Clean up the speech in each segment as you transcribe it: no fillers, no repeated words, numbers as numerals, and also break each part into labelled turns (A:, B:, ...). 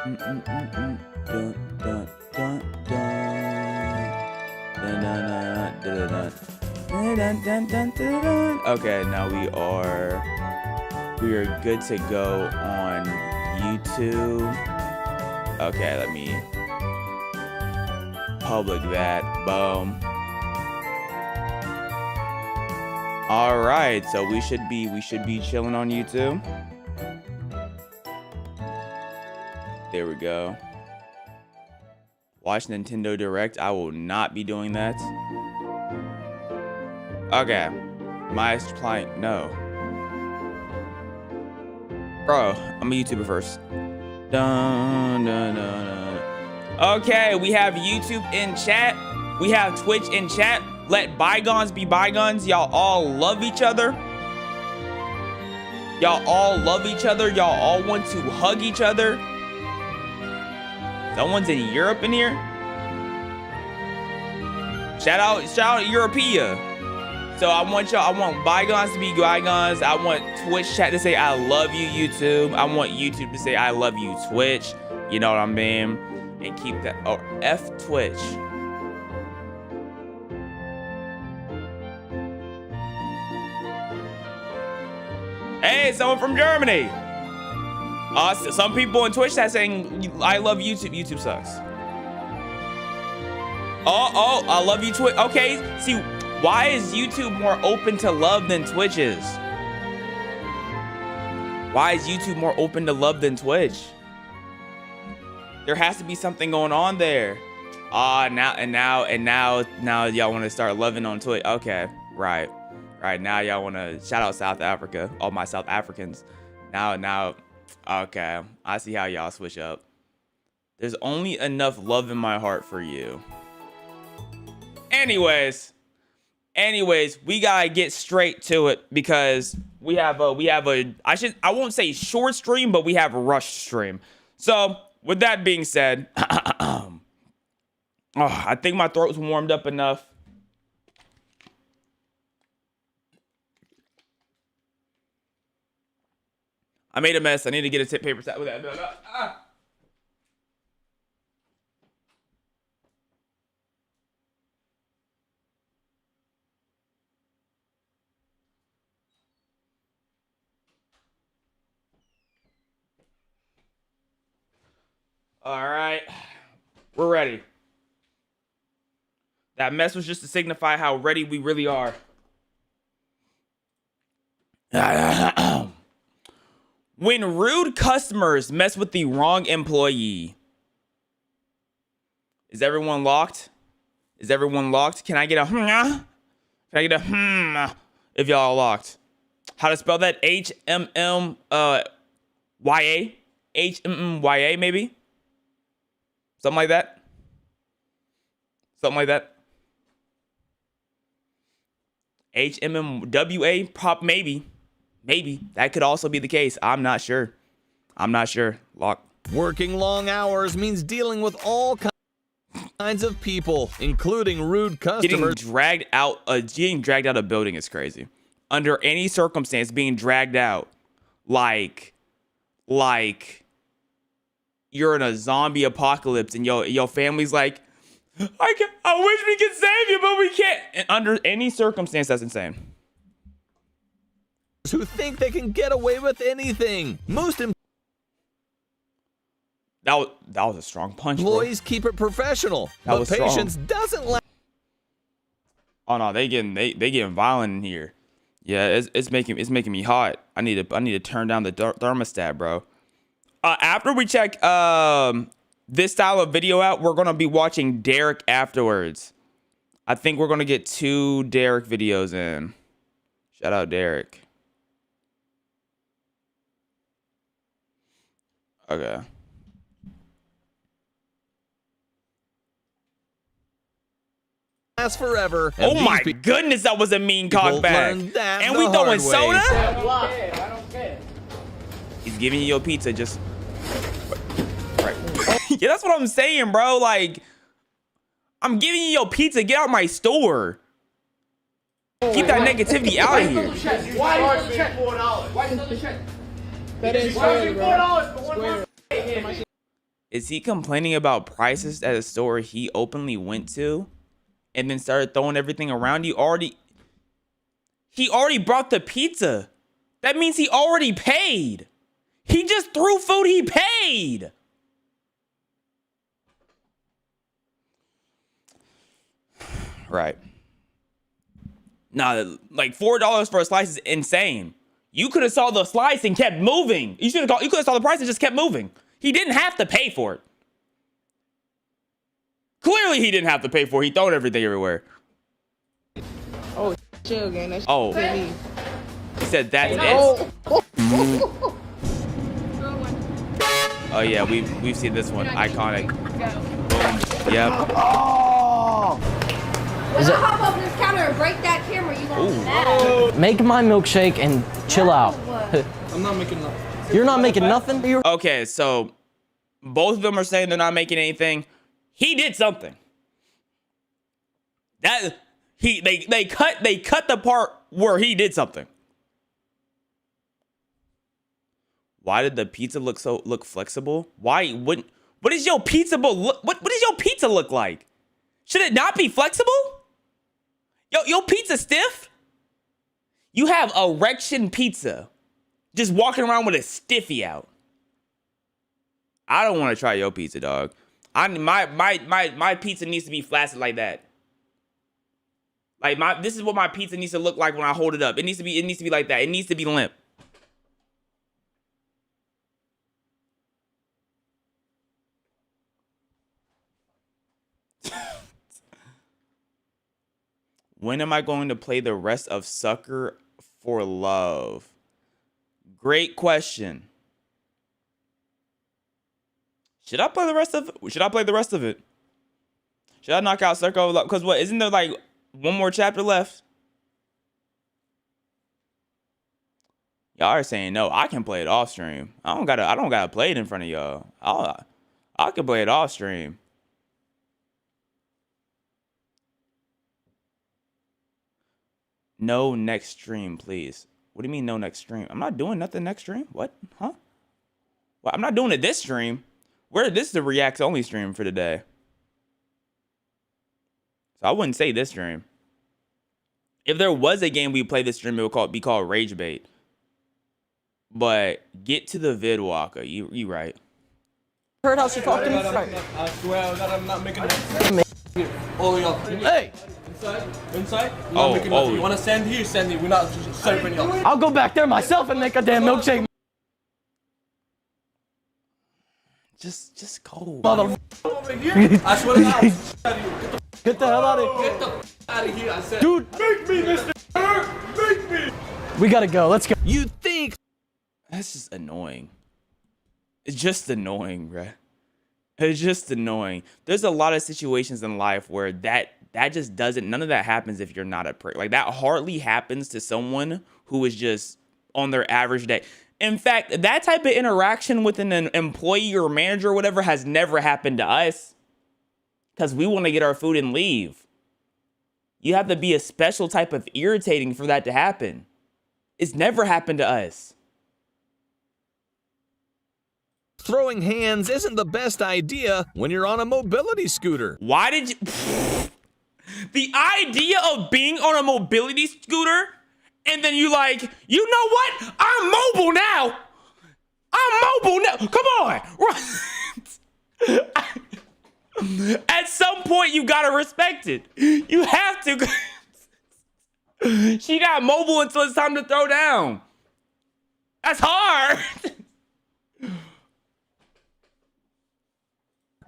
A: Dun, dun, dun, dun, dun. Dun, dun, dun, dun, dun. Dun, dun, dun, dun, dun, dun. Okay, now we are good to go on YouTube. Okay, let me public that. Boom. All right, so we should be chilling on YouTube. There we go. Watch Nintendo Direct. I will not be doing that. Okay. My client, no. Bro, I'm a YouTuber first. Dun, dun, dun, dun. Okay, we have YouTube in chat. We have Twitch in chat. Let bygones be bygones. Y'all all love each other. Y'all all love each other. Y'all all want to hug each other. Someone's in Europe in here. Shout out Europea. So I want bygones to be bygones. I want Twitch chat to say I love you, YouTube. I want YouTube to say I love you, Twitch. You know what I mean? And keep that. Oh, F Twitch. Hey, someone from Germany. Some people on Twitch chat saying I love YouTube. YouTube sucks. Oh, I love you, Twitch. Okay, see, why is YouTube more open to love than Twitch is? Why is YouTube more open to love than Twitch? There has to be something going on there. Now y'all want to start loving on Twitch. Okay, right. Now y'all want to shout out South Africa, all my South Africans. Now, okay, I see how y'all switch up. There's only enough love in my heart for you. Anyways, we gotta get straight to it because we have a I won't say short stream, but we have a rush stream. So with that being said, I think my throat's warmed up enough. I made a mess. I need to get a tip paper set with that. All right, we're ready. That mess was just to signify how ready we really are. When rude customers mess with the wrong employee. Is everyone locked? Is everyone locked? Can I get a Can I get a if y'all are locked? How to spell that? HMMYA? HMMYA maybe? Something like that? Something like that? HMMWA? Pop maybe. Maybe. That could also be the case. I'm not sure. Lock.
B: Working long hours means dealing with all kinds of people, including rude customers.
A: Getting dragged out of a building is crazy. Under any circumstance, being dragged out, like you're in a zombie apocalypse and your family's like, I wish we could save you, but we can't. And under any circumstance, that's insane.
B: Who think they can get away with anything.
A: That was a strong punch.
B: Employees keep it professional, but patience doesn't last.
A: Oh no, they getting violent in here. Yeah, it's making me hot. I need to turn down the thermostat, bro. After we check this style of video out, we're gonna be watching Derek afterwards. I think we're gonna get 2 Derek videos in. Shout out Derek. Okay.
B: Last forever.
A: Oh my goodness, that was a mean cockback. And we throwing soda?
C: I don't care.
A: He's giving you your pizza just right. Yeah, that's what I'm saying, bro. Like, I'm giving you your pizza. Get out my store. Keep that negativity out of here.
C: Why is the check $4? Why is the check? That is $4 for one month.
A: Is he complaining about prices at a store he openly went to and then started throwing everything around? He already brought the pizza. That means he already paid. He just threw food he paid. Right. Nah, like $4 for a slice is insane. You could have saw the slice and kept moving. You could have saw the price and just kept moving. He didn't have to pay for it. Clearly he didn't have to pay for it. He thrown everything everywhere.
D: Oh, chill, gang. That's
A: Oh.
D: me.
A: He said that's it. Oh yeah, we've seen this one. Iconic. Boom. Yep.
E: When I hop up this counter and break that camera, you gonna be mad.
F: Make my milkshake and chill out.
C: I'm not making nothing.
F: You're not making nothing? You're
A: Okay, so both of them are saying they're not making anything. He did something. They cut the part where he did something. Why did the pizza look flexible? Why wouldn't? What does your pizza look? What does your pizza look like? Should it not be flexible? Your pizza stiff? You have erection pizza, just walking around with a stiffy out. I don't want to try your pizza, dog. My pizza needs to be flaccid like that. Like this is what my pizza needs to look like when I hold it up. It needs to be like that. It needs to be limp. When am I going to play the rest of Sucker for Love? Great question. Should I play the rest of it? Should I knock out Sucker for Love? Because what, isn't there like one more chapter left? Y'all are saying no. I can play it off stream. I don't gotta play it in front of y'all. I can play it off stream. No next stream, please. What do you mean no next stream? I'm not doing nothing next stream. What? Huh? Well, I'm not doing it this stream. This is the reacts only stream for today. So I wouldn't say this stream. If there was a game we play this stream, it would be called Rage Bait. But get to the vid, Walker. You right.
F: heard how she talked to me?
C: I swear that I'm not making nothing. Oh, y'all.
F: Hey!
C: Inside? Not making nothing. You want to send here? Send it. We're not serving y'all.
F: I'll go back there myself and make a damn milkshake.
A: Just go.
F: Mother.
C: Over here. I swear to God.
F: Get the hell out of here.
C: Get the out of here. I said.
F: Dude.
C: Make me, Mr. Make me.
F: We gotta go. Let's go.
B: You think?
A: That's just annoying. It's just annoying, bruh. It's just annoying. There's a lot of situations in life where that just doesn't, none of that happens if you're not a prick. Like, that hardly happens to someone who is just on their average day. In fact, that type of interaction with an employee or manager or whatever has never happened to us. Because we want to get our food and leave. You have to be a special type of irritating for that to happen. It's never happened to us.
B: Throwing hands isn't the best idea when you're on a mobility scooter.
A: Why did you... The idea of being on a mobility scooter and then you like, you know what? I'm mobile now. Come on. At some point, you gotta respect it. You have to. She got mobile until it's time to throw down. That's hard.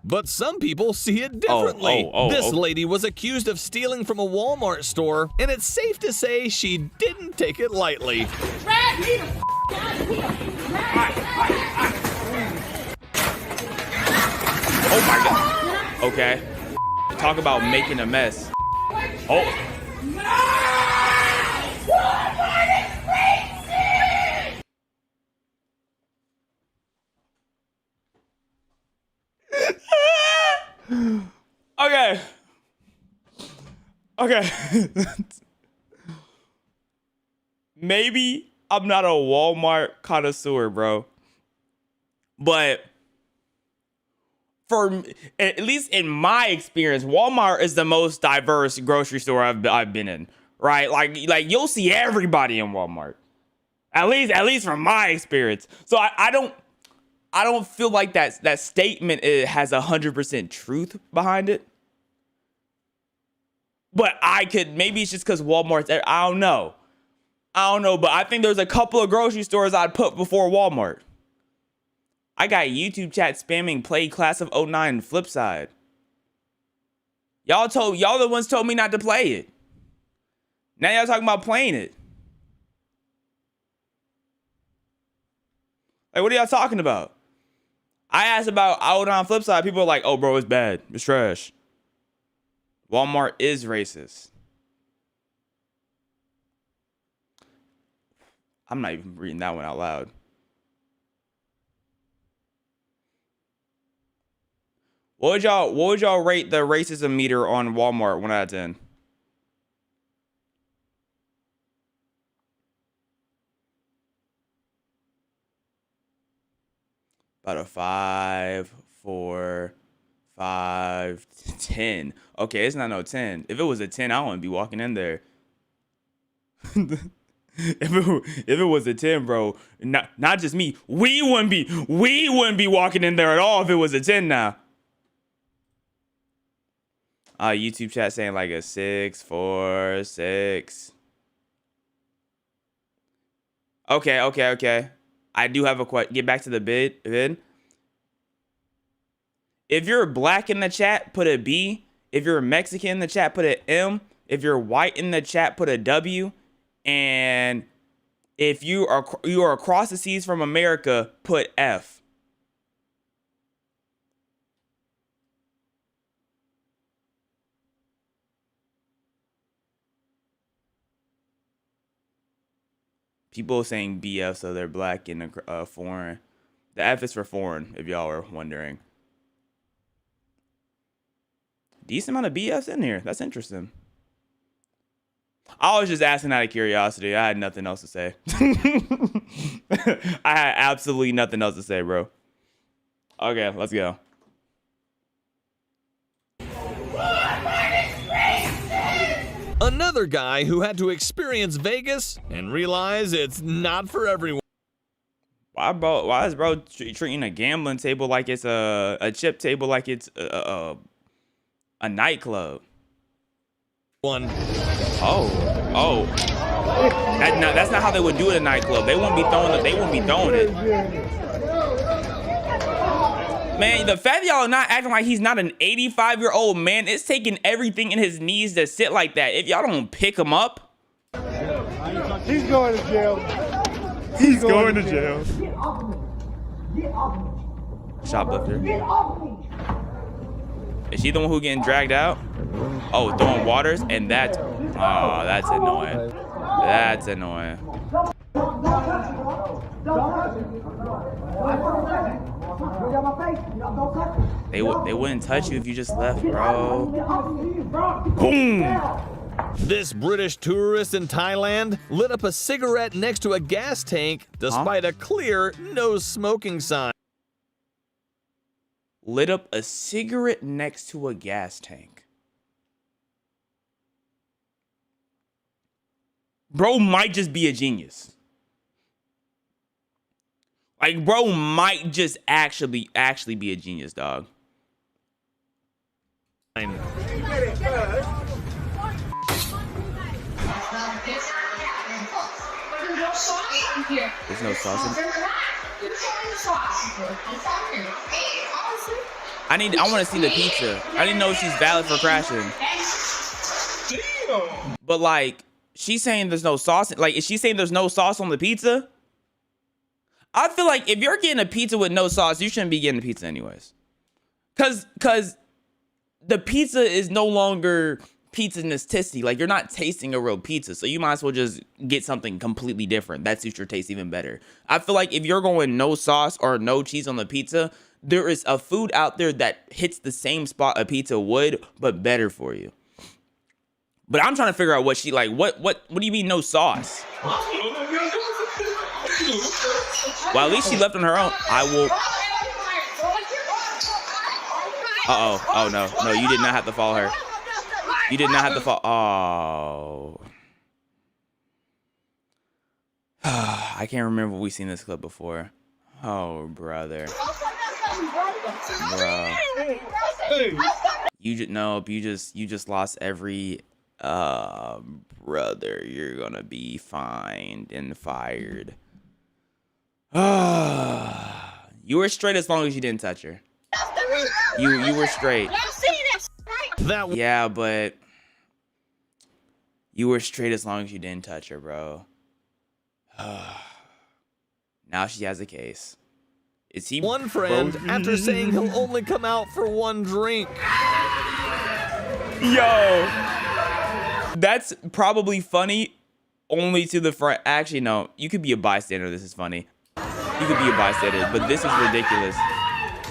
B: But some people see it differently. This lady was accused of stealing from a Walmart store, and it's safe to say she didn't take it lightly.
E: Drag me the out of here.
A: Oh my God. Okay. Talk about making a mess. Oh. Okay. Maybe I'm not a Walmart connoisseur, bro. But for at least in my experience, Walmart is the most diverse grocery store I've been in, right? Like you'll see everybody in Walmart, at least from my experience. So I don't feel like that statement has 100% truth behind it. But maybe it's just because Walmart's there. I don't know, but I think there's a couple of grocery stores I'd put before Walmart. I got YouTube chat spamming play Class of 09 Flipside. Y'all the ones told me not to play it. Now y'all talking about playing it. Like, what are y'all talking about? I asked about 09 Flipside. People are like, oh, bro, it's bad. It's trash. Walmart is racist. I'm not even reading that one out loud. What would y'all rate the racism meter on Walmart 1 out of 10? About a 5, 4, 5, 10. Okay, it's not no 10. If it was a 10, I wouldn't be walking in there. If it was a 10, bro, not just me, we wouldn't be walking in there at all if it was a 10 now. YouTube chat saying like a 6, 4, 6. Okay. I do have a question. Get back to the bid. If you're black in the chat, put a B. If you're Mexican in the chat, put an M. If you're white in the chat, put a W. And if you are across the seas from America, put F. People saying BF, so they're black and foreign. The F is for foreign, if y'all are wondering. Decent amount of BFs in here. That's interesting. I was just asking out of curiosity. I had nothing else to say. I had absolutely nothing else to say, bro. Okay, let's go.
B: Another guy who had to experience Vegas and realize it's not for everyone.
A: Why is bro treating a gambling table like it's a chip table, like it's a nightclub? Oh. That's not how they would do it in a nightclub. They wouldn't be throwing it. Man, the fact that y'all are not acting like he's not an 85-year-old man, it's taking everything in his knees to sit like that. If y'all don't pick him up.
G: He's going to jail.
A: He's going to jail. Shoplifter. Is she the one who getting dragged out? Oh, throwing waters? And that's annoying. That's annoying. They wouldn't touch you if you just left, bro. Boom!
B: This British tourist in Thailand lit up a cigarette next to a gas tank despite a clear no smoking sign.
A: Lit up a cigarette next to a gas tank. Bro might just be a genius. Like, bro might just actually be a genius, dog.
B: There's
A: no sauce in it. I want to see the pizza. I didn't know she's valid for crashing. But like, she's saying there's no sauce. Like, is she saying there's no sauce on the pizza? I feel like if you're getting a pizza with no sauce, you shouldn't be getting a pizza anyways. Cause the pizza is no longer pizza-tasty. Like, you're not tasting a real pizza, so you might as well just get something completely different that suits your taste even better. I feel like if you're going no sauce or no cheese on the pizza, there is a food out there that hits the same spot a pizza would, but better for you. But I'm trying to figure out what she like. What do you mean no sauce? Well, at least she left on her own. I will. Uh-oh. Oh, no. No, you did not have to follow her. You did not have to follow. Oh. I can't remember if we've seen this clip before. Oh, brother. Bro. You just lost every brother. You're gonna be fined and fired. You were straight as long as you didn't touch her. You were straight. Yeah, but you were straight as long as you didn't touch her, bro. Now she has a case. Is he
B: one friend after saying he'll only come out for one drink?
A: Yo, that's probably funny only to the front. Actually, no, you could be a bystander. This is funny. You could be a bystander, but this is ridiculous.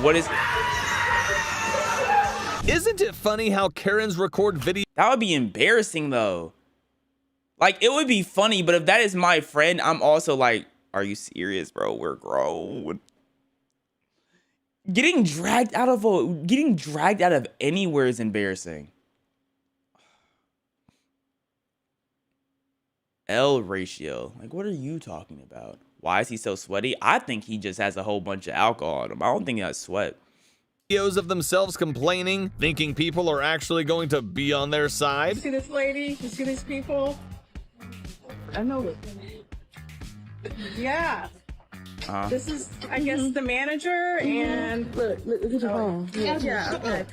A: What is...
B: Isn't it funny how Karens record video?
A: That would be embarrassing, though. Like, it would be funny, but if that is my friend, I'm also like, are you serious, bro? We're grown. Getting dragged out of anywhere is embarrassing. L ratio. Like, what are you talking about? Why is he so sweaty? I think he just has a whole bunch of alcohol on him. I don't think that's sweat.
B: Videos of themselves complaining, thinking people are actually going to be on their side.
H: You see this lady? You see these people? I know it. Yeah. This is, I guess, the manager and
D: Look at your phone.
H: yeah.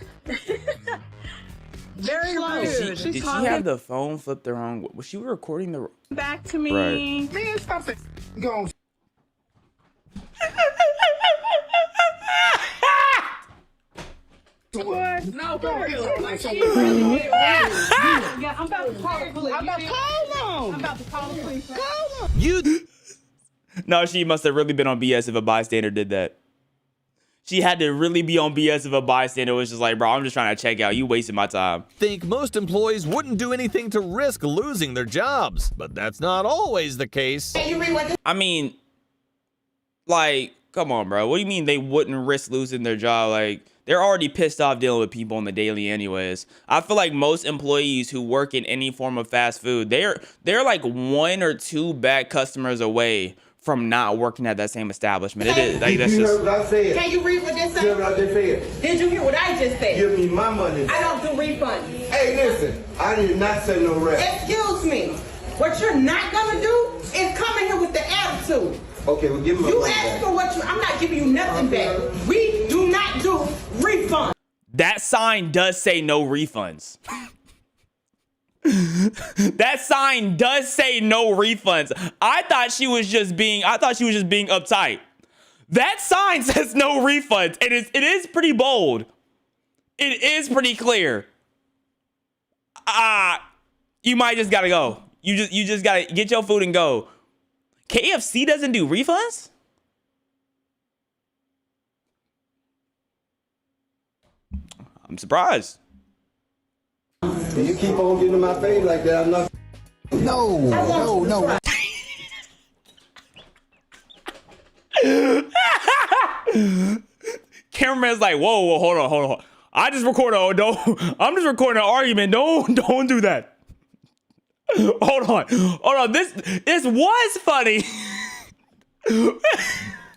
H: Very rude.
A: Did she have the phone flipped the wrong? Was she recording the?
H: Back to me.
A: Right.
G: Man, stop it. Go.
H: What? No, for real. Like, she really went weird. Yeah, I'm about to call the police. I'm about to call the police.
B: You.
A: No, she must have really been on BS if a bystander did that. She had to really be on BS if a bystander was just like, bro, I'm just trying to check out. You wasting my time.
B: Think most employees wouldn't do anything to risk losing their jobs, but that's not always the case.
A: I mean, like, come on, bro. What do you mean they wouldn't risk losing their job? Like, they're already pissed off dealing with people on the daily anyways. I feel like most employees who work in any form of fast food, they're like 1 or 2 bad customers away from not working at that same establishment. It is like, that's
G: You
A: just...
G: heard what I said.
I: Can you read what this
G: You heard what I
I: says?
G: just said.
I: Did you hear what I just said?
G: Give me my money.
I: I don't do refunds.
G: Hey, listen. I did not say no rap.
I: Excuse me. What you're not gonna do is come in here with the attitude.
G: Okay, well, give me my
I: You
G: money
I: asked
G: back.
I: for what you. I'm not giving you nothing back. We do not do refunds.
A: That sign does say no refunds. That sign does say no refunds. I thought she was just being uptight. That sign says no refunds. It is pretty bold. It is pretty clear. You might just gotta go. You just gotta get your food and go. KFC doesn't do refunds? I'm surprised.
G: You keep on getting in my face like that, I'm not... No.
A: Cameraman's like, whoa, hold on. I'm just recording an argument. Don't do that. Hold on. This was funny.
G: No.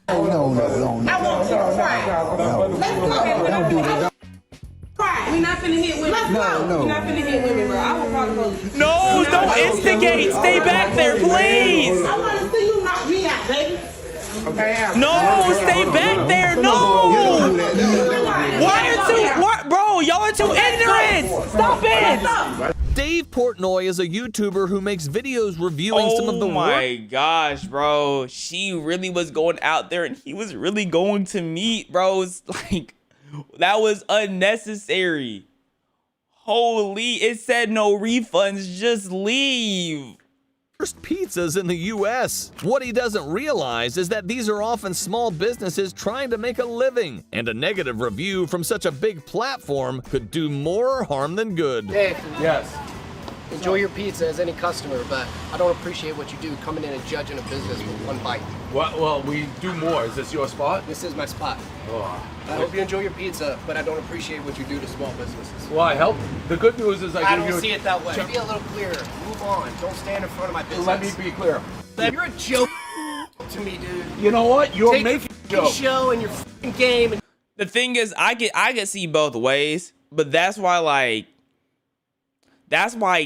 I: I want you to try. Let's go. Don't do that. We're not finna hit women. Let's go.
G: No.
I: We're not finna hit women, bro. I will call the police.
A: No, don't instigate. Stay back there, please.
I: I want to see you knock me out, baby.
A: No, stay back there. No. Bro, y'all are too ignorant. Stop it.
B: Dave Portnoy is a YouTuber who makes videos reviewing some of the
A: Oh my gosh, bro. She really was going out there and he was really going to meet, bro. It's like, that was unnecessary. Holy, it said no refunds, just leave.
B: worst pizzas in the US. What he doesn't realize is that these are often small businesses trying to make a living, and a negative review from such a big platform could do more harm than good.
C: Yes.
J: Enjoy your pizza as any customer, but I don't appreciate what you do coming in and judging a business with one bite.
C: Well, we do more. Is this your spot?
J: This is my spot.
C: Oh.
J: I hope you enjoy your pizza, but I don't appreciate what you do to small businesses.
C: Well, I help. The good news is
J: I don't see it that way. Be a little clearer. Move on. Don't stand in front of my business.
C: Let me be clear.
J: You're a joke to me, dude.
C: You know what? You're
J: Take
C: making
J: your show and your f***ing game. And
A: The thing is, I can see both ways, but that's why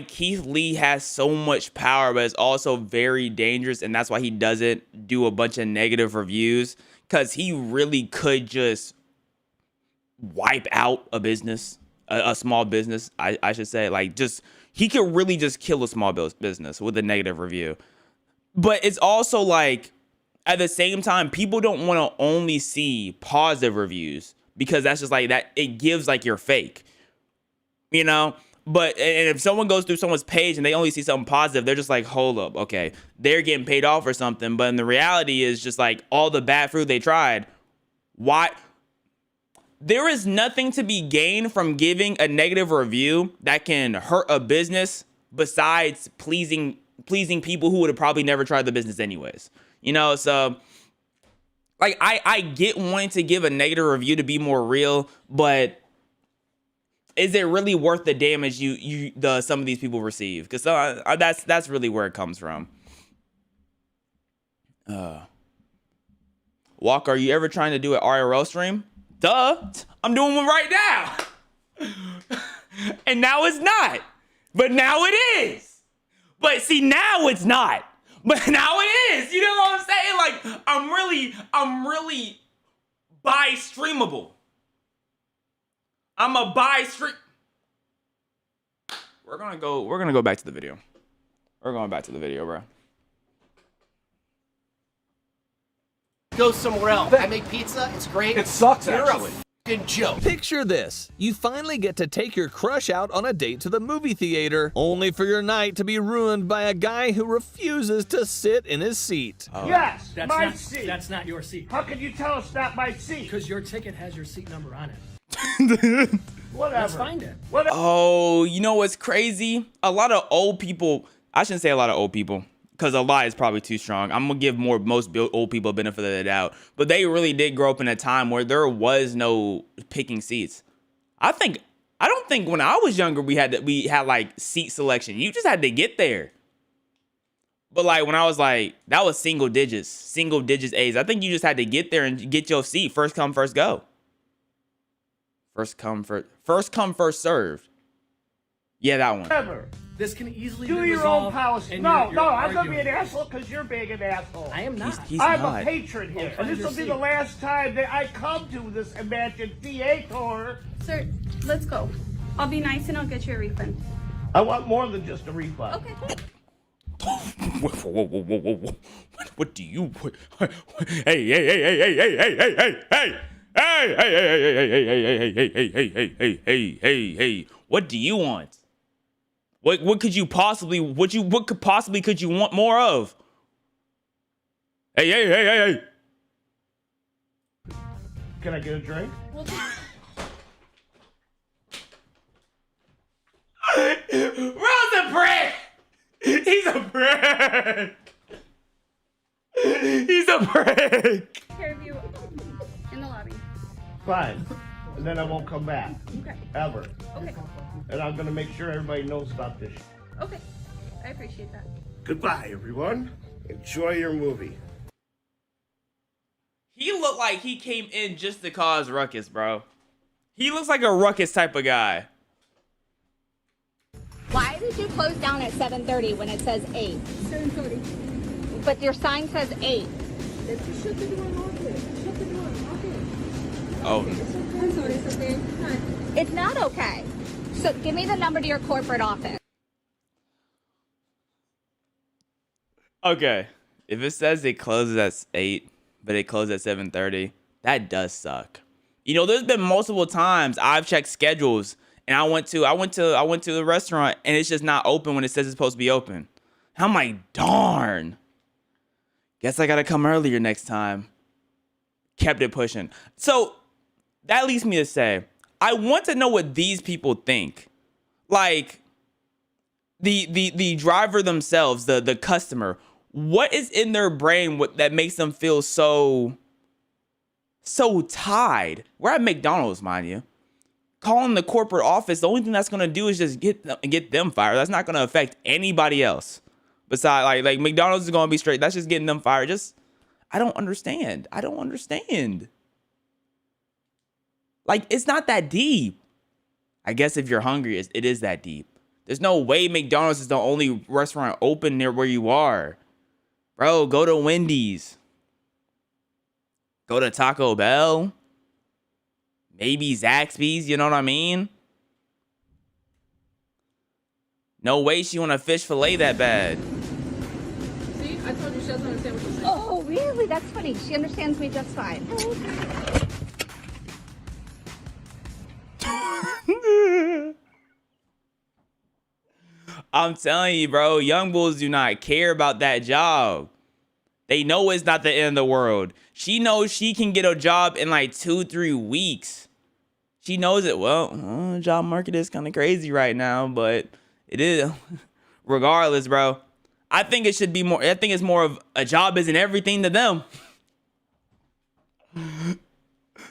A: Keith Lee has so much power, but it's also very dangerous, and that's why he doesn't do a bunch of negative reviews, because he really could just wipe out a business, a small business, I should say. Like, just, he could really just kill a small business with a negative review. But it's also like, at the same time, people don't want to only see positive reviews, because that's just like that. It gives like you're fake, you know? But, and if someone goes through someone's page and they only see something positive, they're just like, hold up, okay, they're getting paid off or something. But in the reality is just like all the bad fruit they tried. Why? There is nothing to be gained from giving a negative review that can hurt a business besides pleasing people who would have probably never tried the business anyways. You know, so like I get wanting to give a negative review to be more real, but is it really worth the damage some of these people receive? Because that's really where it comes from. Walker, are you ever trying to do an RRL stream? Duh, I'm doing one right now. And now it's not. But now it is. But see, now it's not. But now it is. You know what I'm saying? Like, I'm really bi-streamable. I'm a bi-stream. We're gonna go back to the video. We're going back to the video, bro.
J: go somewhere else. I make pizza. It's great.
C: It sucks,
J: You're
C: actually.
J: a f***ing joke.
B: Picture this. You finally get to take your crush out on a date to the movie theater, only for your night to be ruined by a guy who refuses to sit in his seat.
I: Yes,
K: That's
I: my
K: not,
I: seat.
K: That's not your seat.
I: How can you tell it's not my seat?
K: Because your ticket has your seat number on it.
I: Whatever.
K: Let's find it.
A: Oh, you know what's crazy? A lot of old people, I shouldn't say a lot of old people, because a lot is probably too strong. I'm going to give most old people a benefit of the doubt. But they really did grow up in a time where there was no picking seats. I don't think when I was younger we had like seat selection. You just had to get there. But like when I was like, that was single digits A's. I think you just had to get there and get your seat. First come, first go. First come, first served. Yeah, that one.
I: Whatever.
K: This can easily
I: Do
K: be
I: your
K: resolved
I: own policy.
K: in
I: No,
K: your
I: I'm going to be an
K: argument.
I: asshole because you're being an asshole.
K: I am not.
A: He's
I: I'm
A: not.
I: a patron here.
K: Find
I: And this
K: your
I: will be
K: seat.
I: the last time that I come to this imagined theater.
E: Sir, let's go. I'll be nice and I'll get you a refund.
I: I want more than just a refund.
E: Okay.
A: Whoa. What do you... Hey. What do you want? What could you possibly... What could you want more of? Hey.
I: Can I get a drink?
A: Bro's a prick! He's a prick! He's a prick!
E: Take care of you in the lobby.
I: Fine. And then I won't come back.
E: Okay.
I: Ever.
E: Okay.
I: And I'm going to make sure everybody knows about this.
E: Okay. I appreciate that.
G: Goodbye, everyone. Enjoy your movie.
A: He looked like he came in just to cause ruckus, bro. He looks like a ruckus type of guy.
E: Why did you close down at 7:30 when it says 8? 7:30. But your sign says 8. Shut the door and lock it. Shut the door and lock it.
A: Oh.
E: I'm sorry, it's okay. It's not okay. So give me the number to your corporate office.
A: Okay. If it says it closes at 8, but it closes at 7:30, that does suck. You know, there's been multiple times I've checked schedules and I went to the restaurant and it's just not open when it says it's supposed to be open. I'm like, darn. Guess I gotta come earlier next time. Kept it pushing. So that leads me to say, I want to know what these people think. Like, the driver themselves, the customer, what is in their brain that makes them feel so tied? We're at McDonald's, mind you. Calling the corporate office, the only thing that's gonna do is just get them fired. That's not gonna affect anybody else. Besides, like McDonald's is gonna be straight. That's just getting them fired. I don't understand. Like, it's not that deep. I guess if you're hungry, it is that deep. There's no way McDonald's is the only restaurant open near where you are. Bro, go to Wendy's. Go to Taco Bell. Maybe Zaxby's, you know what I mean? No way she want a fish fillet that bad.
D: See, I told you she doesn't understand what you're saying.
E: Oh, really? That's funny. She understands me just fine.
A: I'm telling you, bro, young bulls do not care about that job. They know it's not the end of the world. She knows she can get a job in like 2-3 weeks. She knows it. Well, job market is kind of crazy right now, but it is. Regardless, bro, I think it should be more. I think it's more of a job isn't everything to them.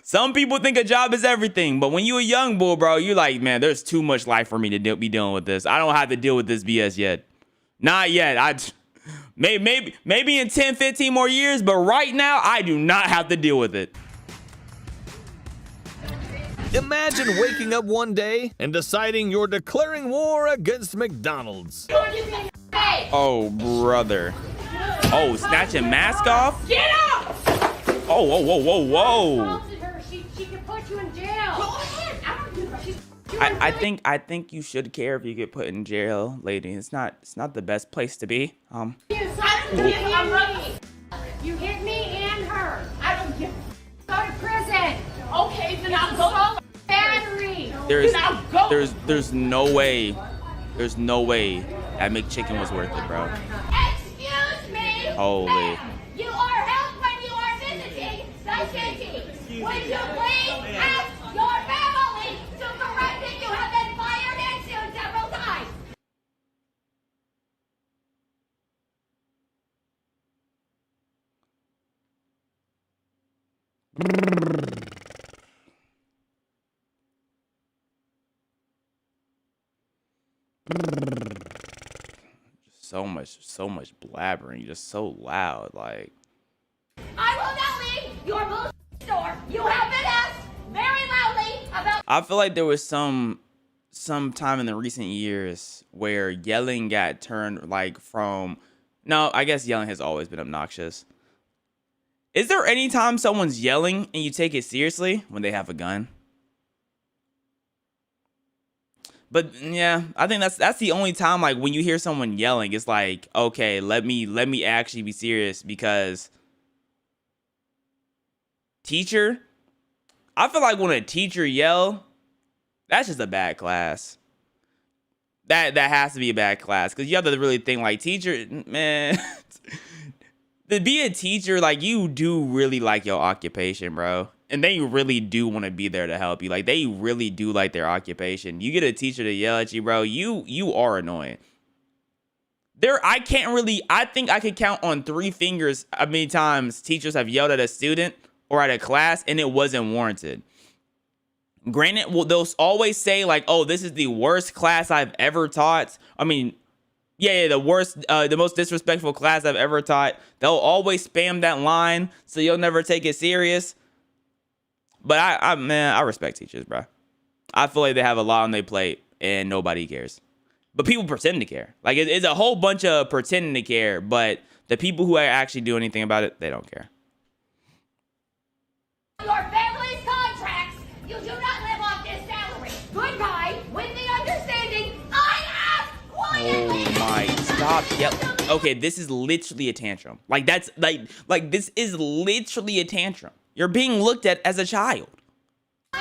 A: Some people think a job is everything, but when you a young bull, bro, you're like, man, there's too much life for me to be dealing with this. I don't have to deal with this BS yet. Not yet. Maybe in 10, 15 more years, but right now, I do not have to deal with it.
B: Imagine waking up one day and deciding you're declaring war against McDonald's.
A: Oh, brother. Oh, snatching mask off?
H: Get up!
A: Oh, whoa, whoa, whoa, whoa.
H: She can put you in jail. Go ahead.
A: I think you should care if you get put in jail, lady. It's not the best place to be.
H: You hit me and her. I don't give. Go to prison. Okay, then I'll go. Battery.
A: There's no way that McChicken was worth it, bro.
H: Excuse me.
A: Holy.
H: You are helped when you are visiting the city. Would you please ask your family to correct it? You have been fired and sued several times.
A: So much blabbering, just so loud, like.
H: I will not leave your bullshit store. You have been asked very loudly about.
A: I feel like there was some time in the recent years where yelling got turned like from. No, I guess yelling has always been obnoxious. Is there any time someone's yelling and you take it seriously when they have a gun? But yeah, I think that's the only time, like, when you hear someone yelling, it's like, okay, let me actually be serious, because teacher, I feel like when a teacher yell, that's just a bad class. That has to be a bad class, because you have to really think, like, teacher, man, to be a teacher, like, you do really like your occupation, bro. And they really do want to be there to help you. Like, they really do like their occupation. You get a teacher to yell at you, bro, you are annoying. I think I could count on 3 fingers how many times teachers have yelled at a student or at a class and it wasn't warranted. Granted, they'll always say, like, oh, this is the worst class I've ever taught. I mean, yeah, the worst, the most disrespectful class I've ever taught. They'll always spam that line, so you'll never take it serious. But I respect teachers, bro. I feel like they have a lot on their plate and nobody cares. But people pretend to care. Like, it's a whole bunch of pretending to care, but the people who actually do anything about it, they don't care.
H: Your family's contracts. You do not live off this salary. Goodbye, with the understanding I have quietly.
A: Oh my, stop yelling. Okay, this is literally a tantrum. Like, that's like this is literally a tantrum. You're being looked at as a child.
E: Get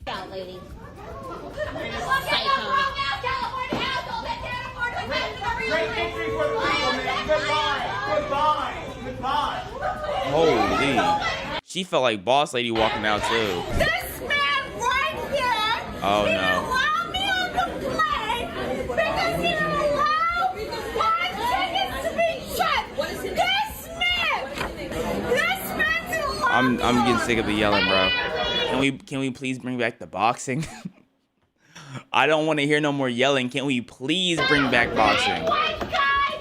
E: the out, lady.
H: Look at the grown ass California asshole that can't afford to pay for you.
C: Great victory for the people, man. Goodbye.
A: Holy. She felt like boss lady walking out too.
H: This man right here.
A: Oh no.
H: Allow me on the plane because he
A: I'm getting sick of the yelling, bro. Can we please bring back the boxing? I don't want to hear no more yelling. Can we please bring back boxing?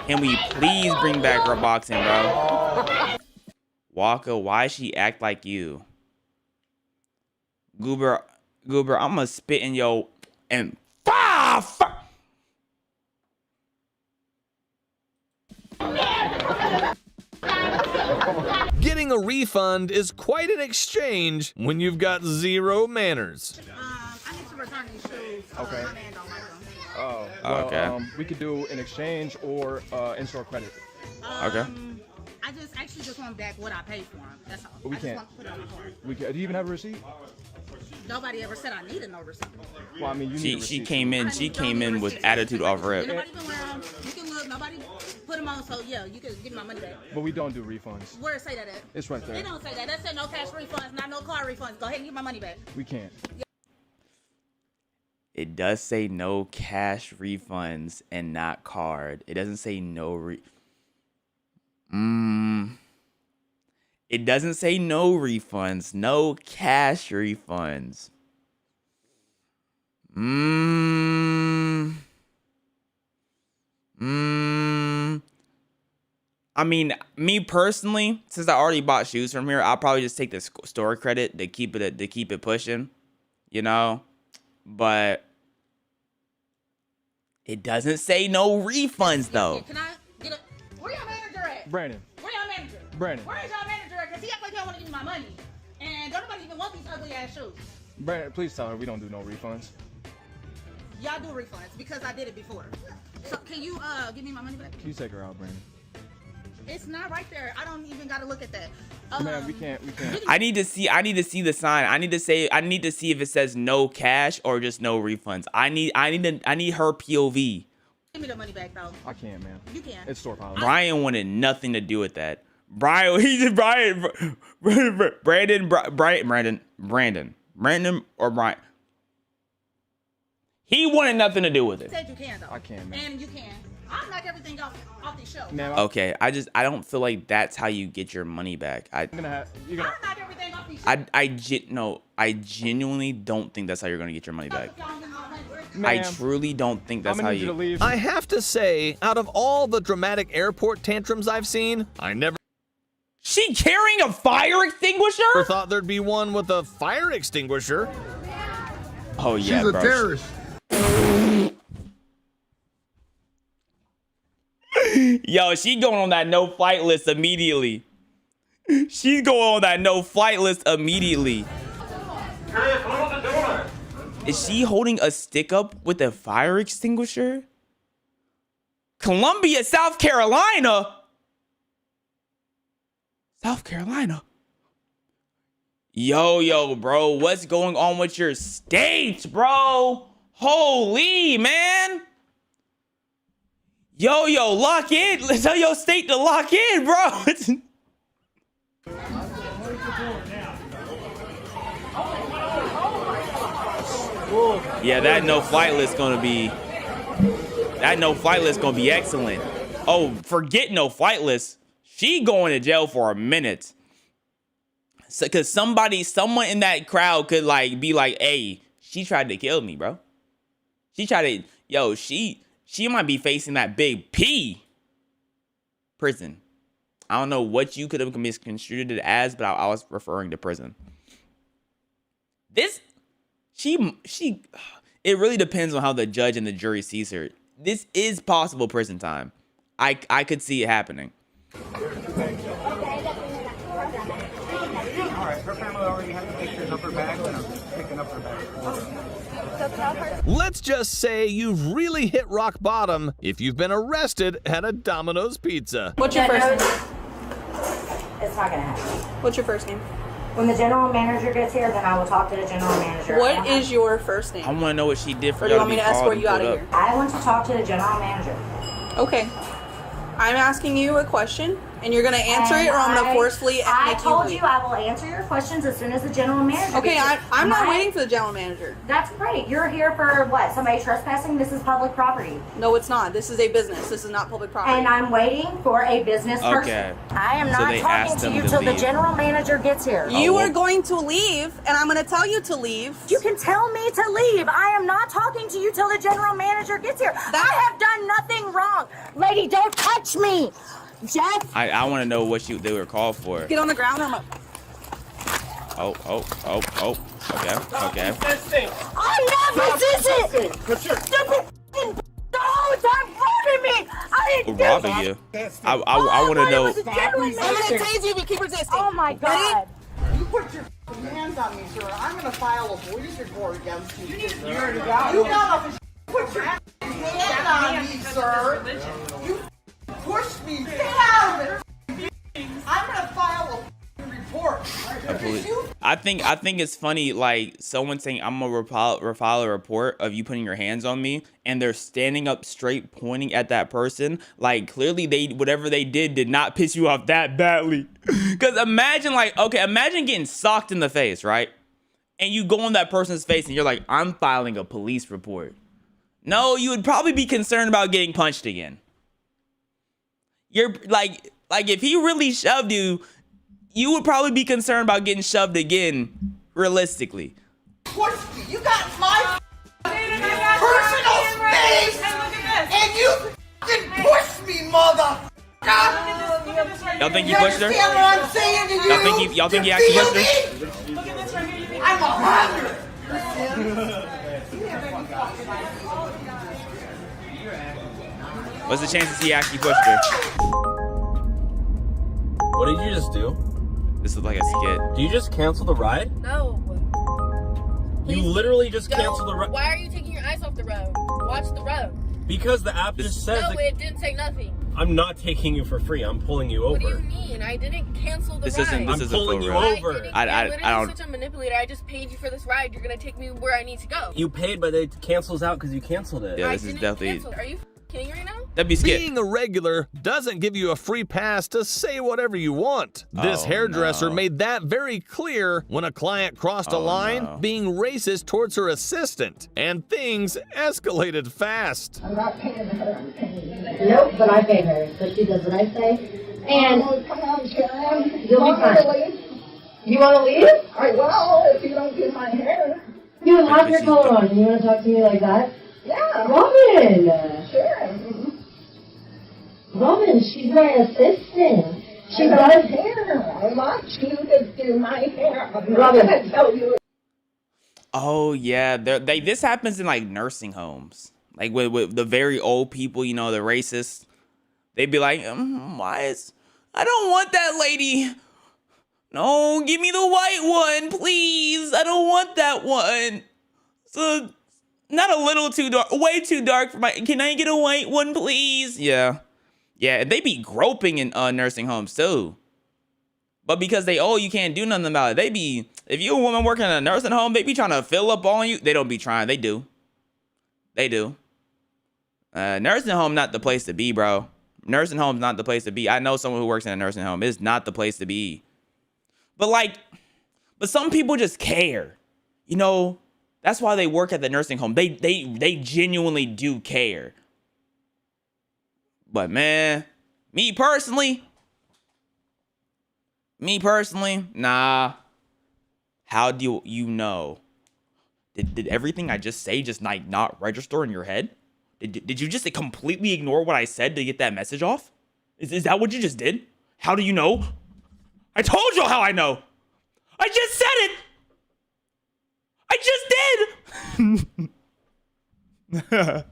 A: Can we please bring back our boxing, bro? Walker, why she act like you? Goober, I'm gonna spit in yo and
B: Getting a refund is quite an exchange when you've got zero manners.
I: I need to return these shoes.
C: Okay.
I: My man don't like them.
C: Oh, well,
A: okay.
C: We could do an exchange or in-store credit.
A: Okay.
I: I just actually just want back what I paid for them. That's all.
C: We
I: I
C: can't.
I: Just want to put it on the card.
C: We can, do you even have a receipt?
I: Nobody ever said I needed no receipt.
C: Well, I mean, you need a
A: She
C: receipt.
A: came in with attitude off rip.
I: Nobody been wearing them. You can look. Nobody put them on. So yeah, you can give me my money back.
C: But we don't do refunds.
I: Where it say that at?
C: It's right there.
I: They don't say that. That said no cash refunds, not no car refunds. Go ahead and give my money back.
C: We can't.
A: It does say no cash refunds and not card. It doesn't say no It doesn't say no refunds, no cash refunds. I mean, me personally, since I already bought shoes from here, I'll probably just take the store credit to keep it pushing, you know. But it doesn't say no refunds though.
I: Can I get a? Where your manager at?
C: Brandon.
I: Where your manager?
C: Brandon.
I: Where is your manager at? Cause he act like he don't want to give me my money, and don't nobody even want these ugly ass shoes.
C: Brandon, please tell her we don't do no refunds.
I: Y'all do refunds because I did it before. So can you give me my money back?
C: Can you take her out, Brandon?
I: It's not right there. I don't even gotta look at that.
C: Man, we can't.
A: I need to see the sign. I need to see if it says no cash or just no refunds. I need her POV.
I: Give me the money back though.
C: I can't, man.
I: You can.
C: It's store policy.
A: Brian wanted nothing to do with that. Brandon or Brian. He wanted nothing to do with it.
I: Said you can though.
C: I can, man.
I: And you can. I'll knock everything off the show.
C: Man,
A: Okay, I don't feel like that's how you get your money back.
I: I'll knock everything off the show.
A: I genuinely don't think that's how you're gonna get your money back.
C: Ma'am,
A: I truly don't think that's
C: I'm
A: how
C: gonna need you to leave.
B: I have to say, out of all the dramatic airport tantrums I've seen, I never
A: She carrying a fire extinguisher?
B: thought there'd be one with a fire extinguisher.
A: Oh yeah,
G: She's a
A: bro.
G: terrorist.
A: Yo, she going on that no flight list immediately. She's going on that no flight list immediately. Is she holding a stick up with a fire extinguisher? Columbia, South Carolina. South Carolina. Yo, bro, what's going on with your states, bro? Holy, man. Yo, lock in. Let's tell your state to lock in, bro. Yeah, that no flight list gonna be excellent. Oh, forget no flight list. She going to jail for a minute. So, cause someone in that crowd could like be like, hey, she tried to kill me, bro. She might be facing that big P prison. I don't know what you could have misconstrued it as, but I was referring to prison. It really depends on how the judge and the jury sees her. This is possible prison time. I could see it happening.
L: Her family already has the pictures of her bag when I'm picking up her bag.
B: Let's just say you've really hit rock bottom if you've been arrested at a Domino's Pizza.
D: What's your first name?
M: It's not gonna happen.
D: What's your first name?
M: When the general manager gets here, then I will talk to the general manager.
D: What is your first name?
A: I want to know what she did for
D: Or do you
A: y'all
D: want
A: to
D: me
A: be
D: to escort
A: called
D: you
A: and
D: out of
A: pulled
D: here?
M: I want to talk to the general manager.
D: Okay. I'm asking you a question, and you're gonna answer it, or I'm gonna forcefully make you
M: I told
D: leave.
M: you I will answer your questions as soon as the general manager.
D: Okay,
M: gets here.
D: I'm not waiting for the general manager.
M: That's great. You're here for what? Somebody trespassing? This is public property.
D: No, it's not. This is a business. This is not public property.
M: And I'm waiting for a business person.
A: Okay.
M: I am
A: So
M: not
A: they
M: talking
A: asked
M: to
A: them
M: you
A: to
M: till the
A: leave.
M: general manager gets here.
D: You
A: well-
D: are going to leave, and I'm gonna tell you to leave.
M: You can tell me to leave. I am not talking to you till the general manager gets here. I have done nothing wrong. Lady, don't touch me. Jeff.
A: I want to know what they were called for.
D: Get on the ground, or I'm gonna...
A: Oh. Okay.
M: I'm not resisting. Stupid the whole time robbing me. I didn't do
A: Robbing
M: that.
A: you? I want to know.
M: I'm gonna tase you if you keep resisting. Oh my God.
I: You put your hands on me, sir. I'm gonna file a police report against you. You already got it. You got to put your hand on me, sir. You pushed me. Get out of it. I'm gonna file a report.
A: I think it's funny, like someone saying I'm gonna file a report of you putting your hands on me, and they're standing up straight, pointing at that person. Like clearly whatever they did not piss you off that badly. Cause imagine imagine getting socked in the face, right? And you go on that person's face and you're like, I'm filing a police report. No, you would probably be concerned about getting punched again. You're like if he really shoved you, you would probably be concerned about getting shoved again, realistically.
I: Pushed me. You got my personal space, and you fucking pushed me, mother.
A: Y'all think you pushed her?
I: You understand what I'm saying to you?
A: Y'all think you actually pushed her?
I: Look at this right here. I'm 100.
A: What's the chances he actually pushed her?
C: What did you just do?
A: This is like a skit.
C: Do you just cancel the ride?
D: No.
C: You literally just canceled the ride.
D: Why are you taking your eyes off the road? Watch the road.
C: Because the app just says that
D: it didn't say nothing.
C: I'm not taking you for free. I'm pulling you over.
D: What do you mean? I didn't cancel the
A: This
D: ride.
A: isn't
C: I'm pulling you
A: full ride.
C: over.
A: I don't.
D: Such a manipulator. I just paid you for this ride. You're gonna take me where I need to go.
C: You paid, but it cancels out because you canceled it.
A: Yeah, this is definitely.
D: Cancel. Are you kidding right now?
A: That'd be skit.
B: Being a regular doesn't give you a free pass to say whatever you want. This hairdresser made that very clear when a client crossed a line, being racist towards her assistant, and things escalated fast.
I: I'm not paying her. I'm paying you.
M: Nope, but I pay her, so she does what I say. And
I: Come on, Sharon.
M: You'll be fine. You want to leave?
I: I will if you don't do my hair.
M: You have your color on. You want to talk to me like that?
I: Yeah.
M: Robin!
I: Sure.
M: Robin, she's my assistant. She
I: does
M: does
I: hair. I want you to do my hair. I'm
M: Robin.
I: not gonna tell you.
A: Oh yeah, this happens in like nursing homes, like with the very old people, you know, the racists. They'd be like, I don't want that lady. No, give me the white one, please. I don't want that one. So, not a little too dark, way too dark for my. Can I get a white one, please? Yeah. Yeah, they be groping in nursing homes too. But because they old, you can't do nothing about it. They be, if you a woman working in a nursing home, they be trying to fill up on you. They don't be trying. They do. They do. Nursing home not the place to be, bro. Nursing home's not the place to be. I know someone who works in a nursing home. It's not the place to be. But some people just care. You know, that's why they work at the nursing home. They genuinely do care. But man, me personally, nah. How do you know? Did everything I just say just not register in your head? Did you just completely ignore what I said to get that message off? Is that what you just did? How do you know? I told you how I know. I just said it. I just did.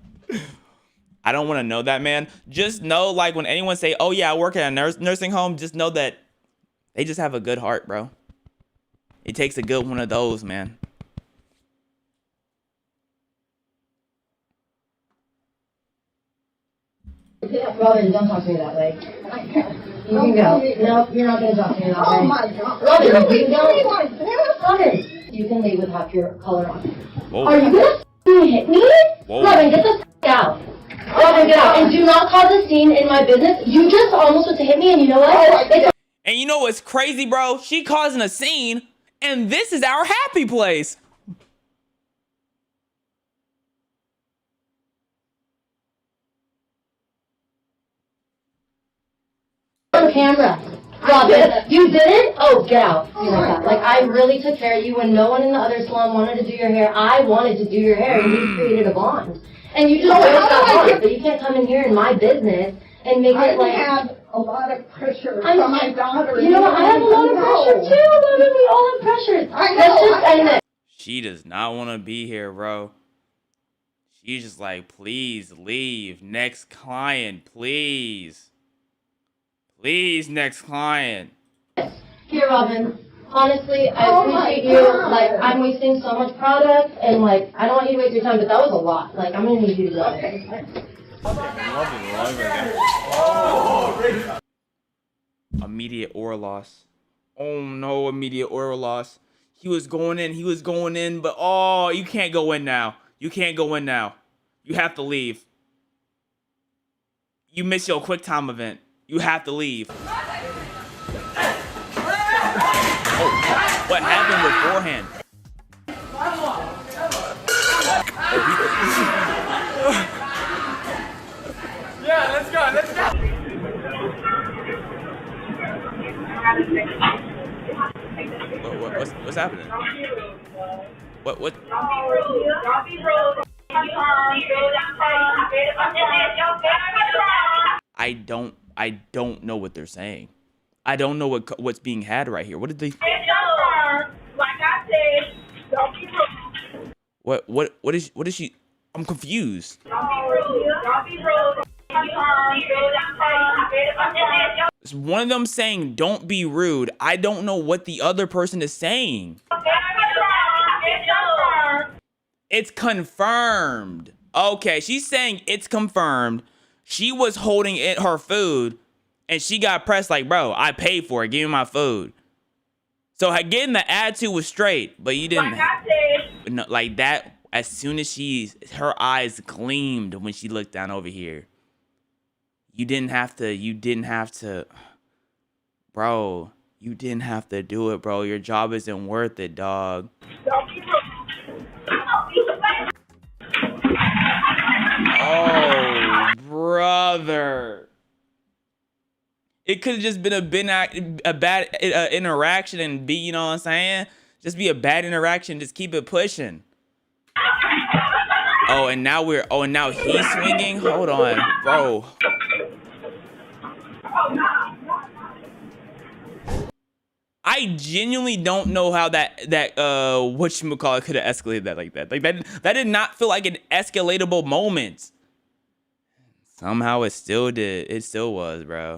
A: I don't want to know that, man. Just know, like, when anyone say, oh, yeah, I work at a nursing home, just know that they just have a good heart, bro. It takes a good one of those, man.
M: Robin, don't talk to me that way. You can go. No, you're not going to talk to me that way.
I: Oh my God.
M: Robin, you can go.
I: Like this?
M: Robin, you can leave with half your color on.
A: Whoa.
M: Are you going to hit me?
A: Whoa.
M: Robin, get the out. Robin, get out. And do not cause a scene in my business. You just almost went to hit me, and you know what?
A: And you know what's crazy, bro? She causing a scene, and this is our happy place.
M: On camera. Robin, you didn't? Oh, get out. Like, I really took care of you when no one in the other salon wanted to do your hair. I wanted to do your hair, and you created a bond. And you just got bond, but you can't come in here in my business and make it like...
I: I have a lot of pressure from my daughter.
M: You know what? I have a lot of pressure, too, Robin. We all have pressure.
I: I know.
M: Let's just end it.
A: She does not want to be here, bro. She's just like, please leave. Next client, please. Please, next client.
M: Here, Robin. Honestly, I appreciate you. Like, I'm wasting so much product, and like, I don't want you to waste your time, but that was a lot. Like, I'm gonna need you to go.
A: Immediate aura loss. Oh no, immediate aura loss. He was going in, but oh, you can't go in now. You can't go in now. You have to leave. You missed your quick time event. You have to leave. Oh, what happened beforehand?
C: Yeah, let's go.
A: What's happening? What? I don't know what they're saying. I don't know what's being had right here. What did they?
H: Like I said, don't be rude.
A: What is she? I'm confused.
H: Don't be rude. Don't be rude.
A: It's one of them saying, "Don't be rude." I don't know what the other person is saying. It's confirmed. Okay, she's saying it's confirmed. She was holding her food, and she got pressed like, bro, I paid for it. Give me my food. So getting the attitude was straight, but you didn't. No, like that. As soon as her eyes gleamed when she looked down over here. You didn't have to, bro. You didn't have to do it, bro. Your job isn't worth it, dog. Oh, brother. It could have just been a bad interaction and be, you know what I'm saying? Just be a bad interaction. Just keep it pushing. Oh, and now he's swinging. Hold on, bro. I genuinely don't know how that whatchamacallit could have escalated that like that. Like that did not feel like an escalatable moment. Somehow it still did. It still was, bro.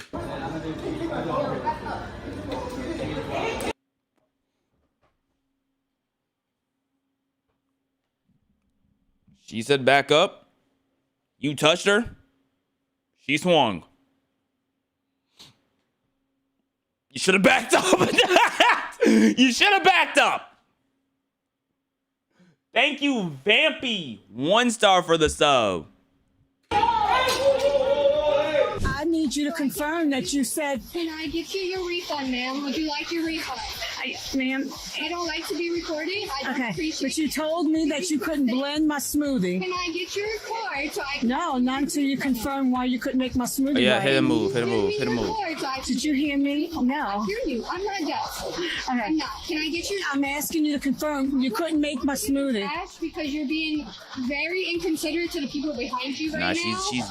A: She said back up. You touched her. She swung. You should have backed up. You should have backed up. Thank you, Vampy. 1 star for the sub.
N: I need you to confirm that you said.
H: Can I get you your refund, ma'am? Would you like your refund?
N: Ma'am.
H: I don't like to be recorded. I don't appreciate
N: but you told me that you couldn't blend my smoothie.
H: Can I get your card so I can...
N: No, not until you confirm why you couldn't make my smoothie.
A: Oh, yeah,
N: right.
A: hit a move.
N: Did you hear me? No.
H: I hear you. I'm not deaf.
N: Okay.
H: I'm not. Can I get your...
N: I'm asking you to confirm you couldn't make my smoothie.
H: That's because you're being very inconsiderate to the people behind you right now.
A: She's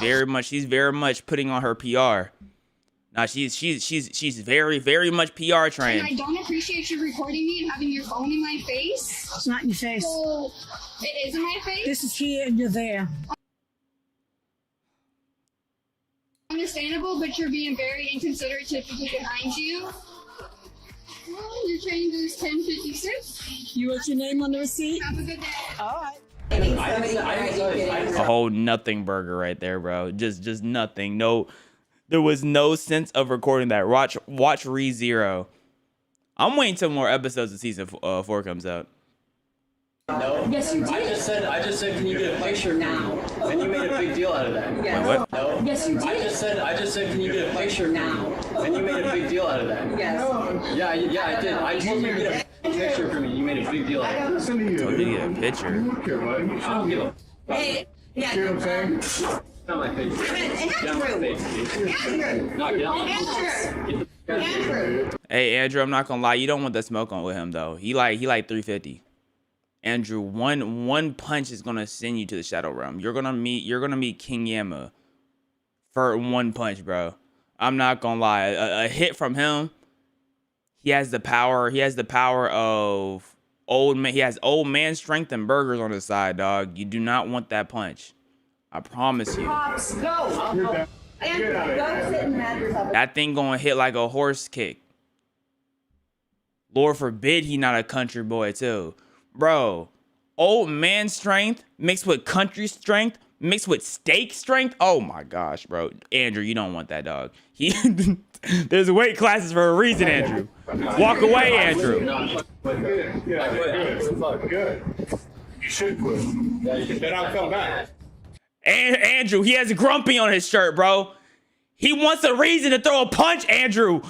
A: very much putting on her PR. Nah, she's very, very much PR trained.
H: And I don't appreciate you recording me and having your phone in my face.
N: It's not in your face.
H: So, it is in my face?
N: This is here and you're there.
H: Understandable, but you're being very inconsiderate to the people behind you. Well, your change is $10.56.
N: You wrote your name on the receipt?
H: Have a good day.
N: All right.
A: A whole nothing burger right there, bro. Just nothing. No, there was no sense of recording that. Watch ReZero. I'm waiting till more episodes of season 4 comes out.
L: No.
N: Yes, you did.
L: I just said, can you get a picture now? And you made a big deal out of that.
N: Yes.
A: Wait, what?
L: No.
N: Yes, you did.
L: I just said, can you get a picture now? And you made a big deal out of that.
N: Yes.
L: Yeah, I did. I told you to get a picture for me. You made a big deal out of it.
G: Listen to you.
A: Told you to get a picture.
L: I don't give a.
N: Hey, yeah.
G: You know what I'm saying?
L: Not my face. Get on my face. Not get on my face.
A: Hey, Andrew, I'm not gonna lie. You don't want the smoke on with him though. He like 350. Andrew, one punch is gonna send you to the Shadow Realm. You're gonna meet King Yama for one punch, bro. I'm not gonna lie. A hit from him. He has the power. He has the power of old man. He has old man strength and burgers on his side, dog. You do not want that punch. I promise you.
I: Pops, go. Andrew, go sit and have yourself.
A: That thing gonna hit like a horse kick. Lord forbid he not a country boy too. Bro, old man strength mixed with country strength mixed with steak strength. Oh my gosh, bro. Andrew, you don't want that, dog. There's weight classes for a reason, Andrew. Walk away, Andrew.
G: Good. You should quit. Then I'll come back.
A: And Andrew, he has grumpy on his shirt, bro. He wants a reason to throw a punch, Andrew.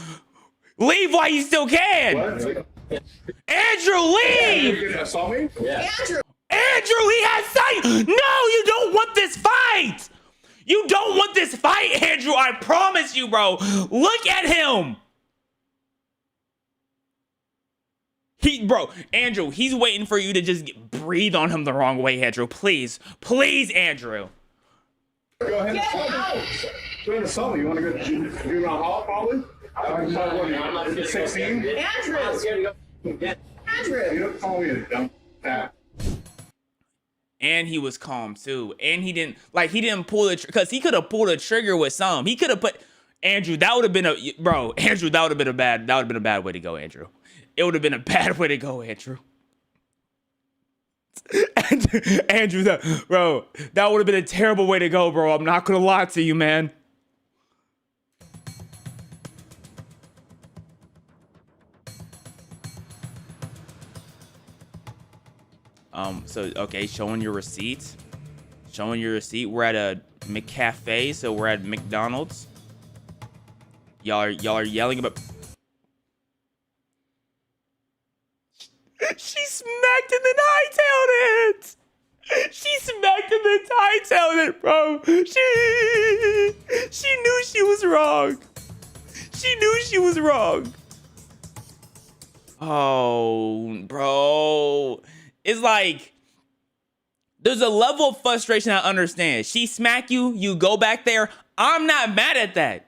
A: Leave while you still can.
G: What?
A: Andrew, leave!
G: You gonna assault me?
L: Yeah.
A: Andrew, he has sight! No, you don't want this fight! You don't want this fight, Andrew, I promise you, bro. Look at him! Bro, Andrew, he's waiting for you to just breathe on him the wrong way, Andrew. Please, please, Andrew.
G: Go ahead and assault me. Go ahead and assault me. You want to go do around hall, probably? I'm not 16?
I: Andrew. Andrew.
G: You don't call me a dumb fat.
A: And he was calm too. And he didn't pull the because he could have pulled a trigger with some. He could have put Andrew. That would have been Andrew. That would have been a bad way to go, Andrew. It would have been a bad way to go, Andrew. Andrew, that would have been a terrible way to go, bro. I'm not gonna lie to you, man. So okay, showing your receipt. We're at a McCafe, so we're at McDonald's. Y'all are yelling about. She smacked and then hightailed it. She smacked and then hightailed it, bro. She knew she was wrong. She knew she was wrong. Oh, bro. It's like, there's a level of frustration I understand. She smack you, you go back there. I'm not mad at that.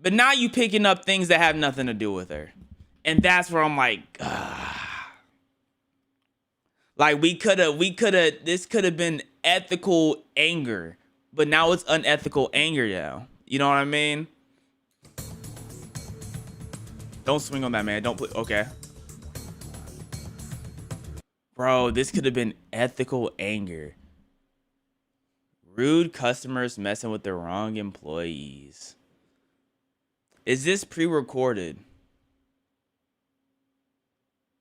A: But now you picking up things that have nothing to do with her. And that's where I'm like, like this could have been ethical anger, but now it's unethical anger now. You know what I mean? Don't swing on that, man. Don't play. Okay. Bro, this could have been ethical anger. Rude customers messing with the wrong employees. Is this pre-recorded?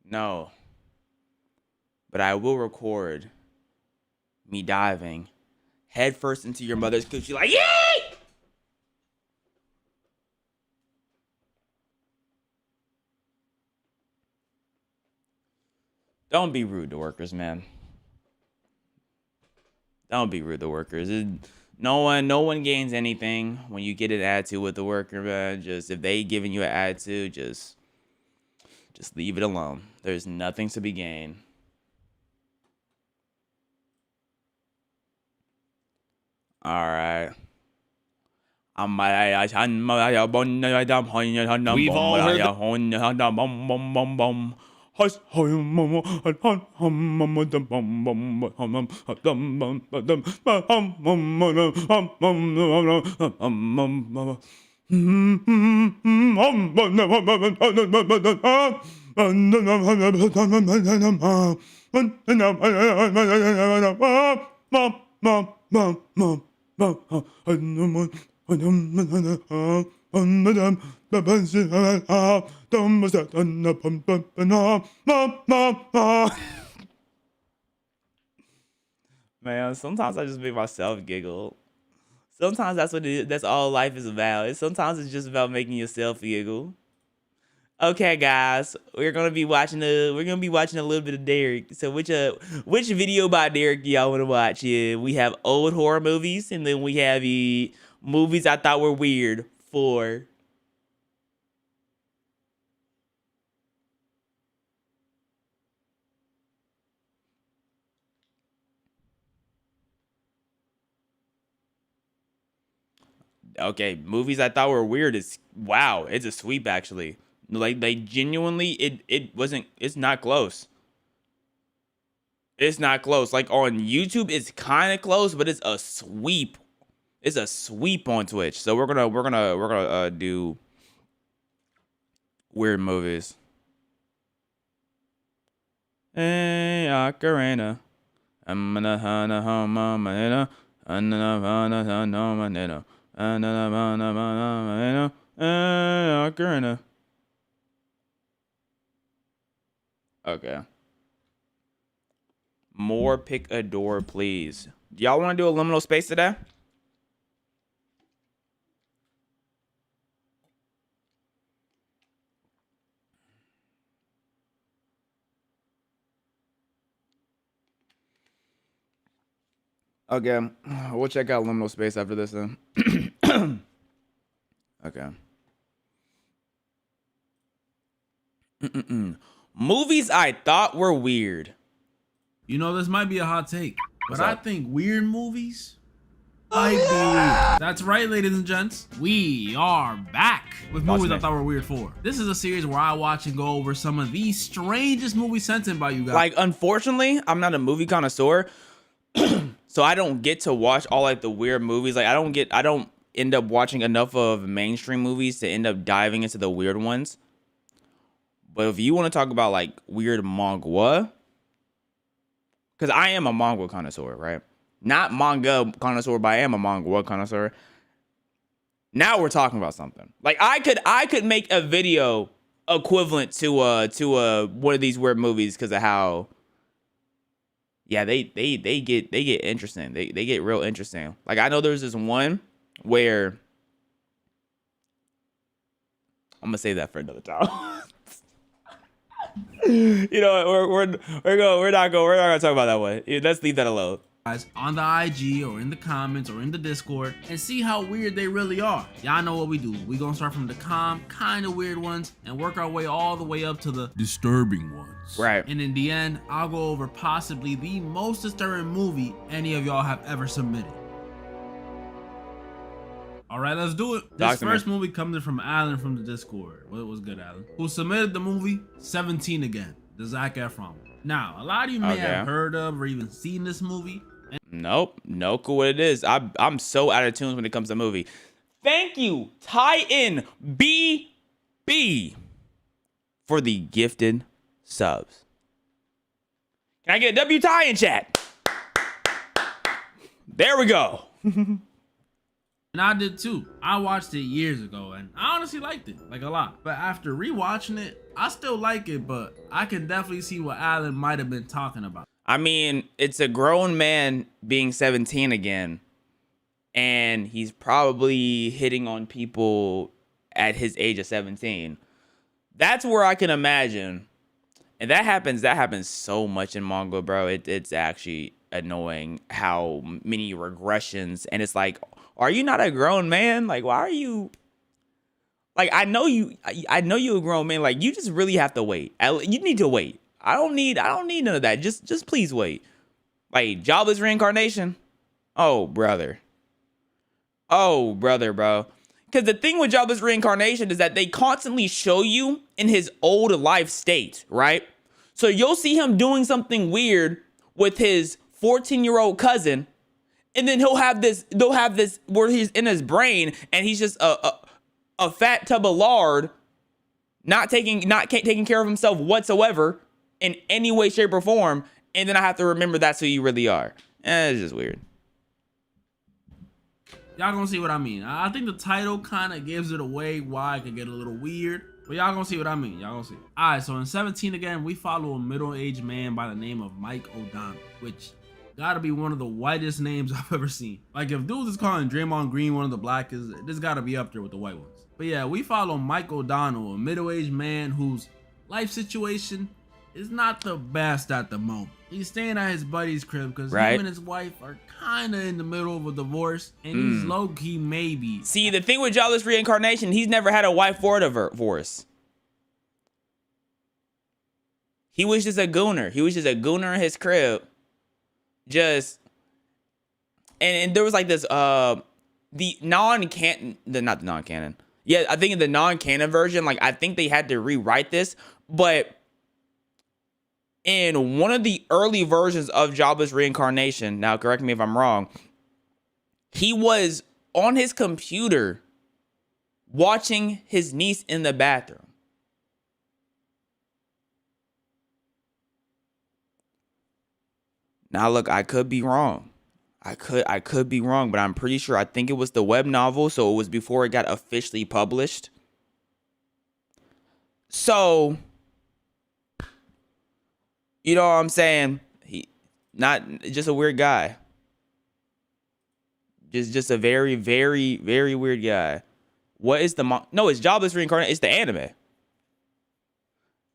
A: No. But I will record me diving headfirst into your mother's coochie like, yay! Don't be rude to workers, man. Don't be rude to workers. No one gains anything when you get an attitude with the worker, man. Just if they giving you an attitude, just leave it alone. There's nothing to be gained. All right.
B: We've all heard
A: Man, sometimes I just make myself giggle. Sometimes that's what it is. That's all life is about. Sometimes it's just about making yourself giggle. Okay, guys, we're gonna be watching a little bit of Derek. So which video by Derek do y'all want to watch? Yeah, we have old horror movies, and then we have the movies I thought were weird 4. Okay, movies I thought were weird is wow. It's a sweep actually. Like genuinely, it's not close. It's not close. Like on YouTube, it's kind of close, but it's a sweep. It's a sweep on Twitch. So we're gonna do weird movies. Hey, Ocarina. I'm gonna home manana. Ocarina. Okay. More pick a door, please. Do y'all want to do a liminal space today? Okay, we'll check out liminal space after this then. Okay. Movies I thought were weird.
O: You know, this might be a hot take, but I think weird movies might be weird. That's right, ladies and gents. We are back with movies I thought were weird 4. This is a series where I watch and go over some of the strangest movies sent in by you guys.
A: Like, unfortunately, I'm not a movie connoisseur, so I don't get to watch all like the weird movies. Like, I don't end up watching enough of mainstream movies to end up diving into the weird ones. But if you want to talk about like weird manga, because I am a manga connoisseur, right? Not manga connoisseur, but I am a manga connoisseur. Now we're talking about something. Like I could make a video equivalent to one of these weird movies because of how, yeah, they get interesting. They get real interesting. Like I know there's this one where I'm gonna save that for another time. You know, we're not gonna talk about that one. Let's leave that alone.
O: Guys, on the IG or in the comments or in the Discord and see how weird they really are. Y'all know what we do. We gonna start from the calm, kind of weird ones and work our way all the way up to the disturbing ones.
A: Right.
O: And in the end, I'll go over possibly the most disturbing movie any of y'all have ever submitted. All right, let's do it. This first movie comes in from Alan from the Discord. Well, it was good, Alan. Who submitted the movie 17 Again, the Zac Efron. Now, a lot of you may have heard of or even seen this movie.
A: Nope, no clue what it is. I'm so out of tune when it comes to movie. Thank you, Titan BB, for the gifted subs. Can I get a W tie in chat? There we go.
O: And I did too. I watched it years ago and I honestly liked it, like a lot. But after rewatching it, I still like it, but I can definitely see what Alan might have been talking about.
A: I mean, it's a grown man being 17 again, and he's probably hitting on people at his age of 17. That's where I can imagine. And that happens so much in manga, bro. It's actually annoying how many regressions, and it's like, are you not a grown man? Like, why are you? Like, I know you a grown man. Like, you just really have to wait. You need to wait. I don't need none of that. Just please wait. Like, jobless reincarnation. Oh, brother. Oh, brother, bro. Because the thing with jobless reincarnation is that they constantly show you in his old life state, right? So you'll see him doing something weird with his 14-year-old cousin. And then they'll have this where he's in his brain and he's just a fat tub of lard, not taking care of himself whatsoever in any way, shape, or form. And then I have to remember that's who you really are. It's just weird.
O: Y'all gonna see what I mean. I think the title kind of gives it away why it could get a little weird. But y'all gonna see what I mean. Y'all gonna see. Alright, so in 17 again, we follow a middle-aged man by the name of Mike O'Donnell, which gotta be one of the whitest names I've ever seen. Like, if dudes is calling Draymond Green one of the blackest, this gotta be up there with the white ones. But yeah, we follow Mike O'Donnell, a middle-aged man whose life situation is not the best at the moment. He's staying at his buddy's crib because him and his wife are kind of in the middle of a divorce, and he's low-key maybe.
A: See, the thing with Jobless Reincarnation, he's never had a wife or a divorce. He was just a gooner. He was just a gooner in his crib. Just, and there was like this, the non-canon, not the non-canon. Yeah, I think in the non-canon version, like, I think they had to rewrite this, but in one of the early versions of Jobless Reincarnation, now correct me if I'm wrong, he was on his computer watching his niece in the bathroom. Now look, I could be wrong. I could be wrong, but I'm pretty sure I think it was the web novel, so it was before it got officially published. So, you know what I'm saying? He not just a weird guy. Just a very, very, very weird guy. What is the no, it's Jobless Reincarnation. It's the anime.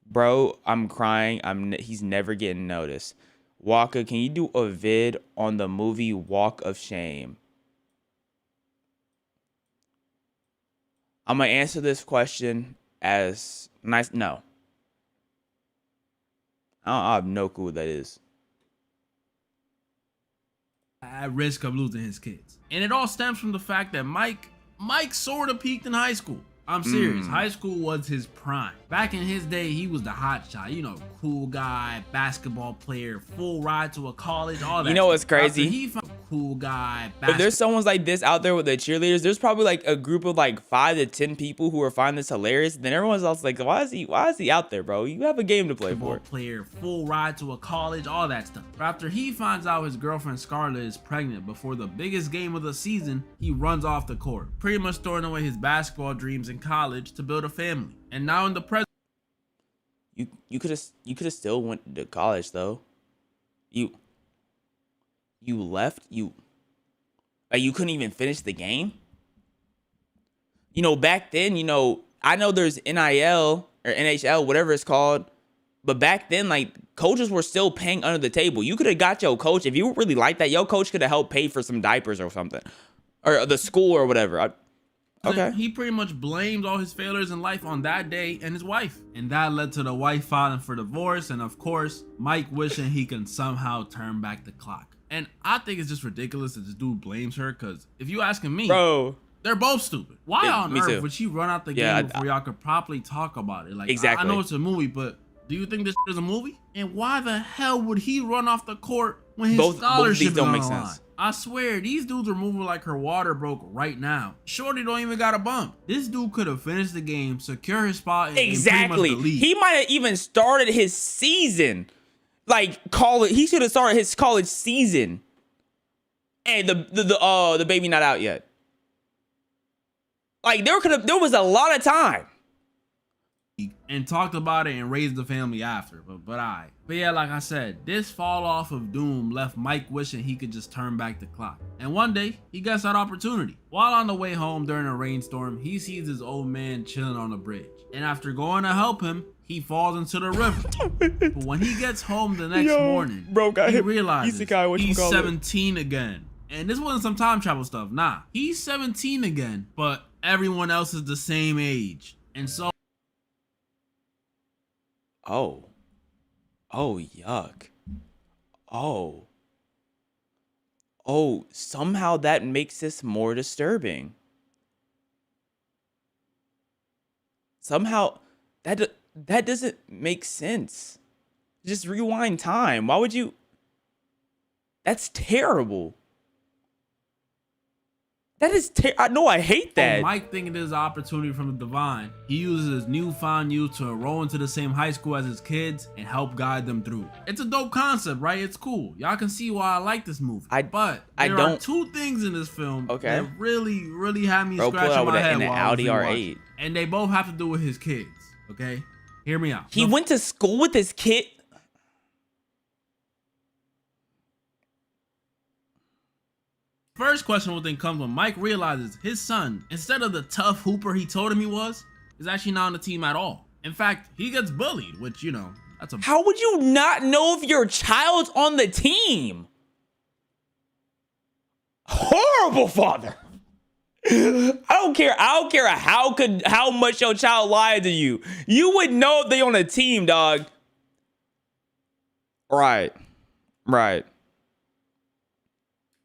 A: Bro, I'm crying. He's never getting noticed. Waka, can you do a vid on the movie Walk of Shame? I'm gonna answer this question as nice. No. I have no clue what that is.
O: At risk of losing his kids. And it all stems from the fact that Mike sort of peaked in high school. I'm serious. High school was his prime. Back in his day, he was the hot shot. You know, cool guy, basketball player, full ride to a college, all that.
A: You know what's crazy?
O: He found cool guy.
A: If there's someone like this out there with the cheerleaders, there's probably like a group of like 5 to 10 people who are finding this hilarious. Then everyone's else like, why is he out there, bro? You have a game to play for.
O: Player, full ride to a college, all that stuff. But after he finds out his girlfriend Scarlett is pregnant before the biggest game of the season, he runs off the court, pretty much throwing away his basketball dreams in college to build a family. And now in the present,
A: you could have still went to college though. You left. You couldn't even finish the game. You know, back then, you know, I know there's NIL or NHL, whatever it's called, but back then, like, coaches were still paying under the table. You could have got your coach, if you really like that, your coach could have helped pay for some diapers or something, or the school or whatever. Okay.
O: He pretty much blamed all his failures in life on that day and his wife. And that led to the wife filing for divorce, and of course, Mike wishing he can somehow turn back the clock. And I think it's just ridiculous that this dude blames her, because if you asking me,
A: bro,
O: they're both stupid. Why on earth
A: too.
O: would she run out the game before y'all could properly talk about it? Like,
A: exactly.
O: I know it's a movie, but do you think this is a movie? And why the hell would he run off the court when his scholarship is on the line? I swear, these dudes are moving like her water broke right now. Shorty don't even got a bump. This dude could have finished the game, secure his spot, and
A: exactly.
O: And
A: he might have even started his season, like college. He should have started his college season, and the baby not out yet. Like there was a lot of time.
O: And talked about it and raised the family after, but yeah, like I said, this fall off of doom left Mike wishing he could just turn back the clock. And one day, he gets that opportunity. While on the way home during a rainstorm, he sees his old man chilling on a bridge. And after going to help him, he falls into the river. But when he gets home the next morning, he realizes he's 17 again. And this wasn't some time travel stuff, nah. He's 17 again, but everyone else is the same age. And so
A: Oh, yuck. Oh, somehow that makes this more disturbing. Somehow that doesn't make sense. Just rewind time. Why would you? That's terrible. That is I hate that.
O: Mike, thinking this is an opportunity from the divine, he uses his newfound youth to enroll into the same high school as his kids and help guide them through. It's a dope concept, right? It's cool. Y'all can see why I like this movie. But there are two things in this film that really, really had me scratching my head while I was rewatching. And they both have to do with his kids, okay? Hear me out.
A: He went to school with his kid.
O: First questionable thing comes when Mike realizes his son, instead of the tough hooper he told him he was, is actually not on the team at all. In fact, he gets bullied, which, you know, that's a...
A: How would you not know if your child's on the team? Horrible father. I don't care how much your child lied to you. You would know if they on a team, dog. Right.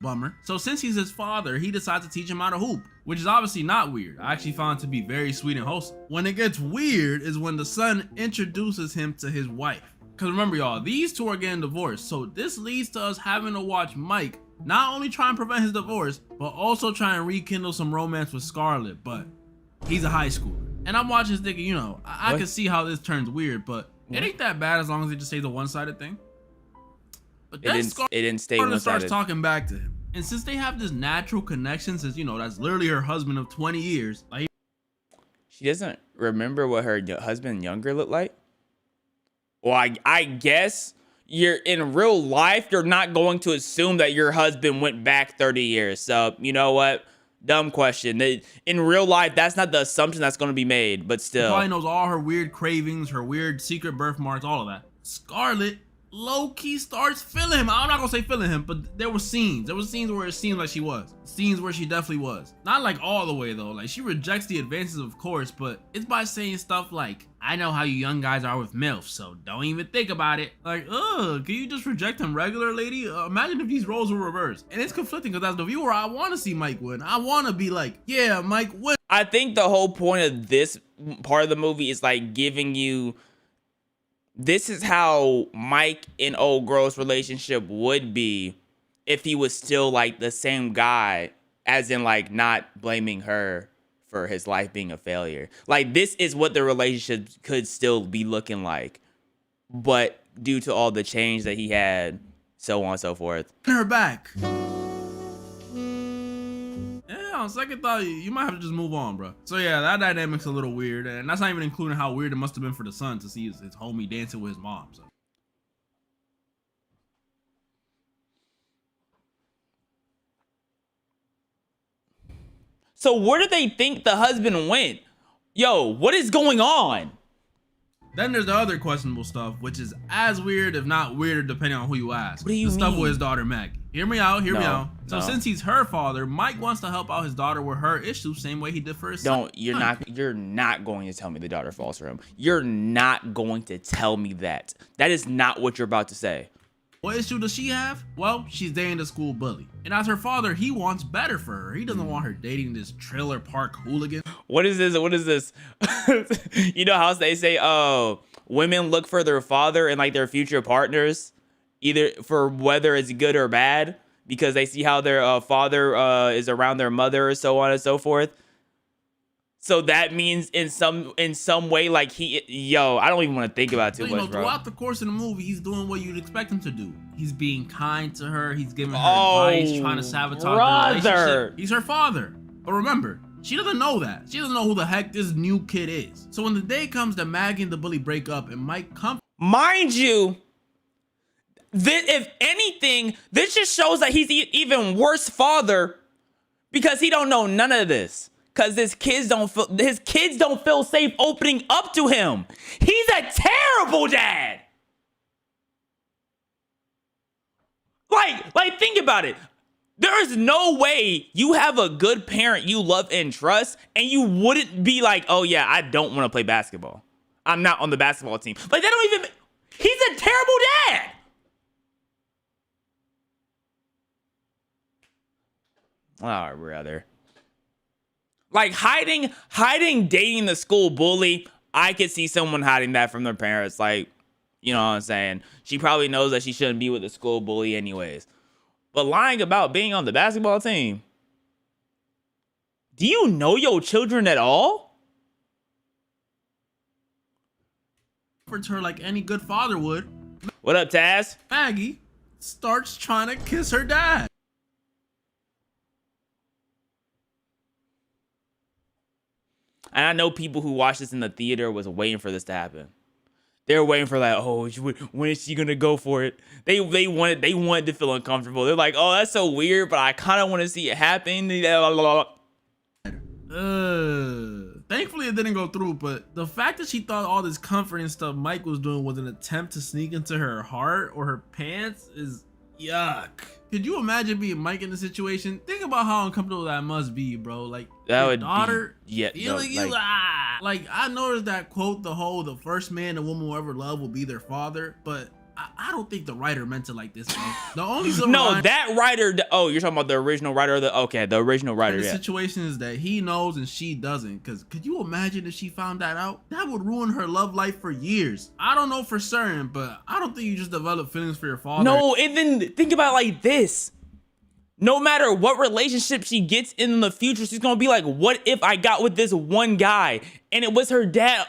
O: Bummer. So since he's his father, he decides to teach him how to hoop, which is obviously not weird. I actually found it to be very sweet and wholesome. When it gets weird is when the son introduces him to his wife. Because remember, y'all, these two are getting divorced. So this leads to us having to watch Mike not only try and prevent his divorce, but also try and rekindle some romance with Scarlett. But he's a high schooler. And I'm watching this thinking, you know, I can see how this turns weird, but it ain't that bad as long as it just stays a one-sided thing. But then
A: it didn't stay one-sided.
O: Starts talking back to him. And since they have this natural connection, since, you know, that's literally her husband of 20 years. Like,
A: she doesn't remember what her husband younger looked like? Well, I guess you're in real life, you're not going to assume that your husband went back 30 years. So, you know what? Dumb question. In real life, that's not the assumption that's going to be made, but still.
O: He probably knows all her weird cravings, her weird secret birthmarks, all of that. Scarlett low-key starts feeling him. I'm not gonna say feeling him, but there were scenes where it seemed like she was. Scenes where she definitely was. Not like all the way though. Like, she rejects the advances, of course, but it's by saying stuff like, I know how you young guys are with MILF, so don't even think about it. Like, ugh, can you just reject him regular, lady? Imagine if these roles were reversed. And it's conflicting because as the viewer, I want to see Mike win. I want to be like, yeah, Mike win.
A: I think the whole point of this part of the movie is like giving you, this is how Mike and old girl's relationship would be if he was still like the same guy, as in like not blaming her for his life being a failure. Like, this is what the relationship could still be looking like, but due to all the change that he had, so on and so forth.
O: Her back. On second thought, you might have to just move on, bro. So yeah, that dynamic's a little weird, and that's not even including how weird it must have been for the son to see his homie dancing with his mom.
A: So where do they think the husband went? Yo, what is going on?
O: Then there's the other questionable stuff, which is as weird, if not weirder, depending on who you ask.
A: What do you mean?
O: The stuff with his daughter, Maggie. Hear me out, hear me out. So since he's her father, Mike wants to help out his daughter with her issues, same way he did for his son.
A: You're not going to tell me the daughter falls for him. You're not going to tell me that. That is not what you're about to say.
O: What issue does she have? Well, she's dating the school bully. And as her father, he wants better for her. He doesn't want her dating this trailer park hooligan.
A: What is this? What is this? You know how they say, oh, women look for their father and like their future partners, either for whether it's good or bad, because they see how their father is around their mother, or so on and so forth. So that means in some way, like I don't even want to think about it too much, bro.
O: Throughout the course of the movie, he's doing what you'd expect him to do. He's being kind to her. He's giving her advice, trying to sabotage the relationship. He's her father. But remember, she doesn't know that. She doesn't know who the heck this new kid is. So when the day comes that Maggie and the bully break up and Mike comes...
A: Mind you, if anything, this just shows that he's even worse father, because he don't know none of this. Because his kids don't feel safe opening up to him. He's a terrible dad. Like think about it. There is no way you have a good parent you love and trust, and you wouldn't be like, oh yeah, I don't want to play basketball. I'm not on the basketball team. Like, they don't even, he's a terrible dad. Oh, brother. Like, hiding dating the school bully, I could see someone hiding that from their parents. Like, you know what I'm saying? She probably knows that she shouldn't be with the school bully anyways. But lying about being on the basketball team, Do you know your children at all?
O: Comforts her like any good father would.
A: What up, Taz?
O: Maggie starts trying to kiss her dad.
A: And I know people who watched this in the theater was waiting for this to happen. They're waiting for like, oh, when is she gonna go for it? They wanted to feel uncomfortable. They're like, oh, that's so weird, but I kind of want to see it happen.
O: Thankfully it didn't go through, but the fact that she thought all this comforting stuff Mike was doing was an attempt to sneak into her heart or her pants is yuck. Could you imagine being Mike in the situation? Think about how uncomfortable that must be, bro. Like
A: that would
O: daughter
A: be, yeah,
O: feeling
A: no,
O: you. Like I noticed that quote, the first man a woman will ever love will be their father, but I don't think the writer meant it like this, man. The only
A: that writer. Oh, you're talking about the original writer. The original writer.
O: The situation is that he knows and she doesn't. Because could you imagine if she found that out? That would ruin her love life for years. I don't know for certain, but I don't think you just develop feelings for your father.
A: No, and then think about it like this. No matter what relationship she gets in the future, she's gonna be like, "What if I got with this one guy and it was her dad?"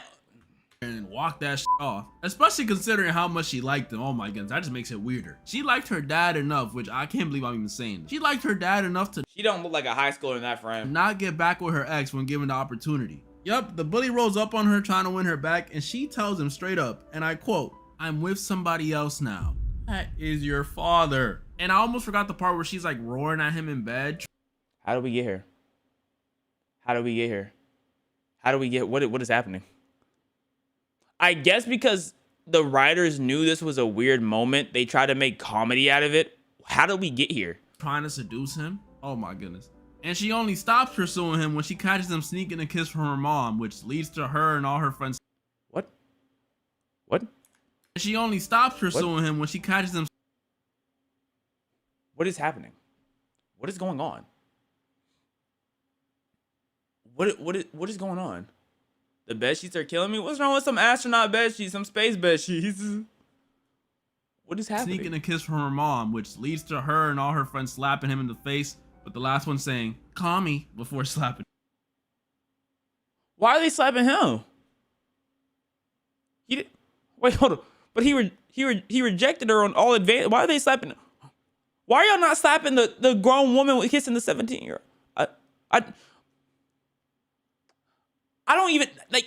O: And walk that shit off, especially considering how much she liked him. Oh my goodness, that just makes it weirder. She liked her dad enough, which I can't believe I'm even saying. She liked her dad enough to
A: she don't look like a high schooler in that frame.
O: Not get back with her ex when given the opportunity. Yup, the bully rolls up on her trying to win her back, and she tells him straight up, and I quote, "I'm with somebody else now." That is your father. And I almost forgot the part where she's like roaring at him in bed.
A: How did we get here? How did we get here? How do we get what is happening? I guess because the writers knew this was a weird moment, they tried to make comedy out of it. How did we get here?
O: Trying to seduce him? Oh my goodness. And she only stops pursuing him when she catches him sneaking a kiss from her mom, which leads to her and all her friends.
A: What?
O: And she only stops pursuing him when she catches him.
A: What is happening? What is going on? What is going on? The bed sheets are killing me. What's wrong with some astronaut bed sheets, some space bed sheets? What is happening?
O: Sneaking a kiss from her mom, which leads to her and all her friends slapping him in the face, but the last one saying, "Call me," before slapping.
A: Why are they slapping him? Wait, hold on. But he rejected her on all advance. Why are they slapping? Why are y'all not slapping the grown woman with kissing the 17-year-old? I don't even like.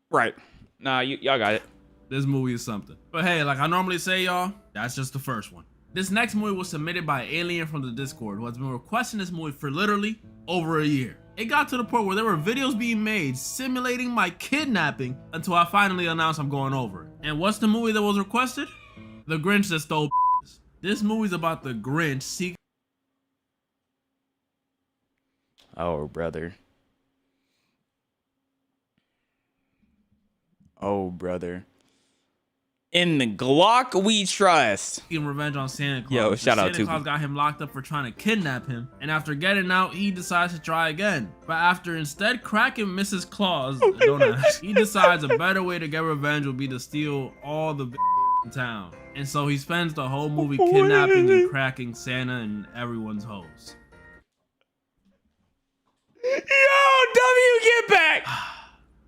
A: Right? Nah, y'all got it.
O: This movie is something. But hey, like I normally say, y'all, that's just the first one. This next movie was submitted by Alien from the Discord, who has been requesting this movie for literally over a year. It got to the point where there were videos being made simulating my kidnapping until I finally announced I'm going over it. And what's the movie that was requested? The Grinch That Stole. This movie's about the Grinch seeking.
A: Oh, brother. Oh, brother. In the Glock we trust.
O: Taking revenge on Santa Claus.
A: Yo, shout out to
O: Santa Claus got him locked up for trying to kidnap him, and after getting out, he decides to try again. But after instead cracking Mrs. Claus, don't ask, he decides a better way to get revenge would be to steal all the in town. And so he spends the whole movie kidnapping and cracking Santa and everyone's hose.
A: Yo, W, get back!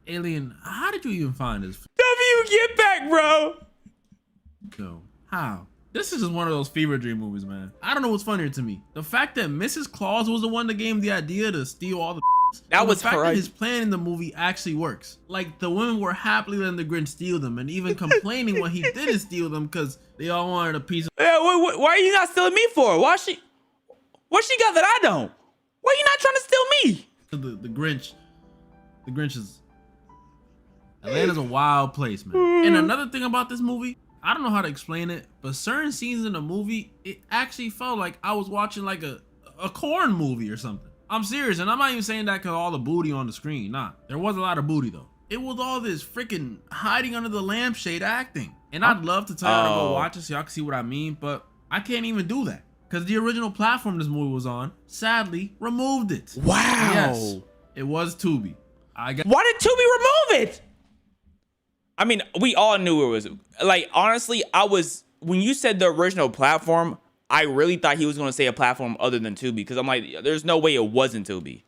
O: Alien, how did you even find this?
A: W, get back, bro!
O: No, how? This is just one of those fever dream movies, man. I don't know what's funnier to me. The fact that Mrs. Claus was the one that gave him the idea to steal all the
A: that was
O: the fact that his plan in the movie actually works. Like, the women were happily letting the Grinch steal them and even complaining when he didn't steal them because they all wanted a piece of.
A: Yeah, why are you not stealing me for? What she got that I don't? Why are you not trying to steal me?
O: The Grinch is. Atlanta's a wild place, man. And another thing about this movie, I don't know how to explain it, but certain scenes in the movie, it actually felt like I was watching like a corn movie or something. I'm serious, and I'm not even saying that because all the booty on the screen. Nah, there was a lot of booty though. It was all this freaking hiding under the lampshade acting. And I'd love to tell y'all to go watch it so y'all can see what I mean, but I can't even do that because the original platform this movie was on, sadly, removed it.
A: Wow.
O: Yes, it was Tubi.
A: Why did Tubi remove it? I mean, we all knew it was, like, honestly, when you said the original platform, I really thought he was going to say a platform other than Tubi, because I'm like, there's no way it wasn't Tubi.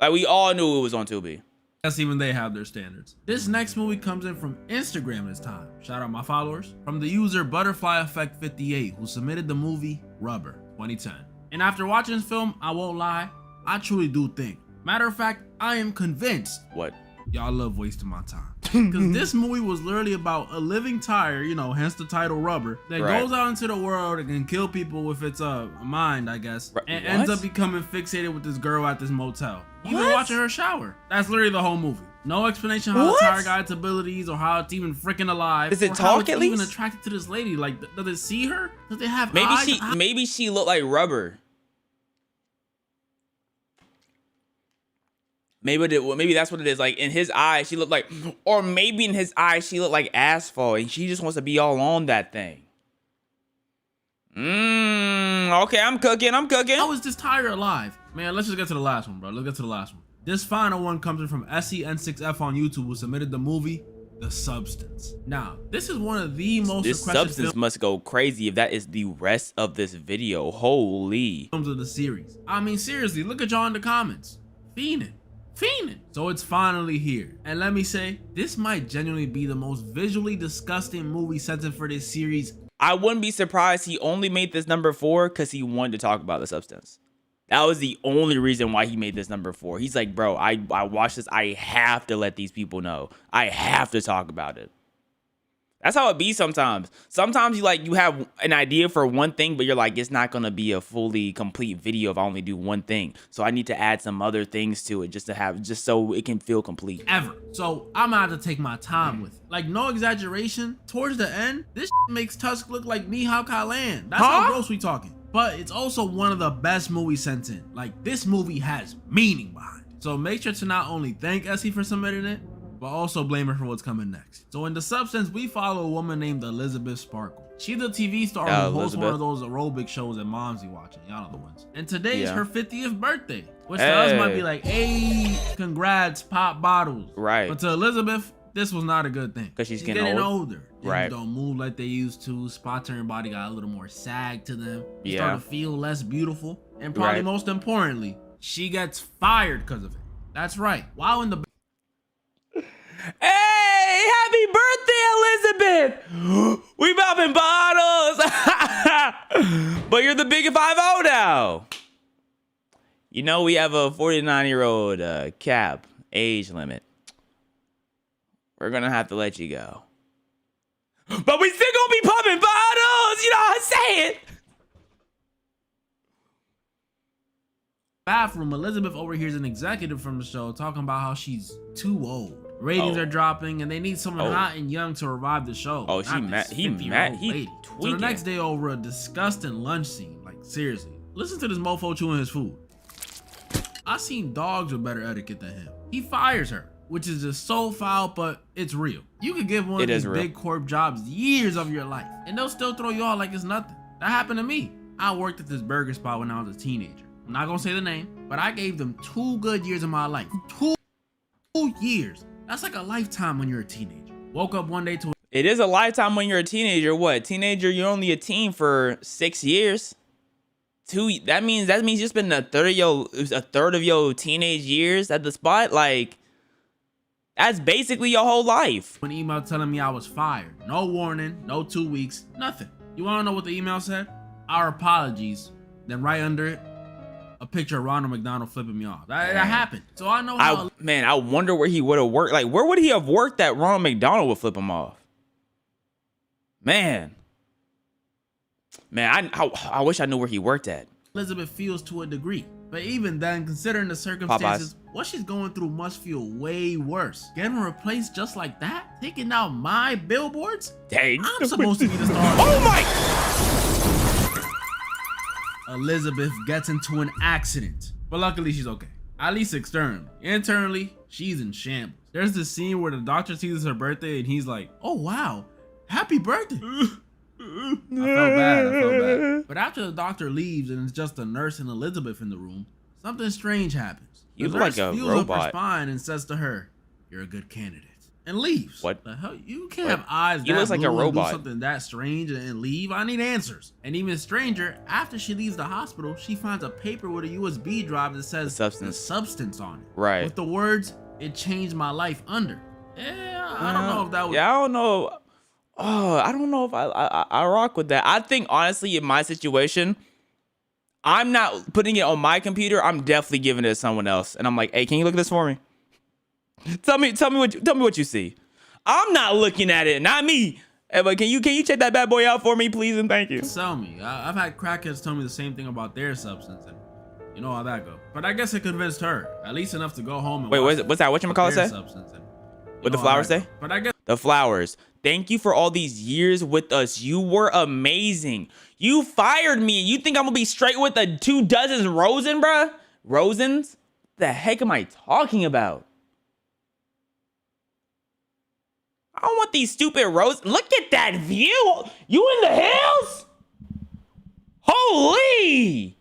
A: Like, we all knew it was on Tubi.
O: Yes, even they have their standards. This next movie comes in from Instagram this time. Shout out my followers. From the user Butterfly Effect 58, who submitted the movie Rubber 2010. And after watching this film, I won't lie, I truly do think. Matter of fact, I am convinced.
A: What?
O: Y'all love wasting my time. Because this movie was literally about a living tire, you know, hence the title Rubber, that goes out into the world and can kill people with its mind, I guess, and ends up becoming fixated with this girl at this motel. Even watching her shower. That's literally the whole movie. No explanation how the tire got its abilities or how it's even freaking alive.
A: Does it talk at least?
O: Even attracted to this lady. Like, does it see her? Does it have eyes?
A: Maybe she looked like rubber. Maybe that's what it is. Like, in his eyes, she looked like, or maybe in his eyes, she looked like asphalt, and she just wants to be all on that thing. Okay, I'm cooking.
O: How is this tire alive? Man, let's just get to the last one, bro. Let's get to the last one. This final one comes in from SEN6F on YouTube, who submitted the movie The Substance. Now, this is one of the most
A: This Substance must go crazy if that is the rest of this video. Holy.
O: Films of the series. I mean, seriously, look at y'all in the comments. Fiending. So it's finally here. And let me say, this might genuinely be the most visually disgusting movie sentence for this series.
A: I wouldn't be surprised he only made this number 4 because he wanted to talk about The Substance. That was the only reason why he made this number 4. He's like, bro, I watched this. I have to let these people know. I have to talk about it. That's how it be sometimes. Sometimes you have an idea for one thing, but you're like, it's not gonna be a fully complete video if I only do one thing. So I need to add some other things to it just so it can feel complete.
O: So I'm gonna have to take my time with it. Like, no exaggeration. Towards the end, this makes Tusk look like Mihawk Kalan. That's how gross we talking. But it's also one of the best movies sent in. Like, this movie has meaning behind it. So make sure to not only thank Essie for submitting it, but also blame her for what's coming next. So in The Substance, we follow a woman named Elizabeth Sparkle. She's a TV star who hosts one of those aerobic shows that moms be watching. Y'all know the ones. And today is her 50th birthday, which to us might be like, hey, congrats, pop bottles.
A: Right.
O: But to Elizabeth, this was not a good thing.
A: Because she's
O: getting older.
A: Right.
O: Things don't move like they used to. Spots in her body got a little more sag to them.
A: Yeah.
O: Start to feel less beautiful. And probably most importantly, she gets fired because of it. That's right. While in the
A: Hey, happy birthday, Elizabeth! We popping bottles! But you're the big 5-0 now. You know we have a 49-year-old cap age limit. We're gonna have to let you go. But we still gonna be popping bottles! You know what I'm saying?
O: Bathroom, Elizabeth overhears an executive from the show talking about how she's too old. Ratings are dropping, and they need someone hot and young to revive the show.
A: Oh, he mad. He tweaking.
O: So the next day over a disgusting lunch scene. Like, seriously, listen to this mofo chewing his food. I seen dogs with better etiquette than him. He fires her, which is just so foul, but it's real. You could give one of these big corp jobs years of your life, and they'll still throw you out like it's nothing. That happened to me. I worked at this burger spot when I was a teenager. I'm not gonna say the name, but I gave them 2 good years of my life. 2 years. That's like a lifetime when you're a teenager. Woke up one day to
A: It is a lifetime when you're a teenager. What? Teenager, you're only a teen for 6 years. That means you spend a third of your teenage years at the spot. Like, that's basically your whole life.
O: An email telling me I was fired. No warning, no 2 weeks, nothing. You wanna know what the email said? Our apologies. Then right under it, a picture of Ronald McDonald flipping me off. That happened. So I know how.
A: I wonder where he would have worked. Like, where would he have worked that Ronald McDonald would flip him off? Man, I wish I knew where he worked at.
O: Elizabeth feels to a degree. But even then, considering the circumstances, what she's going through must feel way worse. Getting replaced just like that? Taking out my billboards?
A: Dang.
O: I'm supposed to be the star.
A: Oh my!
O: Elizabeth gets into an accident, but luckily she's okay. At least externally. Internally, she's in shambles. There's this scene where the doctor sees it's her birthday and he's like, oh wow, happy birthday. I felt bad. But after the doctor leaves and it's just a nurse and Elizabeth in the room, something strange happens.
A: You look like a robot.
O: Up her spine and says to her, you're a good candidate. and leaves.
A: What
O: the hell? You can't have eyes
A: He
O: that
A: looks like a
O: blue and do
A: robot.
O: something that strange and leave. I need answers. And even stranger, after she leaves the hospital, she finds a paper with a USB drive that says the substance on it.
A: Right.
O: With the words, "It changed my life" under. Yeah, I don't know if that was.
A: Yeah, I don't know. Oh, I don't know if I rock with that. I think honestly, in my situation, I'm not putting it on my computer. I'm definitely giving it to someone else, and I'm like, hey, can you look at this for me? Tell me what you see. I'm not looking at it, not me. Hey, but can you check that bad boy out for me, please, and thank you.
O: Sell me. I've had crackheads tell me the same thing about their substance, and you know how that go. But I guess it convinced her at least enough to go home and
A: wait.
O: watch
A: What's that? What you call it? Say? What the flowers say?
O: But I guess
A: the flowers. Thank you for all these years with us. You were amazing. You fired me. You think I'm gonna be straight with the 24 Rosen, bruh? Rosens? The heck am I talking about? I don't want these stupid roses. Look at that view. You in the hills? Holy.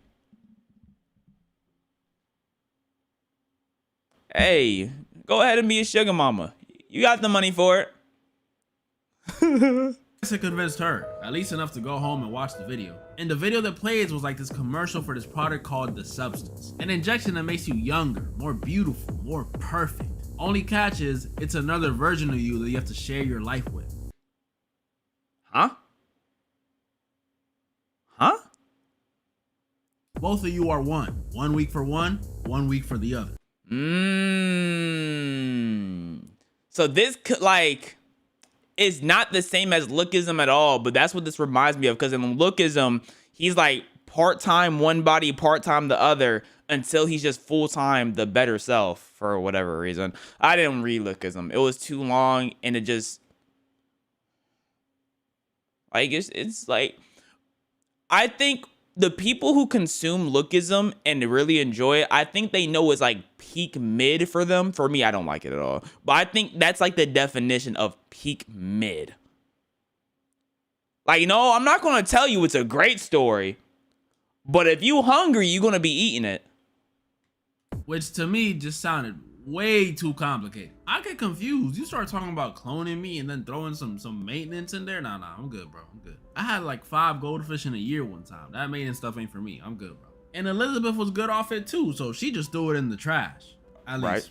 A: Hey, go ahead and be a sugar mama. You got the money for it.
O: it convinced her at least enough to go home and watch the video. And the video that plays was like this commercial for this product called The Substance, an injection that makes you younger, more beautiful, more perfect. Only catch is it's another version of you that you have to share your life with.
A: Huh?
O: Both of you are one. 1 week for one, 1 week for the other.
A: So this could like is not the same as lookism at all, but that's what this reminds me of, because in lookism, he's like part-time one body, part-time the other, until he's just full-time the better self for whatever reason. I didn't read lookism. It was too long, and it just like it's like I think the people who consume lookism and really enjoy it, I think they know it's like peak mid for them. For me, I don't like it at all. But I think that's like the definition of peak mid. Like, no, I'm not going to tell you it's a great story. But if you hungry, you're going to be eating it.
O: Which to me just sounded way too complicated. I get confused. You start talking about cloning me and then throwing some maintenance in there. Nah, I'm good, bro. I'm good. I had like 5 goldfish in a year one time. That maintenance stuff ain't for me. I'm good, bro. And Elizabeth was good off it too, so she just threw it in the trash. At least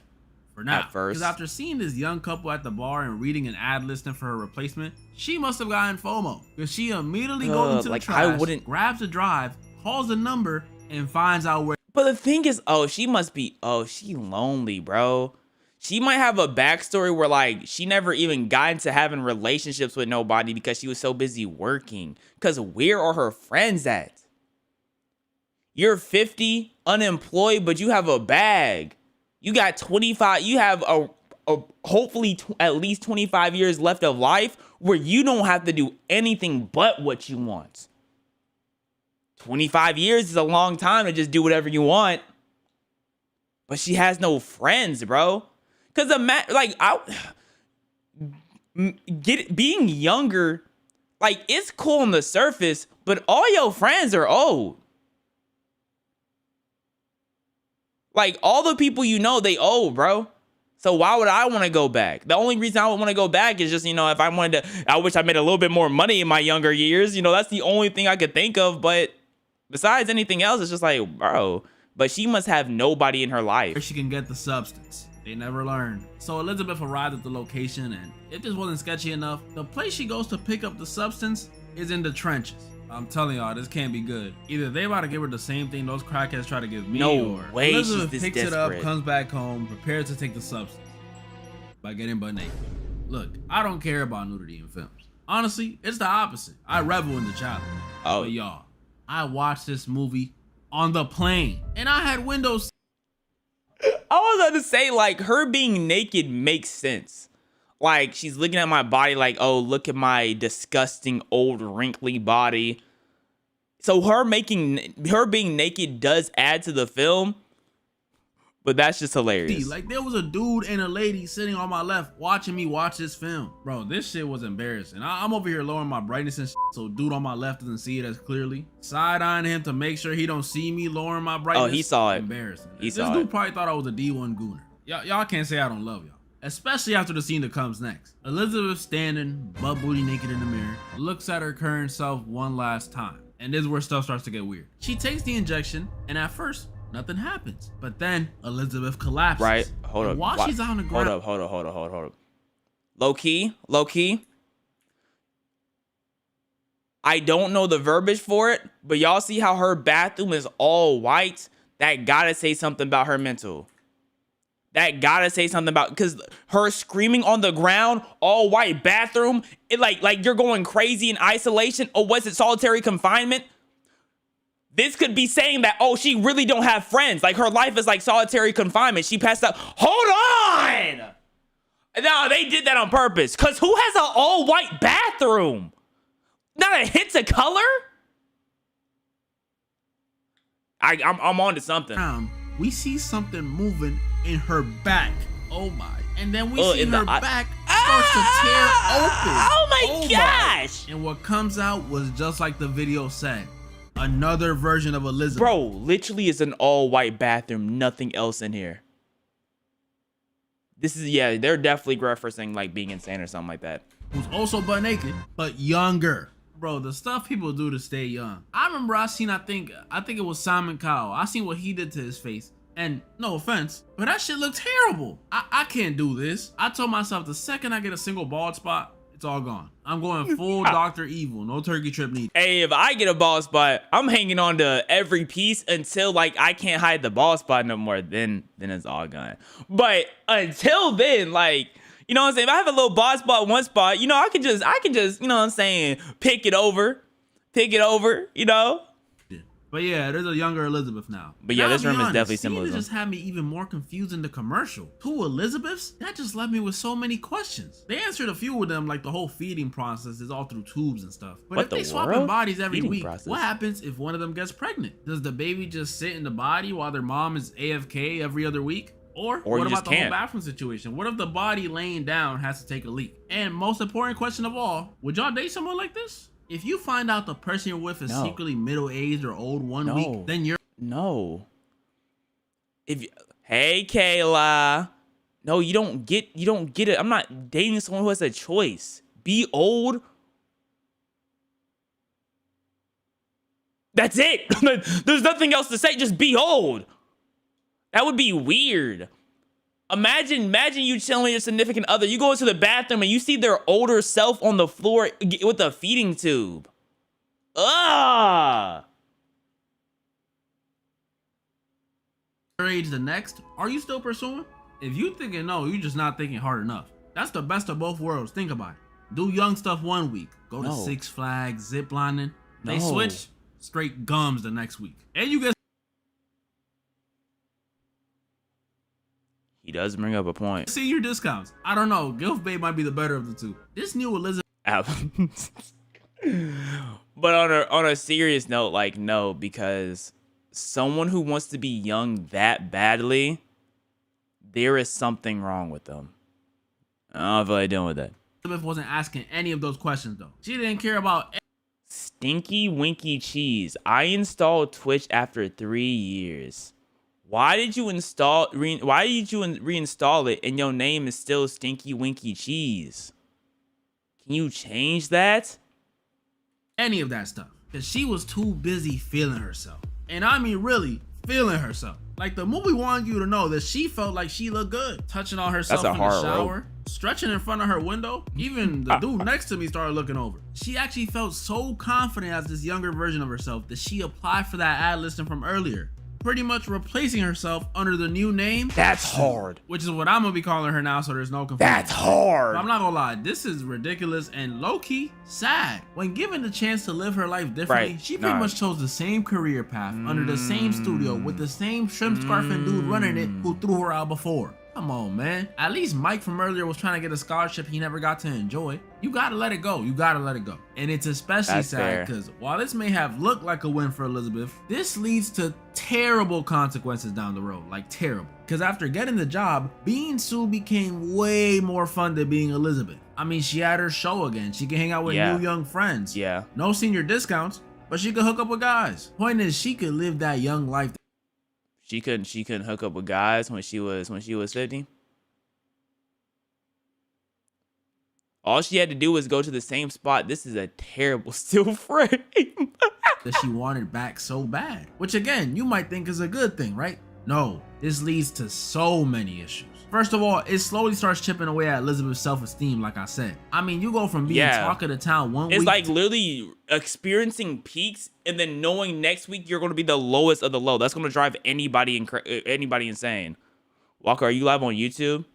O: for now.
A: At first.
O: Because after seeing this young couple at the bar and reading an ad listing for her replacement, she must have gotten FOMO. Because she immediately goes into the trash, grabs a drive, calls a number, and finds out where.
A: But the thing is, she lonely, bro. She might have a backstory where like she never even got into having relationships with nobody because she was so busy working. Because where are her friends at? You're 50, unemployed, but you have a bag. You got 25, you have a hopefully at least 25 years left of life where you don't have to do anything but what you want. 25 years is a long time to just do whatever you want. But she has no friends, bro. Because being younger, like, it's cool on the surface, but all your friends are old. Like, all the people you know, they old, bro. So why would I want to go back? The only reason I would want to go back is just, if I wanted to, I wish I made a little bit more money in my younger years. That's the only thing I could think of. But besides anything else, it's just like, bro. But she must have nobody in her life.
O: Where she can get the substance. They never learn. So Elizabeth arrived at the location, and it just wasn't sketchy enough. The place she goes to pick up the substance is in the trenches. I'm telling y'all, this can't be good. Either they about to give her the same thing those crackheads try to give me, or Elizabeth picks it up, comes back home, prepares to take the substance by getting butt naked. Look, I don't care about nudity in films. Honestly, it's the opposite. I revel in the challenge. But y'all, I watched this movie on the plane, and I had windows.
A: I was about to say, like, her being naked makes sense. Like, she's looking at my body like, oh, look at my disgusting old wrinkly body. So her being naked does add to the film, but that's just hilarious.
O: Like, there was a dude and a lady sitting on my left watching me watch this film. Bro, this shit was embarrassing. I'm over here lowering my brightness and shit, so dude on my left doesn't see it as clearly. Side-eyeing him to make sure he don't see me lowering my brightness.
A: Oh, he saw it.
O: Embarrassing.
A: This
O: dude probably thought I was a D1 gooner. Y'all can't say I don't love y'all. especially after the scene that comes next. Elizabeth standing butt booty naked in the mirror, looks at her current self one last time. And this is where stuff starts to get weird. She takes the injection, and at first, nothing happens. But then Elizabeth collapses.
A: Right, hold up.
O: While she's on the ground.
A: Hold up. Low key. I don't know the verbiage for it, but y'all see how her bathroom is all white? That gotta say something about her mental. That gotta say something about, because her screaming on the ground, all white bathroom, it like you're going crazy in isolation, or was it solitary confinement? This could be saying that, oh, she really don't have friends. Like her life is like solitary confinement. She passed out. Hold on! No, they did that on purpose. Cause who has an all white bathroom? Not a hint of color? I'm on to something.
O: We see something moving in her back. Oh my. And then we see her back starts to tear open.
A: Oh my gosh.
O: And what comes out was just like the video said. Another version of Elizabeth.
A: Bro, literally it's an all white bathroom. Nothing else in here. This is, yeah, they're definitely referencing like being insane or something like that.
O: Who's also butt naked, but younger. Bro, the stuff people do to stay young. I remember I think it was Simon Cowell. I seen what he did to his face. And no offense, but that shit looked terrible. I can't do this. I told myself the second I get a single bald spot, it's all gone. I'm going full Dr. Evil. No turkey trip needed.
A: Hey, if I get a bald spot, I'm hanging on to every piece until like I can't hide the bald spot no more. Then it's all gone. But until then, like, you know what I'm saying? If I have a little bald spot, one spot, you know, I can just, you know what I'm saying, pick it over, you know?
O: But yeah, there's a younger Elizabeth now.
A: But yeah, this room is definitely symbolism.
O: It just had me even more confused in the commercial. 2 Elizabeths? That just left me with so many questions. They answered a few of them, like the whole feeding process is all through tubes and stuff. But if they swapping bodies every week, what happens if one of them gets pregnant? Does the baby just sit in the body while their mom is AFK every other week? Or what about the whole bathroom situation? What if the body laying down has to take a leak? And most important question of all, would y'all date someone like this? If you find out the person you're with is secretly middle-aged or old 1 week, then you're...
A: No. Hey, Kayla. No, you don't get it. I'm not dating someone who has a choice. Be old. That's it. There's nothing else to say. Just be old. That would be weird. Imagine you chilling with your significant other. You go into the bathroom and you see their older self on the floor with a feeding tube. Ugh.
O: Your age the next? Are you still pursuing? If you thinking no, you're just not thinking hard enough. That's the best of both worlds. Think about it. Do young stuff 1 week. Go to Six Flags, zip lining. They switch, straight gums the next week. And you get...
A: He does bring up a point.
O: Senior discounts. I don't know. Gilf Babe might be the better of the two. This new Elizabeth.
A: But on a serious note, like, no, because someone who wants to be young that badly, there is something wrong with them. I don't feel like dealing with that.
O: Elizabeth wasn't asking any of those questions though. She didn't care about
A: Stinky Winky Cheese. I installed Twitch after 3 years. Why did you reinstall it and your name is still Stinky Winky Cheese? Can you change that?
O: Any of that stuff. Because she was too busy feeling herself. And I mean really feeling herself. Like the movie wanted you to know that she felt like she looked good. Touching on herself in the shower. Stretching in front of her window. Even the dude next to me started looking over. She actually felt so confident as this younger version of herself that she applied for that ad listing from earlier. Pretty much replacing herself under the new name.
A: That's hard.
O: Which is what I'm gonna be calling her now, so there's no confusion.
A: That's hard.
O: But I'm not gonna lie, this is ridiculous and low-key sad. When given the chance to live her life differently, she pretty much chose the same career path under the same studio with the same shrimp scarfing dude running it who threw her out before. Come on, man. At least Mike from earlier was trying to get a scholarship he never got to enjoy. You gotta let it go. You gotta let it go. And it's especially sad because while this may have looked like a win for Elizabeth, this leads to terrible consequences down the road. Like terrible. Because after getting the job, being Sue became way more fun than being Elizabeth. I mean, she had her show again. She can hang out with new young friends.
A: Yeah.
O: No senior discounts, but she could hook up with guys. Point is, she could live that young life.
A: She couldn't hook up with guys when she was 50. All she had to do was go to the same spot. This is a terrible still frame.
O: That she wanted back so bad. Which again, you might think is a good thing, right? No, this leads to so many issues. First of all, it slowly starts chipping away at Elizabeth's self-esteem, like I said. I mean, you go from being talk of the town one week.
A: It's like literally experiencing peaks and then knowing next week you're going to be the lowest of the low. That's going to drive anybody insane. Walker, are you live on YouTube?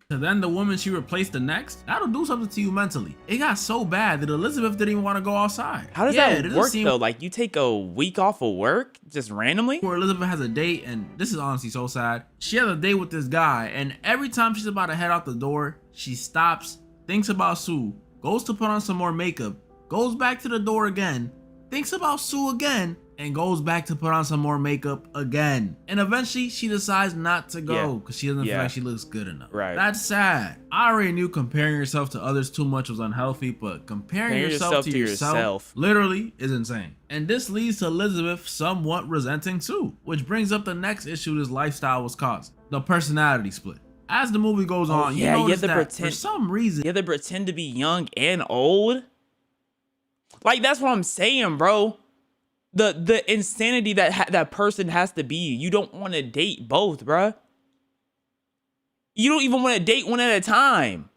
O: And then the woman she replaced the next, that'll do something to you mentally. It got so bad that Elizabeth didn't even want to go outside.
A: How does that work though? Like you take a week off of work just randomly?
O: Where Elizabeth has a date, and this is honestly so sad. She has a date with this guy, and every time she's about to head out the door, she stops, thinks about Sue, goes to put on some more makeup, goes back to the door again, thinks about Sue again, and goes back to put on some more makeup again. And eventually she decides not to go because she doesn't feel like she looks good enough.
A: Right.
O: That's sad. I already knew comparing yourself to others too much was unhealthy, but comparing yourself to yourself literally is insane. And this leads to Elizabeth somewhat resenting Sue, which brings up the next issue this lifestyle was causing: the personality split. As the movie goes on, you notice that for some reason,
A: you have to pretend to be young and old. Like that's what I'm saying, bro. The insanity that that person has to be. You don't want to date both, bruh. You don't even want to date one at a time.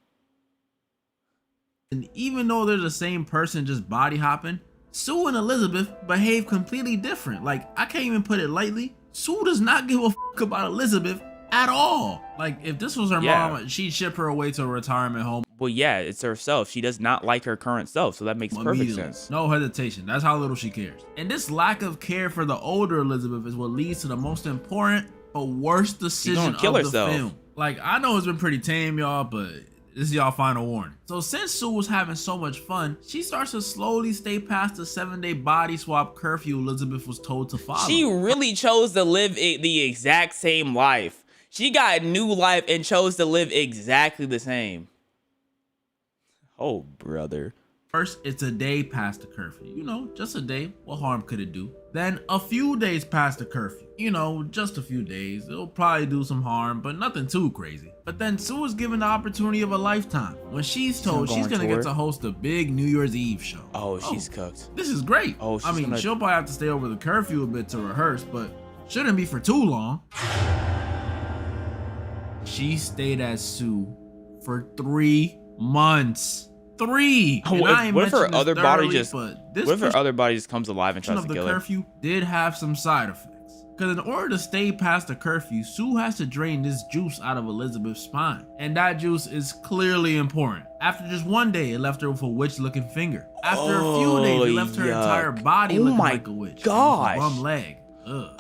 O: And even though they're the same person just body hopping, Sue and Elizabeth behave completely different. Like, I can't even put it lightly. Sue does not give a fuck about Elizabeth at all. Like, if this was her mom, she'd ship her away to a retirement home.
A: Well, yeah, it's herself. She does not like her current self, so that makes perfect sense.
O: No hesitation. That's how little she cares. And this lack of care for the older Elizabeth is what leads to the most important but worst decision of the film. Like, I know it's been pretty tame, y'all, but this is y'all final warning. So since Sue was having so much fun, she starts to slowly stay past the 7-day body swap curfew Elizabeth was told to follow.
A: She really chose to live the exact same life. She got a new life and chose to live exactly the same. Oh, brother.
O: First, it's a day past the curfew. You know, just a day. What harm could it do? Then a few days past the curfew. You know, just a few days. It'll probably do some harm, but nothing too crazy. But then Sue is given the opportunity of a lifetime when she's told she's gonna get to host a big New Year's Eve show.
A: Oh, she's cooked.
O: This is great.
A: Oh,
O: I mean, she'll probably have to stay over the curfew a bit to rehearse, but shouldn't be for too long. She stayed as Sue for 3 months. 3.
A: What if her other body just? What if her other body just comes alive and tries to kill her?
O: The curfew did have some side effects. Because in order to stay past the curfew, Sue has to drain this juice out of Elizabeth's spine, and that juice is clearly important. After just 1 day, it left her with a witch-looking finger. After a few days, it left her entire body looking like a witch.
A: Gosh.
O: Bum leg. So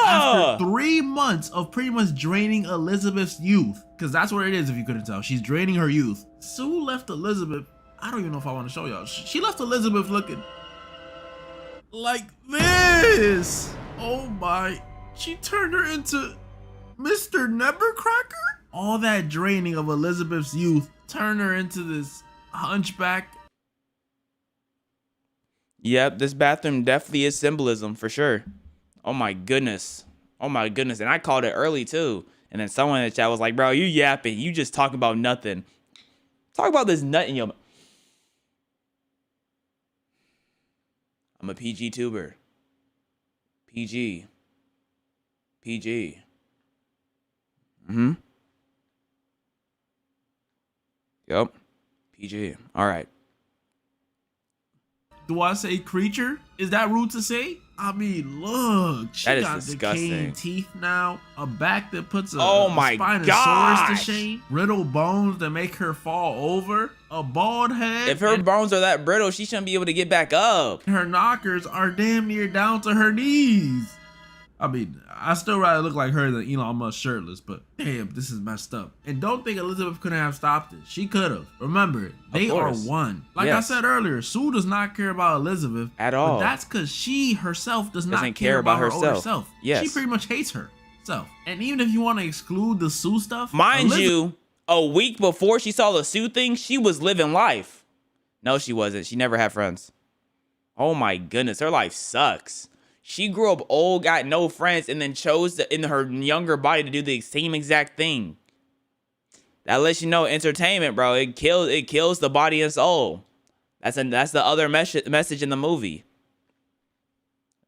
O: after 3 months of pretty much draining Elizabeth's youth, because that's what it is if you couldn't tell, she's draining her youth. Sue left Elizabeth, I don't even know if I want to show y'all. She left Elizabeth looking like this. Oh my, she turned her into Mr. Nevercracker? All that draining of Elizabeth's youth turned her into this hunchback.
A: Yep, this bathroom definitely is symbolism for sure. Oh my goodness. Oh my goodness. And I called it early too. And then someone in the chat was like, bro, you yapping. You just talking about nothing. Talk about this nut in your... I'm a PG tuber. PG. Yep. PG. All right.
O: Do I say creature? Is that rude to say? I mean, look, she got decaying teeth now, a back that puts a Spinosaurus to shame, brittle bones that make her fall over, a bald head.
A: If her bones are that brittle, she shouldn't be able to get back up.
O: Her knockers are damn near down to her knees. I mean, I still rather look like her than Elon Musk shirtless, but damn, this is messed up. And don't think Elizabeth couldn't have stopped it. She could have. Remember, they are one. Like I said earlier, Sue does not care about Elizabeth
A: at all.
O: But that's because she herself does not care about her older self.
A: Yes.
O: She pretty much hates herself. And even if you want to exclude the Sue stuff,
A: mind you, a week before she saw the Sue thing, she was living life. No, she wasn't. She never had friends. Oh my goodness, her life sucks. She grew up old, got no friends, and then chose to, in her younger body to do the same exact thing. That lets you know entertainment, bro. It kills the body and soul. That's the other message in the movie.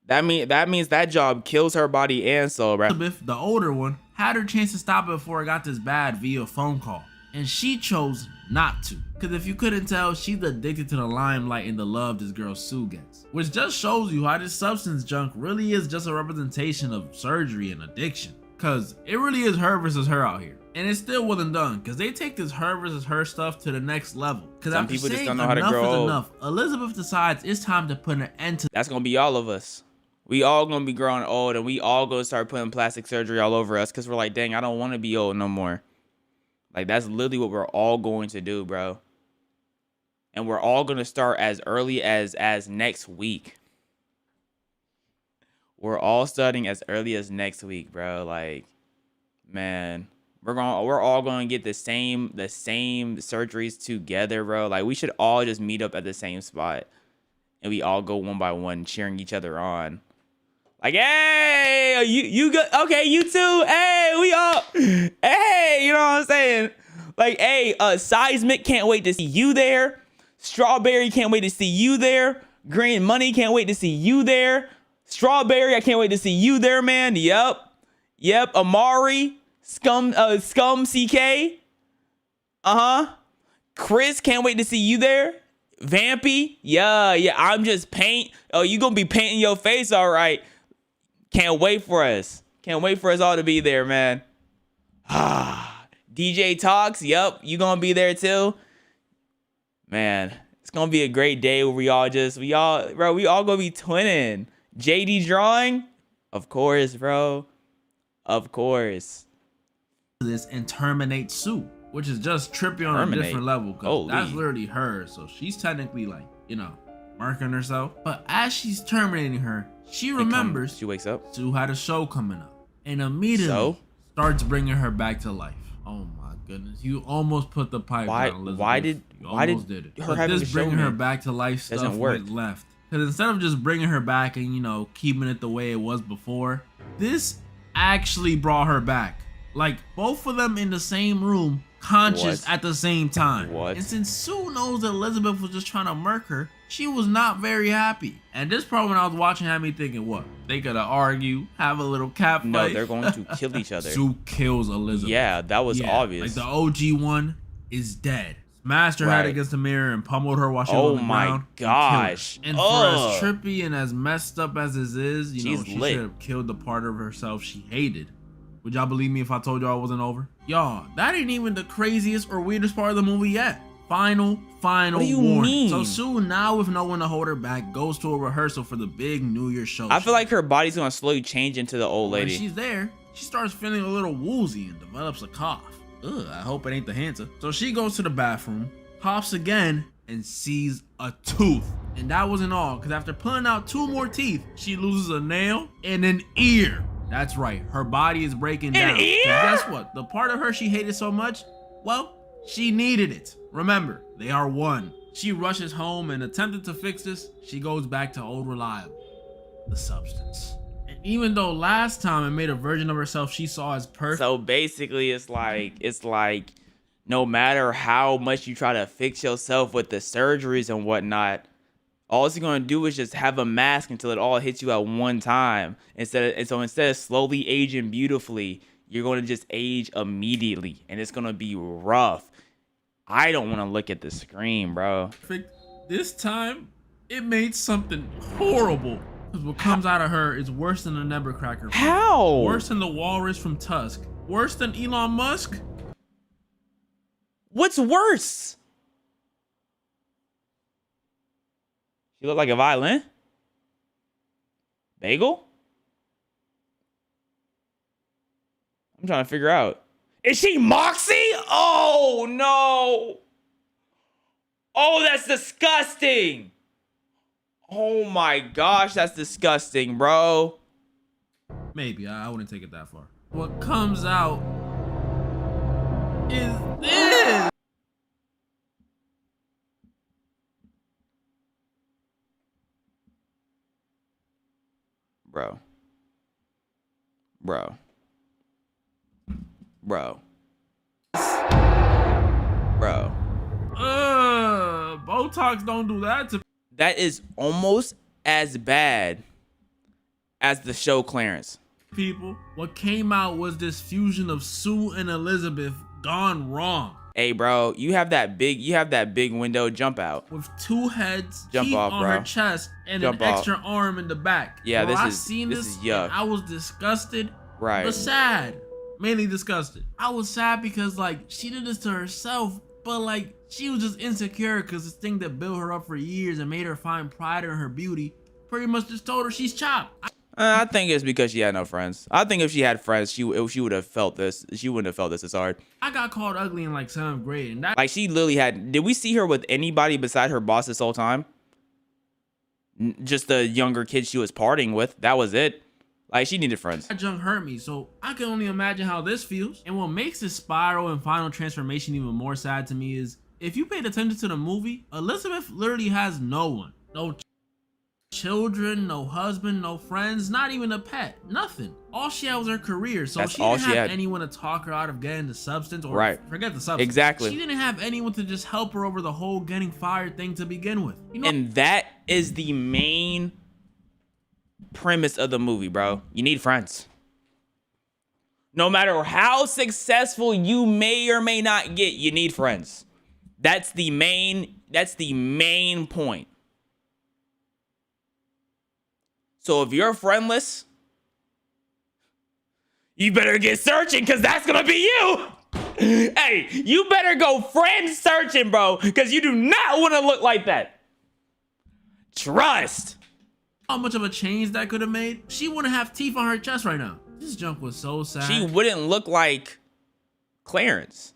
A: That means that job kills her body and soul, bro.
O: Elizabeth, the older one, had her chance to stop it before it got this bad via phone call. And she chose not to. Because if you couldn't tell, she's addicted to the limelight and the love this girl Sue gets. Which just shows you how this substance junk really is just a representation of surgery and addiction. Because it really is her versus her out here. And it still wasn't done. Because they take this her versus her stuff to the next level. Because
A: Some
O: after
A: people just
O: saying
A: don't know how to
O: enough
A: grow
O: is
A: old.
O: enough, Elizabeth decides it's time to put an end to.
A: That's gonna be all of us. We all gonna be growing old, and we all gonna start putting plastic surgery all over us because we're like, dang, I don't want to be old no more. Like, that's literally what we're all going to do, bro. And we're all gonna start as early as next week. We're all starting as early as next week, bro. Like, man, we're all gonna get the same surgeries together, bro. Like, we should all just meet up at the same spot, and we all go one by one, cheering each other on. Like, hey, you go, okay, you too. Hey, we all, hey, you know what I'm saying? Like, hey, Seismic, can't wait to see you there. Strawberry, can't wait to see you there. Green Money, can't wait to see you there. Strawberry, I can't wait to see you there, man. Yep. Amari, Scum CK. Chris, can't wait to see you there. Vampy, yeah, I'm just paint. Oh, you gonna be painting your face, all right. Can't wait for us. Can't wait for us all to be there, man. DJ Talks, yep, you gonna be there too. Man, it's gonna be a great day where we all gonna be twinning. JD Drawing, of course, bro. Of course.
O: This and terminate Sue, which is just trippy on a different level. Cause that's literally her. So she's technically like, you know, marking herself. But as she's terminating her, she remembers
A: she wakes up.
O: Sue had a show coming up and immediately starts bringing her back to life. Oh my goodness. You almost put the pipe down, Elizabeth.
A: Why did her having
O: this bringing her back to life stuff went left? Because instead of just bringing her back and, you know, keeping it the way it was before, this actually brought her back. Like, both of them in the same room, conscious at the same time. And since Sue knows that Elizabeth was just trying to murk her, she was not very happy. And this part when I was watching had me thinking, what? They gotta argue, have a little cat fight.
A: No, they're going to kill each other.
O: Sue kills Elizabeth.
A: Yeah, that was obvious.
O: Like, the OG one is dead. Smashed her head against the mirror and pummeled her while she was on the ground. Oh my gosh. And for as trippy and as messed up as this is, you know, she should have killed the part of herself she hated. Would y'all believe me if I told y'all it wasn't over? Y'all, that ain't even the craziest or weirdest part of the movie yet. Final
A: what do you
O: warning.
A: mean?
O: So Sue, now with no one to hold her back, goes to a rehearsal for the big New Year's show.
A: I feel like her body's gonna slowly change into the old lady.
O: When she's there, she starts feeling a little woozy and develops a cough. Ugh, I hope it ain't the Hansa. So she goes to the bathroom, coughs again, and sees a tooth. And that wasn't all, because after pulling out 2 more teeth, she loses a nail and an ear. That's right, her body is breaking down.
A: An ear?
O: And guess what? The part of her she hated so much, well, she needed it. Remember, they are one. She rushes home and attempting to fix this, she goes back to old reliable, the substance. And even though last time it made a version of herself she saw as perfect.
A: So basically it's like no matter how much you try to fix yourself with the surgeries and whatnot, all it's gonna do is just have a mask until it all hits you at one time. Instead of slowly aging beautifully, you're gonna just age immediately, and it's gonna be rough. I don't want to look at the screen, bro.
O: This time, it made something horrible. Because what comes out of her is worse than the Nebuchadnezzar.
A: How?
O: Worse than the Walrus from Tusk. Worse than Elon Musk.
A: What's worse? She look like a violin? Bagel? I'm trying to figure out. Is she Moxie? Oh, no. Oh, that's disgusting. Oh, my gosh. That's disgusting, bro.
O: Maybe. I wouldn't take it that far. What comes out is this.
A: Bro. Bro.
O: Botox don't do that to
A: That is almost as bad as the show Clarence.
O: people. What came out was this fusion of Sue and Elizabeth gone wrong.
A: Hey, bro, you have that big window. Jump out.
O: With 2 heads,
A: Jump
O: teeth
A: off,
O: on
A: bro.
O: her chest, and
A: Jump
O: an
A: off.
O: extra arm in the back.
A: Yeah,
O: Bro,
A: this
O: I
A: is-
O: seen
A: this
O: this
A: is yuck.
O: and I was disgusted.
A: Right.
O: But sad. Mainly disgusted. I was sad because like she did this to herself, but like she was just insecure because this thing that built her up for years and made her find pride in her beauty pretty much just told her she's chopped.
A: I think it's because she had no friends. I think if she had friends, she would have felt this. She wouldn't have felt this as hard.
O: I got called ugly in like 7th grade, and that
A: Like, she literally had. Did we see her with anybody beside her boss this whole time? Just the younger kids she was partying with. That was it. Like, she needed friends.
O: that junk hurt me, so I can only imagine how this feels. And what makes this spiral and final transformation even more sad to me is if you paid attention to the movie, Elizabeth literally has no one. No children, no husband, no friends, not even a pet, nothing. All she had was her career, so
A: That's
O: she
A: all
O: didn't
A: she
O: have
A: had.
O: anyone to talk her out of getting the substance or
A: Right.
O: forget the substance.
A: Exactly.
O: She didn't have anyone to just help her over the whole getting fired thing to begin with. You know,
A: And that is the main premise of the movie, bro. You need friends. No matter how successful you may or may not get, you need friends. That's the main point. So if you're friendless, you better get searching, because that's gonna be you. Hey, you better go friend searching, bro, because you do not want to look like that. Trust.
O: how much of a change that could have made? She wouldn't have teeth on her chest right now. This junk was so sad.
A: She wouldn't look like Clarence.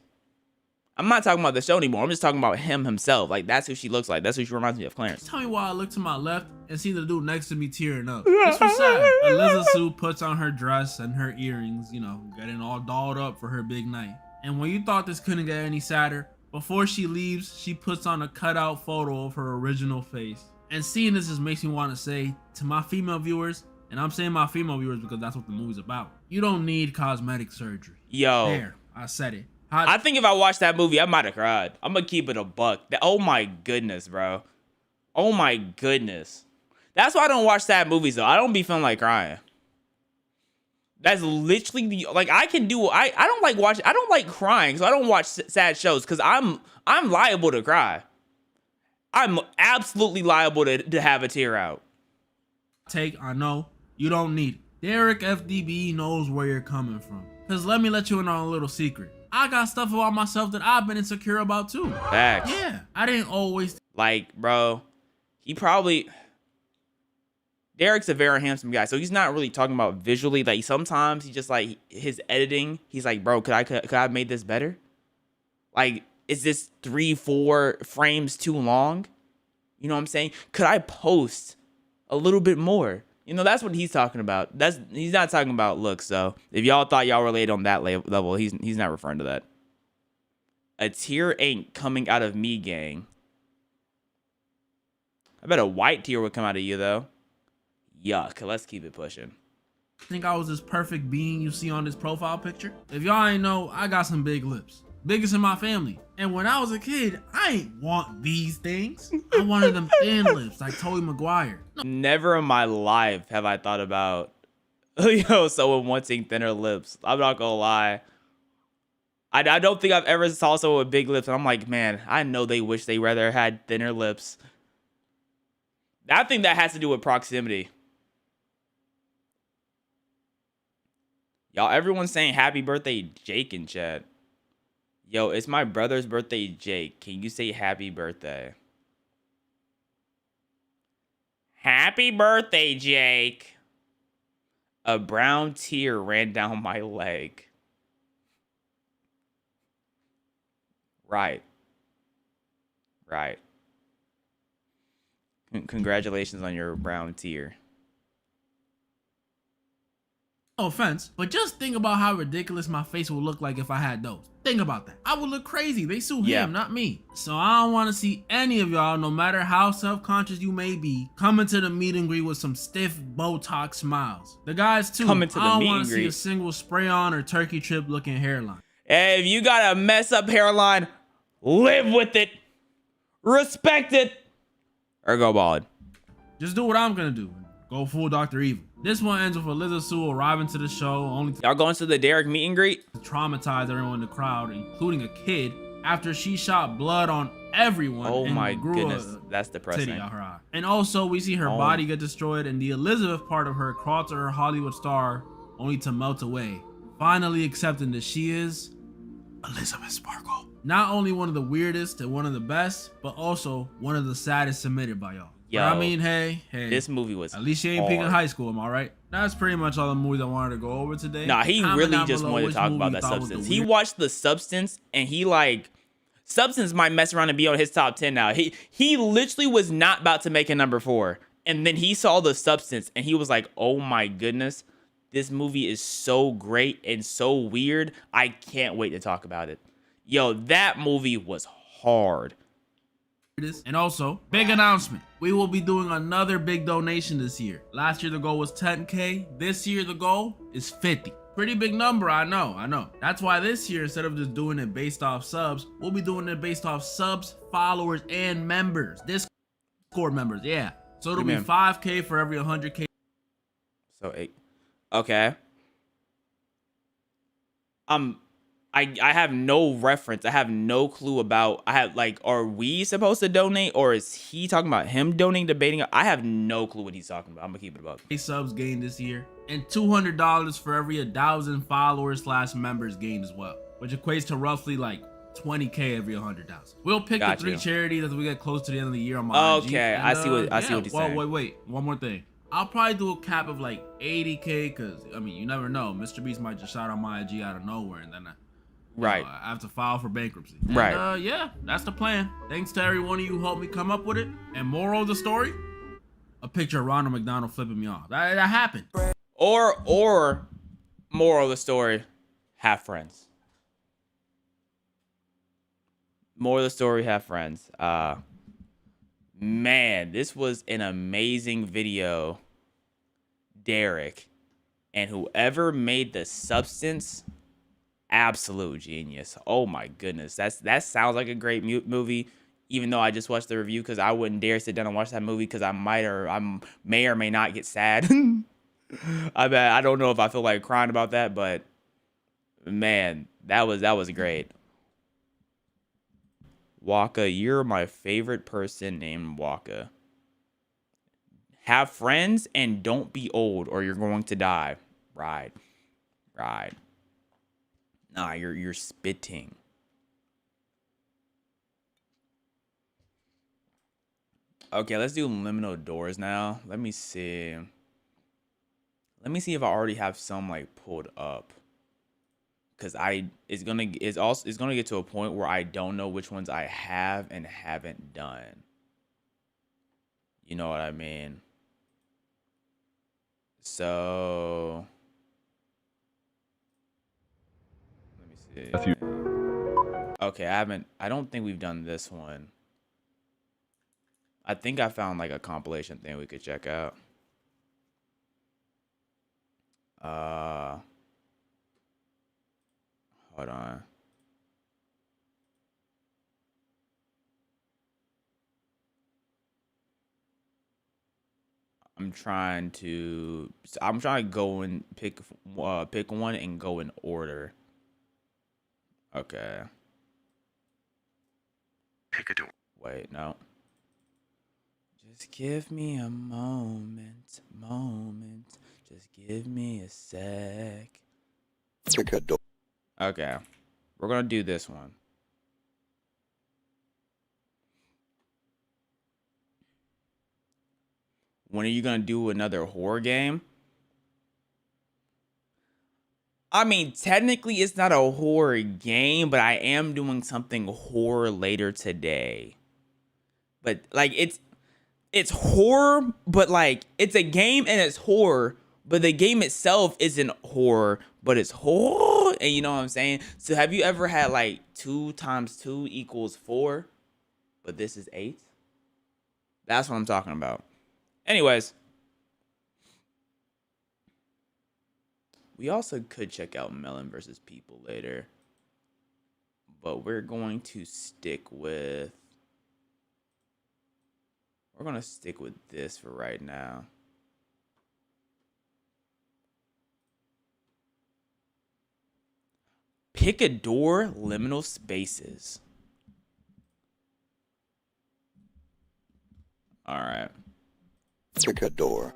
A: I'm not talking about the show anymore. I'm just talking about him himself. Like, that's who she looks like. That's who she reminds me of, Clarence.
O: Tell me why I look to my left and see the dude next to me tearing up. This was sad. Eliza Sue puts on her dress and her earrings, you know, getting all dolled up for her big night. And when you thought this couldn't get any sadder, before she leaves, she puts on a cutout photo of her original face. And seeing this just makes me want to say to my female viewers, and I'm saying my female viewers because that's what the movie's about, you don't need cosmetic surgery.
A: Yo.
O: There, I said it.
A: I think if I watched that movie, I might have cried. I'm gonna keep it a buck. Oh my goodness, bro. Oh my goodness. That's why I don't watch sad movies though. I don't be feeling like crying. That's literally the, like, I can do, I don't like watching, I don't like crying, so I don't watch sad shows because I'm liable to cry. I'm absolutely liable to have a tear out.
O: I know you don't need it. Derek FDB knows where you're coming from. Cause let me let you in on a little secret. I got stuff about myself that I've been insecure about too.
A: Facts.
O: Yeah, I didn't always
A: like, bro. He probably, Derek's a very handsome guy, so he's not really talking about visually. Like, sometimes he just, like, his editing, he's like, bro, could I have made this better? Like, is this 3-4 frames too long? You know what I'm saying? Could I post a little bit more? You know, that's what he's talking about. He's not talking about looks, though. If y'all thought y'all related on that level, he's not referring to that. A tear ain't coming out of me, gang. I bet a white tear would come out of you, though. Yuck. Let's keep it pushing.
O: think I was this perfect being you see on this profile picture. If y'all ain't know, I got some big lips. Biggest in my family. And when I was a kid, I ain't want these things. I wanted them thin lips like Tobey Maguire.
A: Never in my life have I thought about, yo, someone wanting thinner lips. I'm not gonna lie. I don't think I've ever saw someone with big lips and I'm like, man, I know they wish they rather had thinner lips. I think that has to do with proximity. Y'all, everyone's saying happy birthday, Jake in chat. Yo, it's my brother's birthday, Jake. Can you say happy birthday? Happy birthday, Jake. A brown tear ran down my leg. Right. Right. Congratulations on your brown tear.
O: No offense, but just think about how ridiculous my face would look like if I had those. Think about that. I would look crazy. They sue him, not me. So I don't want to see any of y'all, no matter how self-conscious you may be, coming to the meet and greet with some stiff Botox smiles. The guys too.
A: Coming to the
O: I don't
A: meet
O: want
A: and
O: to see
A: greet.
O: a single spray on or turkey trip looking hairline.
A: Hey, if you got a mess up hairline, Live with it. Respect it. Or go bald.
O: Just do what I'm gonna do. Go full Dr. Evil. This one ends with Eliza Sue arriving to the show only to
A: y'all going to the Derek meet and greet?
O: Traumatize everyone in the crowd, including a kid, after she shot blood on everyone.
A: Oh
O: and
A: my
O: grew
A: goodness,
O: a
A: that's depressing.
O: titty out her eye. And also we see her body get destroyed and the Elizabeth part of her crawl to her Hollywood star only to melt away, finally accepting that she is Elizabeth Sparkle. Not only one of the weirdest and one of the best, but also one of the saddest submitted by y'all.
A: Yo,
O: I mean, hey,
A: this movie was
O: at least she ain't peaking high school, am I right? That's pretty much all the movies I wanted to go over today.
A: Nah, he
O: Comment
A: really
O: down
A: just
O: below
A: wanted to
O: which
A: talk
O: movie
A: about
O: you
A: that
O: thought was the
A: Substance. He
O: weird-
A: watched the Substance and he like Substance might mess around and be on his top 10 now. He literally was not about to make a number 4. And then he saw the Substance and he was like, oh my goodness, this movie is so great and so weird. I can't wait to talk about it. Yo, that movie was hard.
O: And also, big announcement. We will be doing another big donation this year. Last year the goal was 10K. This year the goal is 50. Pretty big number, I know. That's why this year, instead of just doing it based off subs, we'll be doing it based off subs, followers, and members. Discord members, yeah. So it'll be 5K for every 100K.
A: So 8. Okay. I have no reference. I have no clue about. I have like, are we supposed to donate or is he talking about him donating, debating? I have no clue what he's talking about. I'm gonna keep it above.
O: Subs gained this year and $200 for every 1,000 followers / members gained as well, which equates to roughly like 20K every 100,000. We'll pick the 3 charities as we get close to the end of the year on my IG.
A: Okay,
O: And,
A: I see what he's saying.
O: Wait, one more thing. I'll probably do a cap of like 80K because I mean you never know. Mr. Beast might just shout out my IG out of nowhere and then I have to file for bankruptcy. And,
A: right.
O: Yeah, that's the plan. Thanks to every one of you who helped me come up with it. And moral of the story, a picture of Ronald McDonald flipping me off. That happened.
A: Or moral of the story, have friends. Moral of the story, have friends. Man, this was an amazing video, Derek. And whoever made the Substance, absolute genius. Oh my goodness, that sounds like a great movie. Even though I just watched the review, because I wouldn't dare sit down and watch that movie because I may or may not get sad. I don't know if I feel like crying about that, but man, that was great. Waka, you're my favorite person named Waka. Have friends and don't be old or you're going to die. Right. Nah, you're spitting. Okay, let's do liminal doors now. Let me see. Let me see if I already have some like pulled up. Cause it's gonna get to a point where I don't know which ones I have and haven't done. You know what I mean? So let me see. Okay, I don't think we've done this one. I think I found like a compilation thing we could check out. Hold on. I'm trying to go and pick one and go in order. Okay.
P: Pick a door.
A: Wait, no. Just give me a moment. Just give me a sec.
P: Pick a door.
A: Okay. We're gonna do this one. When are you gonna do another horror game? I mean, technically it's not a horror game, but I am doing something horror later today. But like it's horror, but like it's a game and it's horror, but the game itself isn't horror, but it's horror, and you know what I'm saying? So have you ever had like 2 × 2 = 4, but this is 8? That's what I'm talking about. Anyways, we also could check out Melon vs. People later, but we're going to stick with this for right now. Pick a door, liminal spaces. All right.
P: Pick a door.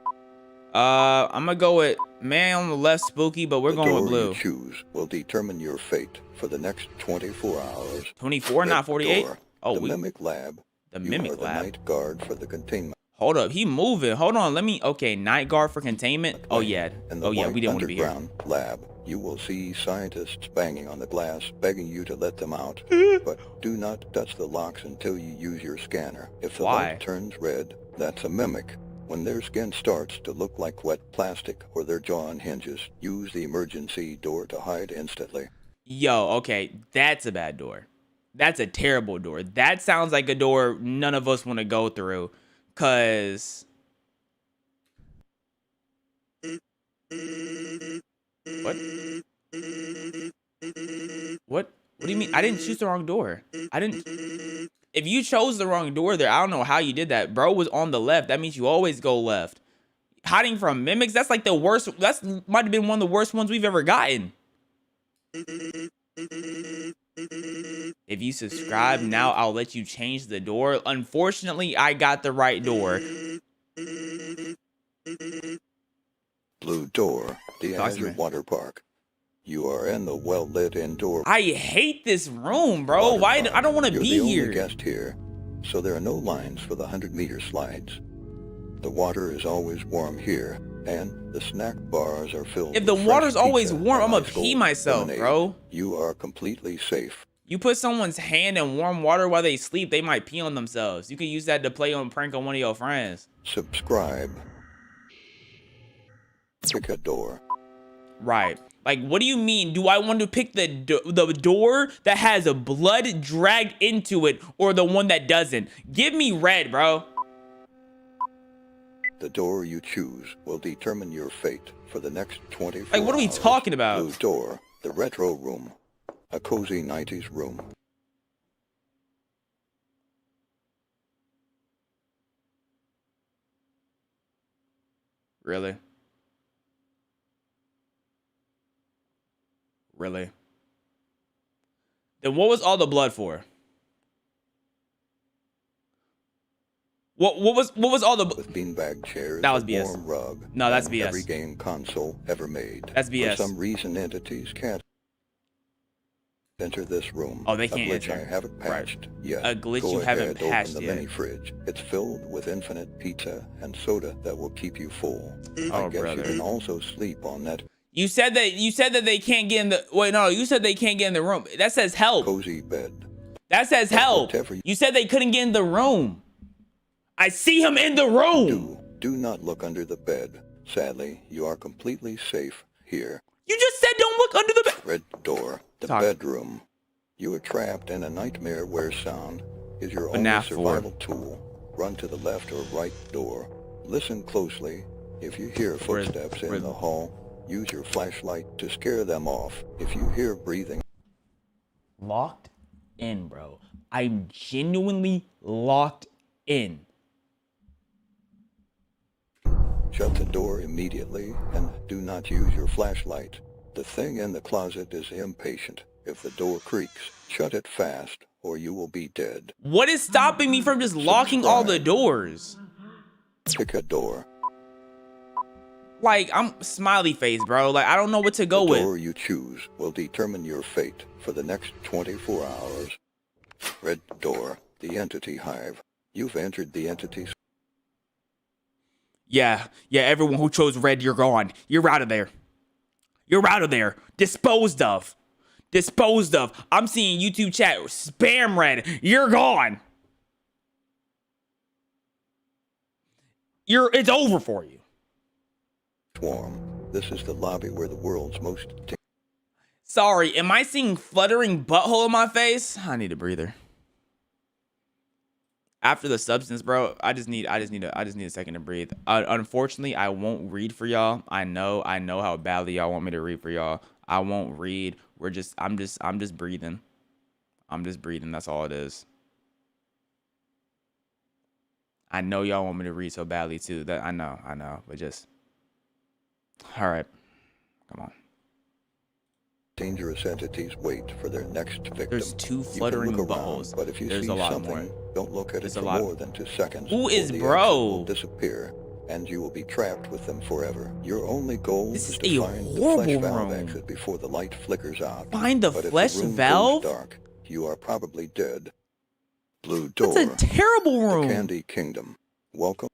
A: I'm gonna go with man on the left, spooky, but we're going with blue.
P: The door you choose will determine your fate for the next 24 hours.
A: 24, not 48. Oh,
P: the Mimic Lab.
A: The Mimic
P: the
A: Lab.
P: Night guard for the containment.
A: Hold up, he moving. Hold on, let me. Okay, night guard for containment. Oh yeah. Oh yeah, we didn't want to be here.
P: Underground lab. You will see scientists banging on the glass, begging you to let them out. But do not touch the locks until you use your scanner. If the light turns red, that's a mimic. When their skin starts to look like wet plastic or their jaw unhinges, use the emergency door to hide instantly.
A: Yo, okay, that's a bad door. That's a terrible door. That sounds like a door none of us want to go through. Cause What? What do you mean? I didn't choose the wrong door. If you chose the wrong door there, I don't know how you did that. Bro was on the left. That means you always go left. Hiding from mimics, that's like the worst. That's might have been one of the worst ones we've ever gotten. If you subscribe now, I'll let you change the door. Unfortunately, I got the right door.
P: Blue door, the Azure Water Park. You are in the well-lit indoor.
A: I hate this room, bro. Why? I don't want to be
P: You're the
A: here.
P: only guest here, so there are no lines for the 100-meter slides. The water is always warm here, and the snack bars are filled.
A: If the
P: with
A: water's
P: fresh
A: always
P: pizza
A: warm,
P: and
A: I'm gonna
P: ice cold
A: pee myself,
P: lemonade.
A: bro.
P: You are completely safe.
A: You put someone's hand in warm water while they sleep, they might pee on themselves. You can use that to play on prank on one of your friends.
P: Subscribe. Pick a door.
A: Right. Like, what do you mean? Do I want to pick the door that has a blood dragged into it or the one that doesn't? Give me red, bro.
P: The door you choose will determine your fate for the next 24
A: Like, what are we
P: hours.
A: talking about?
P: Blue door, the retro room. A cozy 90s room.
A: Really? Really? Then what was all the blood for? What was all the
P: with beanbag chairs?
A: That was
P: a
A: BS.
P: Warm rug.
A: No, that's
P: and
A: BS.
P: Every game console ever made.
A: That's BS.
P: For some reason, entities can't enter this room.
A: Oh, they can't
P: a glitch
A: enter.
P: I haven't patched yet.
A: A glitch
P: Go
A: you haven't
P: ahead,
A: patched
P: open the
A: yet.
P: mini fridge. It's filled with infinite pizza and soda that will keep you full.
A: Oh,
P: I guess
A: brother.
P: you can also sleep on that
A: You said that they can't get in the wait, no, you said they can't get in the room. That says help.
P: cozy bed.
A: That says help. You said they couldn't get in the room. I see him in the room.
P: Do not look under the bed. Sadly, you are completely safe here.
A: You just said don't look under the bed.
P: Red door, the bedroom. You are trapped in a nightmare where sound is your only
A: FNAF 4.
P: survival tool. Run to the left or right door. Listen closely. If you hear footsteps in the hall, use your flashlight to scare them off. If you hear breathing.
A: Locked in, bro. I'm genuinely locked in.
P: Shut the door immediately and do not use your flashlight. The thing in the closet is impatient. If the door creaks, shut it fast or you will be dead.
A: What is stopping me from just locking all the doors?
P: Pick a door.
A: Like, I'm smiley face, bro. Like, I don't know what to go
P: The
A: with.
P: door you choose will determine your fate for the next 24 hours. Red door, the entity hive. You've entered the entity's.
A: Yeah, everyone who chose red, you're gone. You're out of there. You're out of there. Disposed of. Disposed of. I'm seeing YouTube chat spam red. You're gone. It's over for you.
P: Swarm. This is the lobby where the world's most.
A: Sorry, am I seeing fluttering butthole in my face? I need a breather. After the substance, bro, I just need a second to breathe. Unfortunately, I won't read for y'all. I know how badly y'all want me to read for y'all. I won't read. I'm just breathing. I'm just breathing. That's all it is. I know y'all want me to read so badly too. That I know, but just all right. Come on.
P: Dangerous entities wait for their next victim.
A: There's 2 fluttering buttholes.
P: But if you
A: There's
P: see
A: a lot
P: something,
A: more.
P: don't look at
A: There's
P: it
A: a
P: for
A: lot.
P: more than 2 seconds.
A: Who is
P: or the
A: bro?
P: exit will disappear, and you will be trapped with them forever. Your only goal is to find the flesh valve exit before the light flickers out.
A: Find the
P: but
A: flesh
P: if the room
A: valve?
P: goes dark, you are probably dead. Blue Door.
A: That's a terrible room.
P: The Candy Kingdom. Welcome.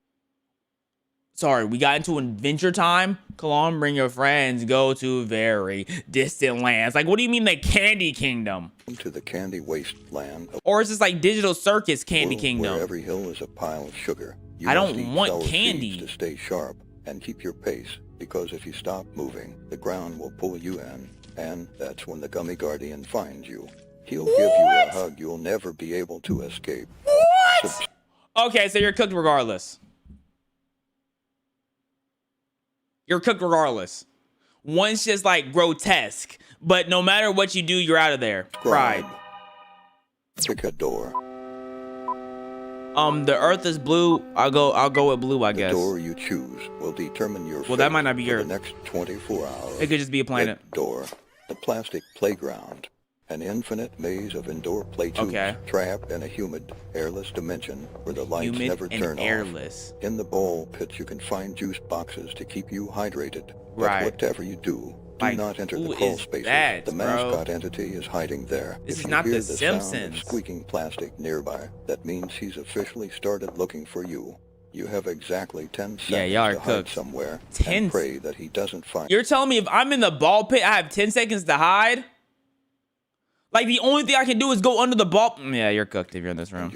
A: Sorry, we got into Adventure Time. Come on, bring your friends. Go to very distant lands. Like, what do you mean the Candy Kingdom?
P: To the Candy Wasteland.
A: Or is this like Digital Circus Candy Kingdom?
P: Where every hill is a pile of sugar. You
A: I
P: must
A: don't
P: eat
A: want
P: sour
A: candy.
P: seeds to stay sharp and keep your pace, because if you stop moving, the ground will pull you in, and that's when the Gummy Guardian finds you. He'll give you a hug you'll never be able to escape.
A: What? Okay, so you're cooked regardless. You're cooked regardless. One's just like grotesque, but no matter what you do, you're out of there. Fried.
P: Pick a door.
A: The earth is blue. I'll go with blue, I guess.
P: The door you choose will determine your
A: Well, that might not be
P: for
A: your.
P: the next 24 hours.
A: It could just be a planet.
P: Red door. The plastic playground. An infinite maze of indoor play tubes trapped in a humid, airless dimension where the lights
A: Humid
P: never
A: and
P: turn
A: airless.
P: off. In the bowl pits, you can find juice boxes to keep you hydrated. But
A: Right.
P: whatever you do,
A: Like,
P: not enter
A: who
P: the crawl
A: is
P: spaces.
A: that,
P: the
A: bro?
P: mascot entity is hiding there.
A: This
P: if
A: is
P: you
A: not
P: hear
A: The
P: the sound
A: Simpsons.
P: of squeaking plastic nearby, that means he's officially started looking for you. You have exactly 10 seconds
A: y'all are
P: to hide
A: cooked.
P: somewhere
A: 10
P: and pray that he doesn't find
A: You're telling me if I'm in the ball pit, I have 10 seconds to hide? Like, the only thing I can do is go under the ball. Yeah, you're cooked if you're in this room.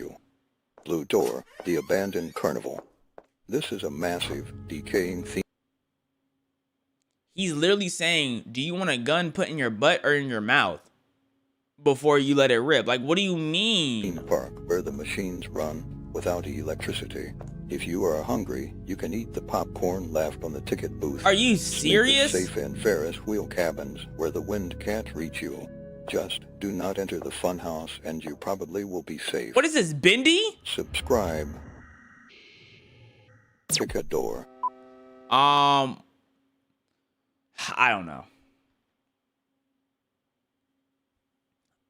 P: Blue Door, the abandoned carnival. This is a massive, decaying theme
A: He's literally saying, do you want a gun put in your butt or in your mouth before you let it rip? Like, what do you mean?
P: park where the machines run without electricity. If you are hungry, you can eat the popcorn left on the ticket booth.
A: Are you
P: Sleep
A: serious?
P: Safe in Ferris wheel cabins where the wind can't reach you. Just do not enter the funhouse and you probably will be safe.
A: What is this, Bendy?
P: Subscribe. Pick a door.
A: I don't know.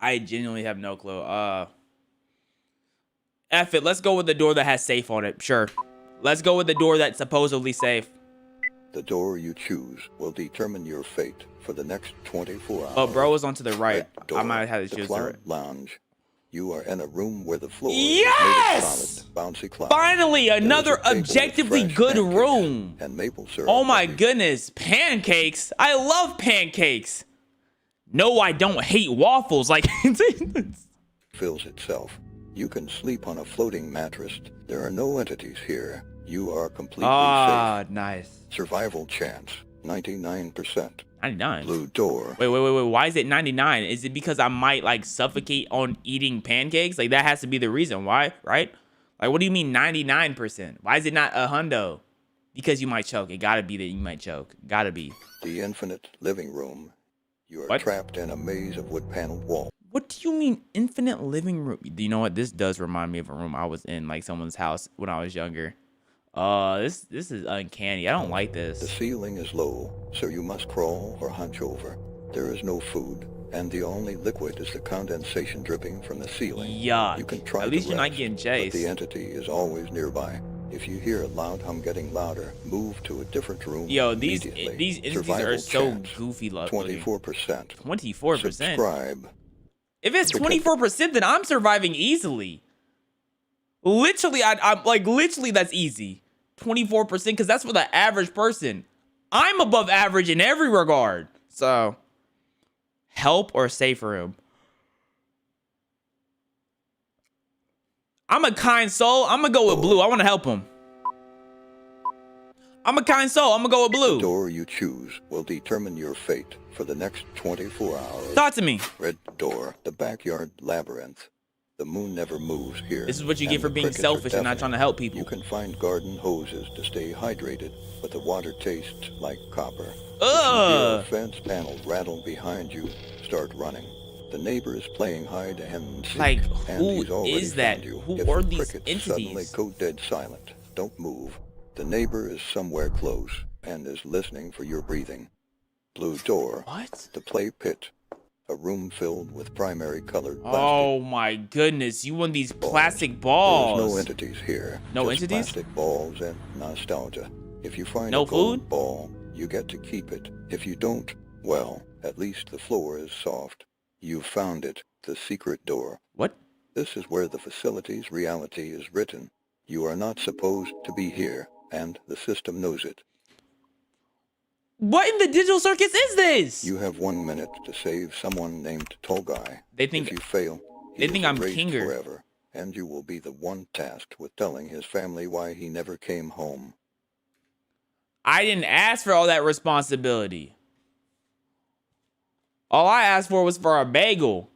A: I genuinely have no clue. F it. Let's go with the door that has safe on it. Sure. Let's go with the door that's supposedly safe.
P: The door you choose will determine your fate for the next 24 hours.
A: Oh, bro is onto the right.
P: Door,
A: I might have to
P: the
A: choose the
P: Cloud
A: right.
P: Lounge. You are in a room where the floor
A: Yes!
P: is made of solid, bouncy clouds.
A: Finally, another
P: There is a table with
A: objectively
P: fresh
A: good
P: pancakes
A: room.
P: And maple syrup.
A: Oh my goodness. Pancakes. I love pancakes. No, I don't hate waffles. Like,
P: fills itself. You can sleep on a floating mattress. There are no entities here. You are completely safe.
A: Nice.
P: Survival chance, 99%.
A: 99.
P: Blue Door.
A: Wait. Why is it 99? Is it because I might like suffocate on eating pancakes? Like that has to be the reason why, right? Like, what do you mean 99%? Why is it not a hundo? Because you might choke. It gotta be that you might choke. Gotta be.
P: The infinite living room. You are trapped in a maze of wood-paneled walls.
A: What do you mean infinite living room? You know what? This does remind me of a room I was in, like someone's house when I was younger. This is uncanny. I don't like
P: The
A: this.
P: ceiling is low, so you must crawl or hunch over. There is no food, and the only liquid is the condensation dripping from the ceiling.
A: Yuck.
P: You can try
A: At least
P: to
A: you're not
P: rest,
A: getting
P: but
A: chased.
P: the entity is always nearby. If you hear a loud hum getting louder, move to a different room.
A: Yo, these
P: immediately.
A: entities
P: Survival
A: are so
P: chance,
A: goofy.
P: 24%.
A: 24%.
P: Subscribe.
A: If it's 24%, then I'm surviving easily. Literally, I'm like, literally, that's easy. 24%, because that's for the average person. I'm above average in every regard. So, help or safe room. I'm a kind soul. I'm going to go with blue. I want to help him. I'm a kind soul. I'm going to go with blue.
P: The door you choose will determine your fate for the next 24 hours.
A: Talk to me.
P: Red door, the backyard labyrinth. The moon never moves here.
A: This is what you get
P: and
A: for
P: the
A: being
P: crickets are
A: selfish and not
P: deafening.
A: trying to help people.
P: You can find garden hoses to stay hydrated, but the water tastes like copper.
A: Ugh.
P: If you hear a fence panel rattle behind you, start running. The neighbor is playing hide and seek,
A: Like,
P: and
A: who
P: he's already
A: is that?
P: found you.
A: Who
P: If
A: are
P: the
A: these
P: crickets suddenly
A: entities?
P: go dead silent, don't move. The neighbor is somewhere close and is listening for your breathing. Blue door.
A: What?
P: The play pit. A room filled with primary colored plastic.
A: Oh my goodness, you want these plastic balls.
P: There's no entities here.
A: No
P: just
A: entities?
P: Plastic balls and nostalgia. If you find
A: No
P: a gold
A: food?
P: ball, you get to keep it. If you don't, well, at least the floor is soft. You found it. The secret door.
A: What?
P: This is where the facility's reality is written. You are not supposed to be here, and the system knows it.
A: What in the digital circus is this?
P: You have 1 minute to save someone named Tall Guy.
A: They think
P: if you fail,
A: they think I'm
P: erased
A: Kinger
P: forever, and you will be the one tasked with telling his family why he never came home.
A: I didn't ask for all that responsibility. All I asked for was for a bagel.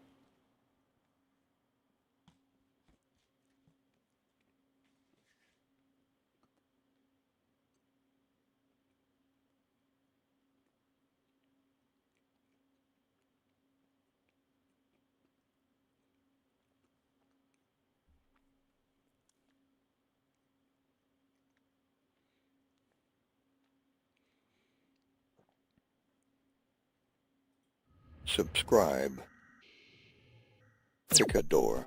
P: Subscribe. Pick a door.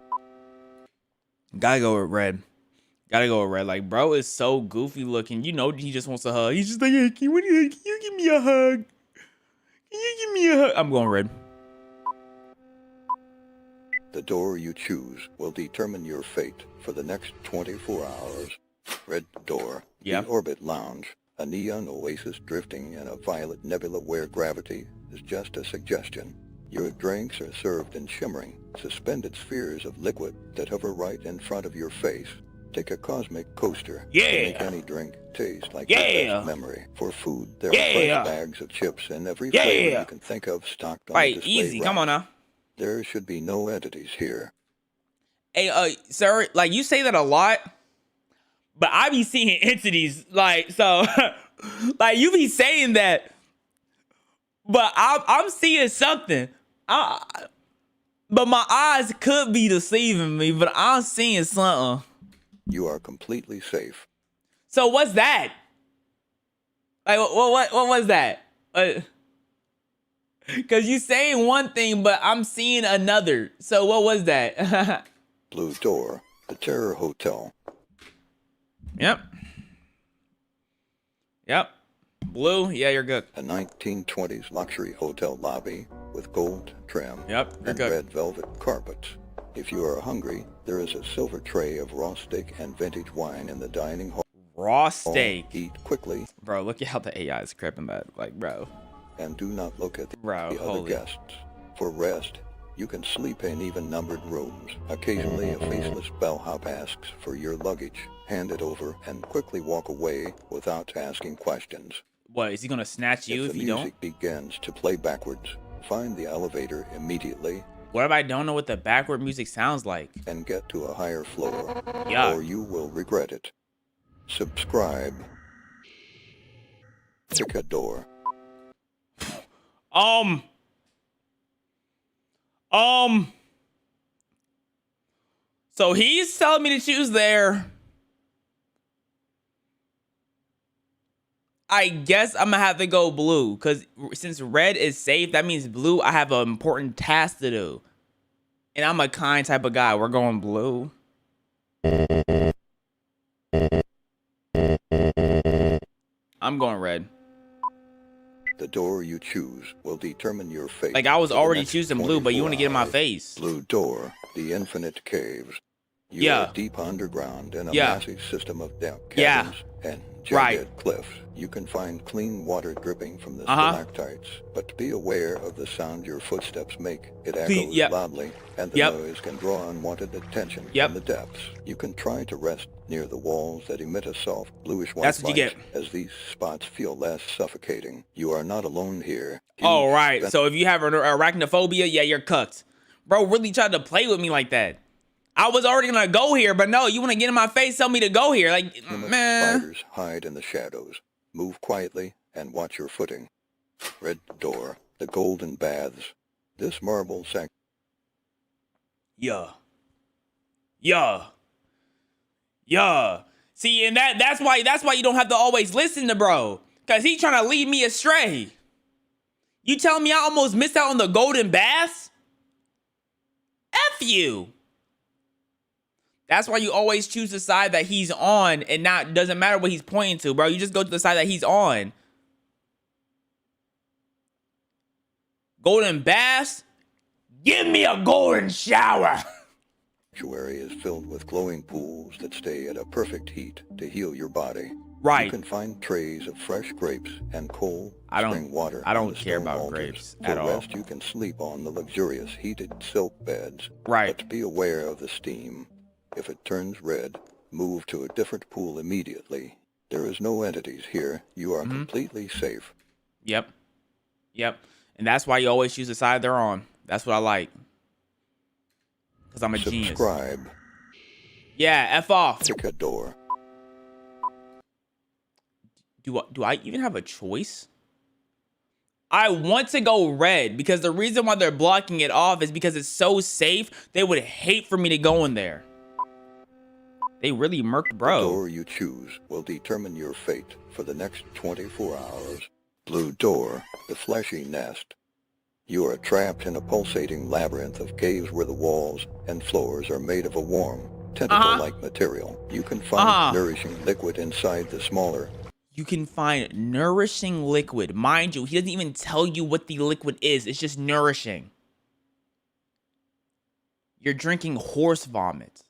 A: Gotta go with red. Gotta go with red. Like, bro is so goofy looking. You know he just wants a hug. He's just like, hey, can you give me a hug? Can you give me a hug? I'm going red.
P: The door you choose will determine your fate for the next 24 hours. Red door.
A: Yeah.
P: The Orbit Lounge. A neon oasis drifting in a violet nebula where gravity is just a suggestion. Your drinks are served in shimmering, suspended spheres of liquid that hover right in front of your face. Take a cosmic coaster to make any drink taste like your best memory. For food, there are fresh bags of chips in every flavor you can think of stocked on display
A: Easy.
P: rack.
A: Come on now.
P: There should be no entities here.
A: Hey, sir, like, you say that a lot, but I be seeing entities, like, so, like, you be saying that, but I'm seeing something. But my eyes could be deceiving me, but I'm seeing something.
P: You are completely safe.
A: So what's that? Like, what was that? Cause you saying one thing, but I'm seeing another. So what was that?
P: Blue door, the Terror Hotel.
A: Yep. Blue, yeah, you're good.
P: A 1920s luxury hotel lobby with gold trim and red velvet carpets. If you are hungry, there is a silver tray of raw steak and vintage wine in the dining hall.
A: Raw steak.
P: Eat quickly.
A: Bro, look at how the AI is creeping that. Like, bro.
P: And do not look at the other
A: holy.
P: guests. For rest, you can sleep in even-numbered rooms. Occasionally, a faceless bellhop asks for your luggage. Hand it over and quickly walk away without asking questions.
A: What, is he gonna snatch you if you don't?
P: The music begins to play backwards, find the elevator immediately.
A: What if I don't know what the backward music sounds like?
P: And get to a higher floor.
A: Yeah.
P: Or you will regret it. Subscribe. Pick a door.
A: So he's telling me to choose there. I guess I'm gonna have to go blue, because since red is safe, that means blue, I have an important task to do. And I'm a kind type of guy. We're going blue. I'm going red.
P: The door you choose will determine your fate.
A: Like, I was already choosing blue, but you want to get in my face.
P: Blue door, the infinite caves. You are deep underground in a massive system of depth caverns and jagged cliffs. You can find clean water dripping from the stalactites, but be aware of the sound your footsteps make. It echoes loudly, and the noise can draw unwanted attention from the depths. You can try to rest near the walls that emit a soft bluish-white light, as these spots feel less suffocating. You are not alone here.
A: Oh, right. So if you have arachnophobia, yeah, you're cooked. Bro really tried to play with me like that. I was already gonna go here, but no, you want to get in my face, tell me to go here. Like, man.
P: Spiders hide in the shadows. Move quietly and watch your footing. Red door, the golden baths. This marble
A: Yeah. See, and that's why you don't have to always listen to bro. Cause he trying to lead me astray. You telling me I almost missed out on the golden baths? F you. That's why you always choose the side that he's on and not doesn't matter what he's pointing to, bro. You just go to the side that he's on. Golden baths? Give me a golden shower.
P: Sanctuary is filled with glowing pools that stay at a perfect heat to heal your body.
A: Right.
P: You can find trays of fresh grapes and cold spring water.
A: I don't care about grapes at all.
P: For rest, you can sleep on the luxurious heated silk beds.
A: Right.
P: But be aware of the steam. If it turns red, move to a different pool immediately. There is no entities here. You are completely safe.
A: Yep. And that's why you always choose the side they're on. That's what I like. Because I'm a genius.
P: Subscribe.
A: Yeah, F off.
P: Picador.
A: Do I even have a choice? I want to go red because the reason why they're blocking it off is because it's so safe. They would hate for me to go in there. They really murked bro.
P: The door you choose will determine your fate for the next 24 hours. Blue door, the fleshy nest. You are trapped in a pulsating labyrinth of caves where the walls and floors are made of a warm, tentacle-like material. You can find nourishing liquid inside the smaller.
A: You can find nourishing liquid. Mind you, he doesn't even tell you what the liquid is. It's just nourishing. You're drinking horse vomit.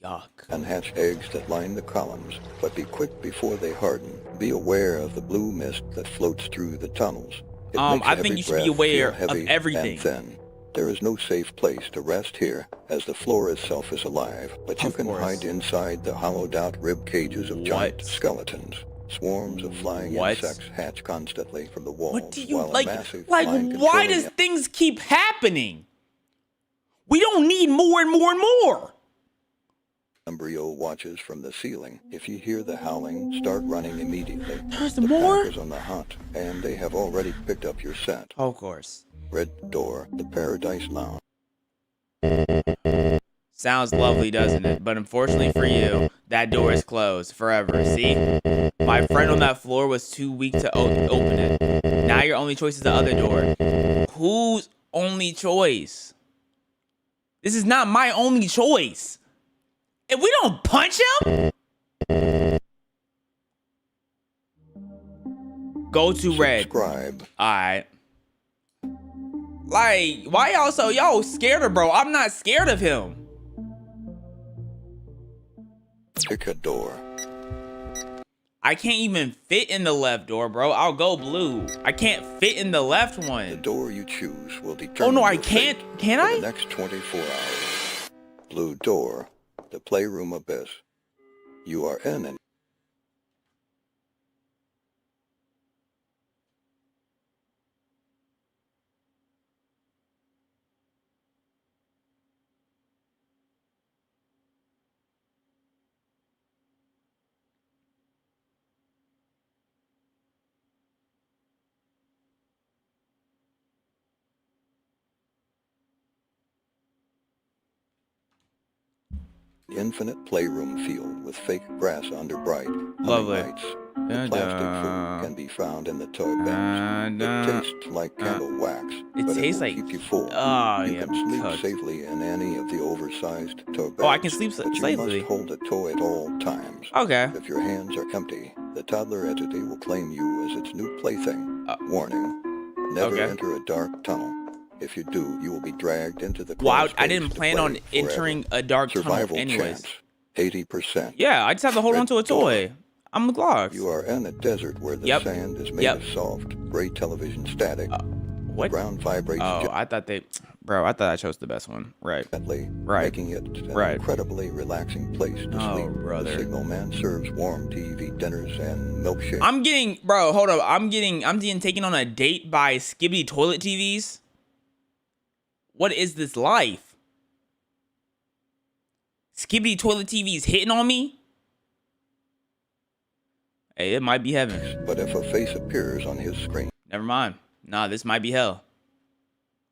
A: Yuck.
P: And hatch eggs that line the columns, but be quick before they harden. Be aware of the blue mist that floats through the tunnels.
A: I think you should be aware of everything.
P: And thin. There is no safe place to rest here, as the floor itself is alive, but you can hide inside the hollowed-out rib cages of giant skeletons. Swarms of flying insects hatch constantly from the walls.
A: What do you like? Why does things keep happening? We don't need more and more and more.
P: Embryo watches from the ceiling. If you hear the howling, start running immediately.
A: There's more?
P: The pack is on the hunt, and they have already picked up your scent.
A: Of course.
P: Red door, the Paradise Lounge.
A: Sounds lovely, doesn't it? But unfortunately for you, that door is closed forever. See? My friend on that floor was too weak to open it. Now your only choice is the other door. Whose only choice? This is not my only choice. If we don't punch him, go to red.
P: Subscribe.
A: Alright. Like, why y'all scared of bro? I'm not scared of him.
P: Pick a door.
A: I can't even fit in the left door, bro. I'll go blue. I can't fit in the left one.
P: The door you choose will determine.
A: Oh no, I can't. Can I?
P: The next 24 hours. Blue door, the playroom abyss. You are in it. Infinite playroom field with fake grass under bright
A: lovely
P: lights. The plastic food can be found in the toy bags. It tastes like candle wax, but it will keep you full. You can sleep safely in any of the oversized toy bags.
A: Oh, I can sleep
P: but
A: safely.
P: You must hold a toy at all times.
A: Okay.
P: If your hands are empty, the toddler entity will claim you as its new plaything. Warning: never enter a dark tunnel. If you do, you will be dragged into the
A: Well, I didn't plan on entering a dark tunnel anyways.
P: Chance, 80%.
A: Yeah, I just have to hold on to a toy. I'm Glocks.
P: You are in a desert where the sand is made of soft, gray television static.
A: What?
P: The ground vibrates.
A: Oh, I thought I chose the best one. Right.
P: Making it an incredibly relaxing place to sleep.
A: Brother.
P: The Signal Man serves warm TV dinners and milkshakes.
A: I'm getting taken on a date by Skibidi Toilet TVs. What is this life? Skibidi Toilet TVs hitting on me? Hey, it might be heaven.
P: But if a face appears on his screen.
A: Never mind. Nah, this might be hell.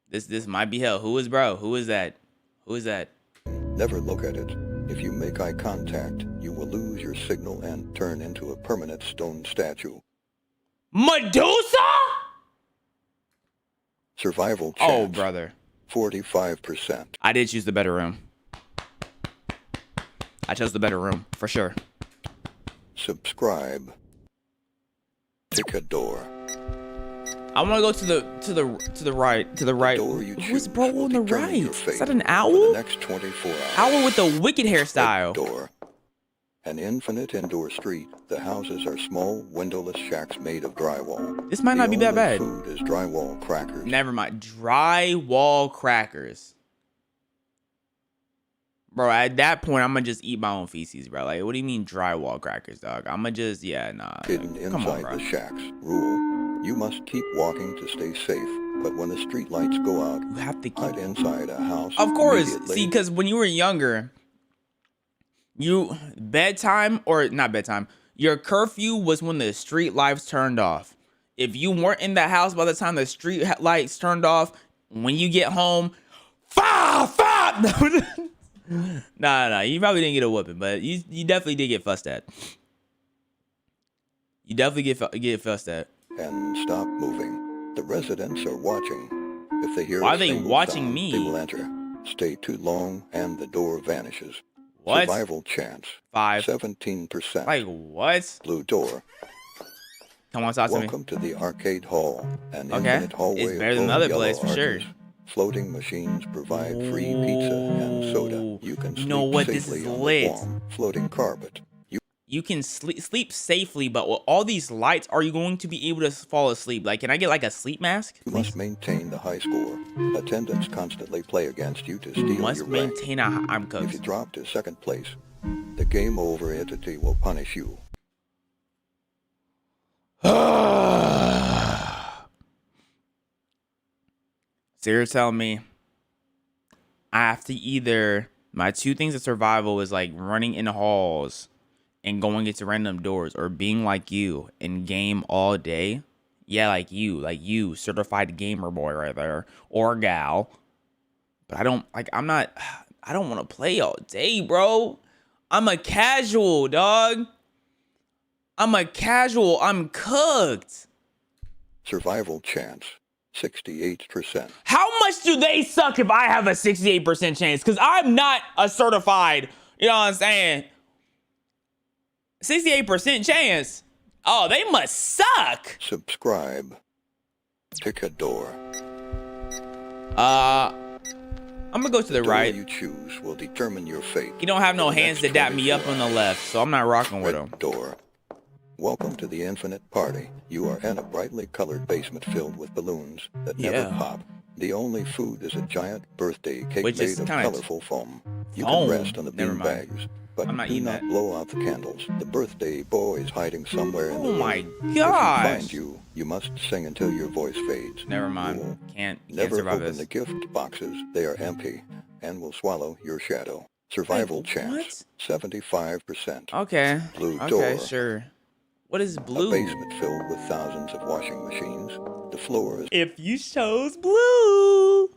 A: This might be hell. Who is bro? Who is that? Who is that?
P: Never look at it. If you make eye contact, you will lose your signal and turn into a permanent stone statue.
A: Medusa?
P: Survival chance.
A: Oh, brother.
P: 45%.
A: I did choose the better room. I chose the better room, for sure.
P: Subscribe. Pick a door.
A: I want to go to the right. Who's bro on the right? Is that an owl?
P: For the next 24 hours.
A: Owl with the wicked hairstyle.
P: Door. An infinite indoor street. The houses are small, windowless shacks made of drywall.
A: This might not be that bad.
P: The food is drywall crackers.
A: Never mind. Drywall crackers. Bro, at that point, I'm gonna just eat my own feces, bro. Like, what do you mean drywall crackers, dog? I'm gonna just, yeah, nah.
P: Hidden inside the shacks. Rule: you must keep walking to stay safe. But when the street lights go out,
A: you have to
P: hide inside a house.
A: Of course. See, because when you were younger, your curfew was when the street lights turned off. If you weren't in the house by the time the street lights turned off, when you get home, Nah, you probably didn't get a whooping, but you definitely did get fussed at. You definitely get fussed at.
P: And stop moving. The residents are watching. If they hear
A: Why are they watching me?
P: They will enter. Stay too long and the door vanishes.
A: What?
P: Survival chance. 17%.
A: Like what?
P: Blue door.
A: Come on, talk to me.
P: Welcome to the arcade hall. An
A: Okay.
P: infinite hallway
A: It's better
P: of
A: than the other
P: yellow
A: place for sure.
P: arches. Floating machines provide free pizza and soda. You can sleep
A: know what? This
P: safely
A: is
P: on
A: lit.
P: the warm, floating carpet.
A: You can sleep safely, but with all these lights, are you going to be able to fall asleep? Like, can I get like a sleep mask?
P: You must maintain the high score. Attendants constantly play against you to steal your rank.
A: I'm cooked.
P: If you drop to second place, the game over entity will punish you.
A: So you're telling me I have to either, my two things of survival is like running in halls and going into random doors, or being like you and game all day. Yeah, like you, certified gamer boy right there, or gal. But I don't want to play all day, bro. I'm a casual, dog. I'm cooked.
P: Survival chance, 68%.
A: How much do they suck if I have a 68% chance? Because I'm not a certified, you know what I'm saying? 68% chance. Oh, they must suck.
P: Subscribe. Pick a door.
A: I'm gonna go to the right.
P: The door you choose will determine your fate.
A: You don't have no hands to dap me up on the left, so I'm not rocking with him.
P: Door. Welcome to the infinite party. You are in a brightly colored basement filled with balloons that never pop. The only food is a giant birthday cake made of colorful foam. You can rest on the bean bags, but do not blow out the candles. The birthday boy is hiding somewhere in the room.
A: Oh my
P: gosh! If he finds you, you must sing until your voice fades.
A: Never mind. Can't
P: Never
A: survive
P: open
A: this.
P: the gift boxes. They are empty and will swallow your shadow. Survival chance, 75%.
A: Okay.
P: Blue door.
A: Okay, sure. What is blue?
P: A basement filled with thousands of washing machines. The floor is
A: If you chose blue,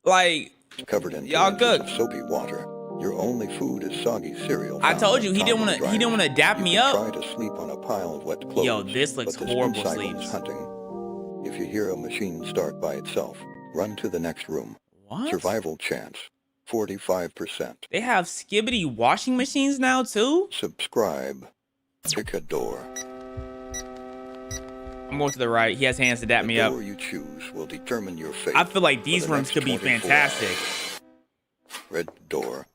A: like
P: covered in
A: y'all
P: of soapy water. Your only food is soggy cereal.
A: I told you he didn't want to dap me up.
P: Try to sleep on a pile of wet clothes.
A: Yo, this looks horrible. Sleeps.
P: Hunting. If you hear a machine start by itself, run to the next room.
A: What?
P: Survival chance, 45%.
A: They have skibbity washing machines now too.
P: Subscribe. Pick a door.
A: I'm going to the right. He has hands to dap me up.
P: The door you choose will determine your fate.
A: I feel like these rooms could be fantastic.
P: Red door.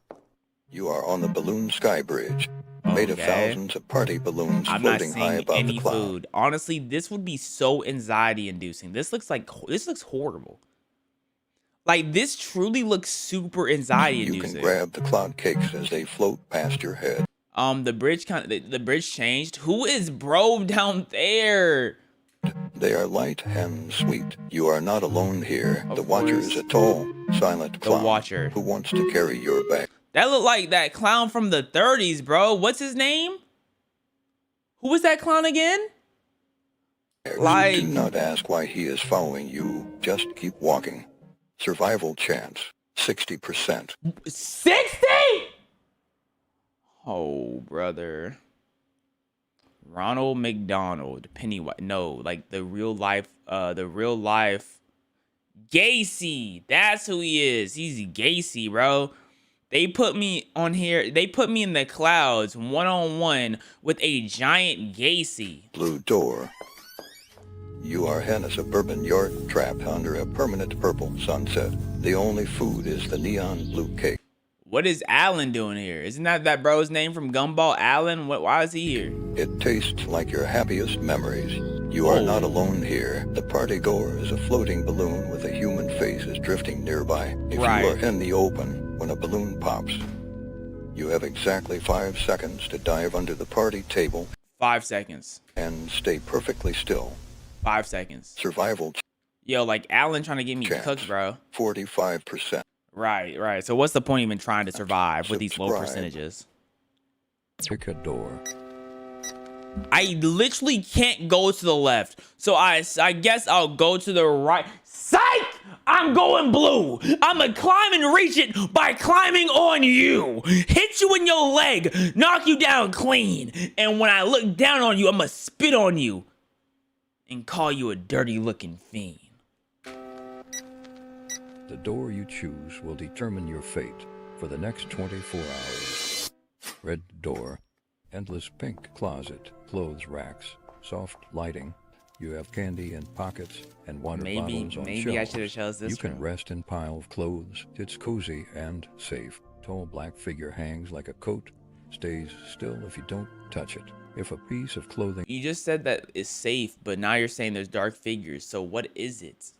P: You are on the balloon sky bridge, made of thousands of party balloons floating high above the clouds.
A: Food. Honestly, this would be so anxiety-inducing. This looks horrible. Like, this truly looks super anxiety-inducing.
P: You can grab the cloud cakes as they float past your head.
A: The bridge changed. Who is bro down there?
P: They are light and sweet. You are not alone here. The Watcher is a tall, silent clown who wants to carry your bag.
A: That looked like that clown from the 30s, bro. What's his name? Who was that clown again?
P: Do not ask why he is following you. Just keep walking. Survival chance, 60%.
A: 60? Oh, brother. Ronald McDonald, Pennywise. No, like the real life Gacy. That's who he is. He's Gacy, bro. They put me on here. They put me in the clouds one-on-one with a giant Gacy.
P: Blue door. You are in a suburban yard trapped under a permanent purple sunset. The only food is the neon blue cake.
A: What is Alan doing here? Isn't that bro's name from Gumball? Alan? Why is he here?
P: It tastes like your happiest memories. You are not alone here. The party goer is a floating balloon with a human face is drifting nearby. If you are in the open, when a balloon pops, you have exactly 5 seconds to dive under the party table.
A: 5 seconds.
P: And stay perfectly still.
A: 5 seconds.
P: Survival.
A: Yo, like Alan trying to get me cooked, bro.
P: 45%.
A: Right. So what's the point even trying to survive with these low percentages?
P: Pick a door.
A: I literally can't go to the left. So I guess I'll go to the right. Psych! I'm going blue. I'ma climb and reach it by climbing on you. Hit you in your leg. Knock you down clean. And when I look down on you, I'ma spit on you. And call you a dirty looking fiend.
P: The door you choose will determine your fate for the next 24 hours. Red door, endless pink closet, clothes racks, soft lighting. You have candy in pockets and water bottles on shelves.
A: Maybe I should have chose this.
P: You can rest in pile of clothes. It's cozy and safe. Tall black figure hangs like a coat, stays still if you don't touch it. If a piece of clothing...
A: You just said that it's safe, but now you're saying there's dark figures. So what is it?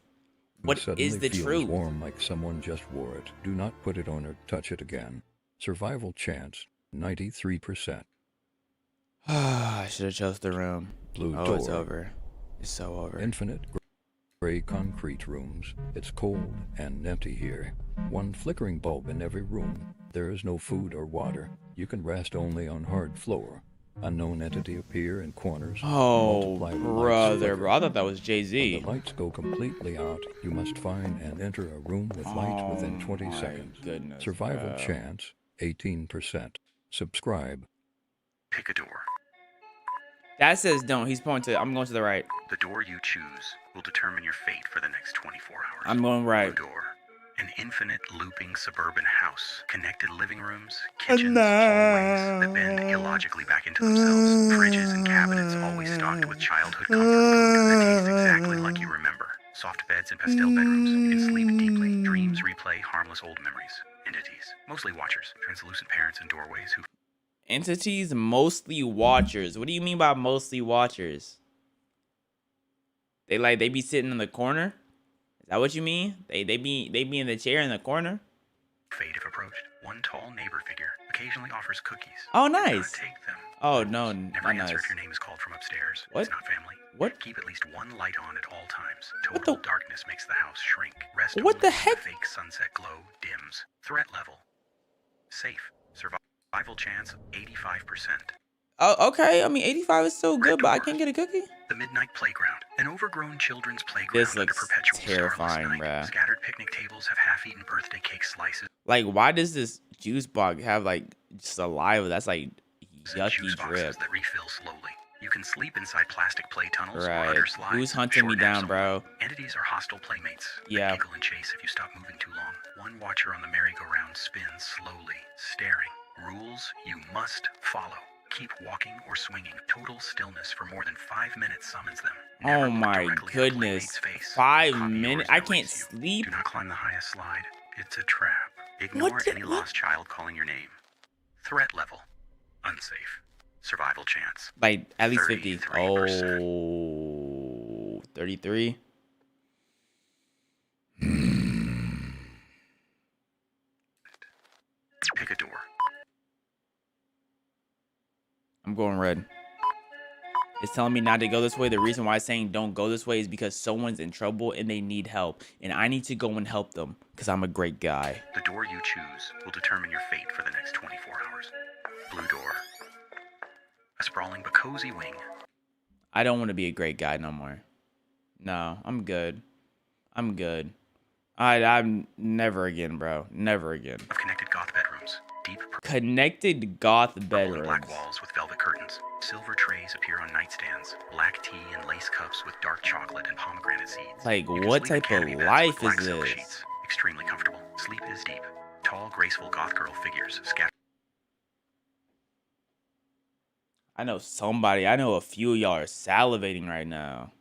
A: What is the truth?
P: Warm like someone just wore it. Do not put it on or touch it again. Survival chance, 93%.
A: I should have chose the room.
P: Blue door.
A: Oh, it's over. It's so over.
P: Infinite gray concrete rooms. It's cold and empty here. One flickering bulb in every room. There is no food or water. You can rest only on hard floor. Unknown entity appear in corners.
A: Oh, brother, bro. I thought that was Jay-Z.
P: When the lights go completely out, you must find and enter a room with lights within 20 seconds.
A: Goodness,
P: Survival chance, 18%. Subscribe.
Q: Pick a door.
A: That says don't. He's pointing to... I'm going to the right.
Q: The door you choose will determine your fate for the next 24 hours.
A: I'm going right.
Q: Blue door. An infinite looping suburban house. Connected living rooms, kitchens, hallways that bend illogically back into themselves. Fridges and cabinets always stocked with childhood comfort food that tastes exactly like you remember. Soft beds and pastel bedrooms. You can sleep deeply. Dreams replay harmless old memories. Entities, mostly watchers. Translucent parents in doorways who...
A: Entities, mostly watchers. What do you mean by mostly watchers? They be sitting in the corner? Is that what you mean? They be in the chair in the corner?
Q: Fate if approached. One tall neighbor figure occasionally offers cookies.
A: Oh, nice.
Q: Take them.
A: Oh, no,
Q: Never
A: not
Q: answer
A: nice.
Q: if your name is called from upstairs.
A: What?
Q: It's not family.
A: What?
Q: Keep at least one light on at all times. Total darkness makes the house shrink. Rest
A: What the
Q: only when
A: heck?
Q: Fake sunset glow dims. Threat level. Safe. Survival chance 85%.
A: Oh, okay. I mean, 85 is still good, but I can't get a cookie?
Q: The Midnight Playground. An overgrown children's playground
A: This
Q: under
A: looks
Q: perpetual
A: terrifying,
Q: starless night.
A: bruh.
Q: Scattered picnic tables have half-eaten birthday cake slices.
A: Like, why does this juice box have, like, saliva that's, like, yucky
Q: Juice boxes
A: drip?
Q: that refill slowly. You can sleep inside plastic play tunnels or
A: Right.
Q: under slides.
A: Who's hunting me
Q: Short naps
A: down, bro?
Q: Entities are hostile playmates.
A: Yeah.
Q: They giggle and chase if you stop moving too long. One watcher on the merry-go-round spins slowly, staring. Rules you must follow. Keep walking or swinging. Total stillness for more than 5 minutes summons them.
A: Oh my goodness. 5 minutes? I can't sleep?
Q: Do not climb the highest slide. It's a trap. Ignore any lost child calling your name. Threat level. Unsafe. Survival chance.
A: Like, at least 50.
Q: 33%.
A: Oh, 33?
Q: Pick a door.
A: I'm going red. It's telling me not to go this way. The reason why it's saying don't go this way is because someone's in trouble and they need help. And I need to go and help them because I'm a great guy.
Q: The door you choose will determine your fate for the next 24 hours. Blue door. A sprawling but cozy wing.
A: I don't want to be a great guy no more. No, I'm good. I'm good. I'm never again, bro. Never again.
Q: Of connected goth bedrooms. Deep
A: Connected goth
Q: purple and
A: bedrooms.
Q: black walls with velvet curtains. Silver trays appear on nightstands. Black tea and lace cups with dark chocolate and pomegranate seeds.
A: Like,
Q: You can
A: what
Q: sleep in
A: type of
Q: canopy beds
A: life
Q: with black
A: is
Q: silk
A: this?
Q: sheets. Extremely comfortable. Sleep is deep. Tall, graceful goth girl figures scattered.
A: I know somebody. I know a few of y'all are salivating right now.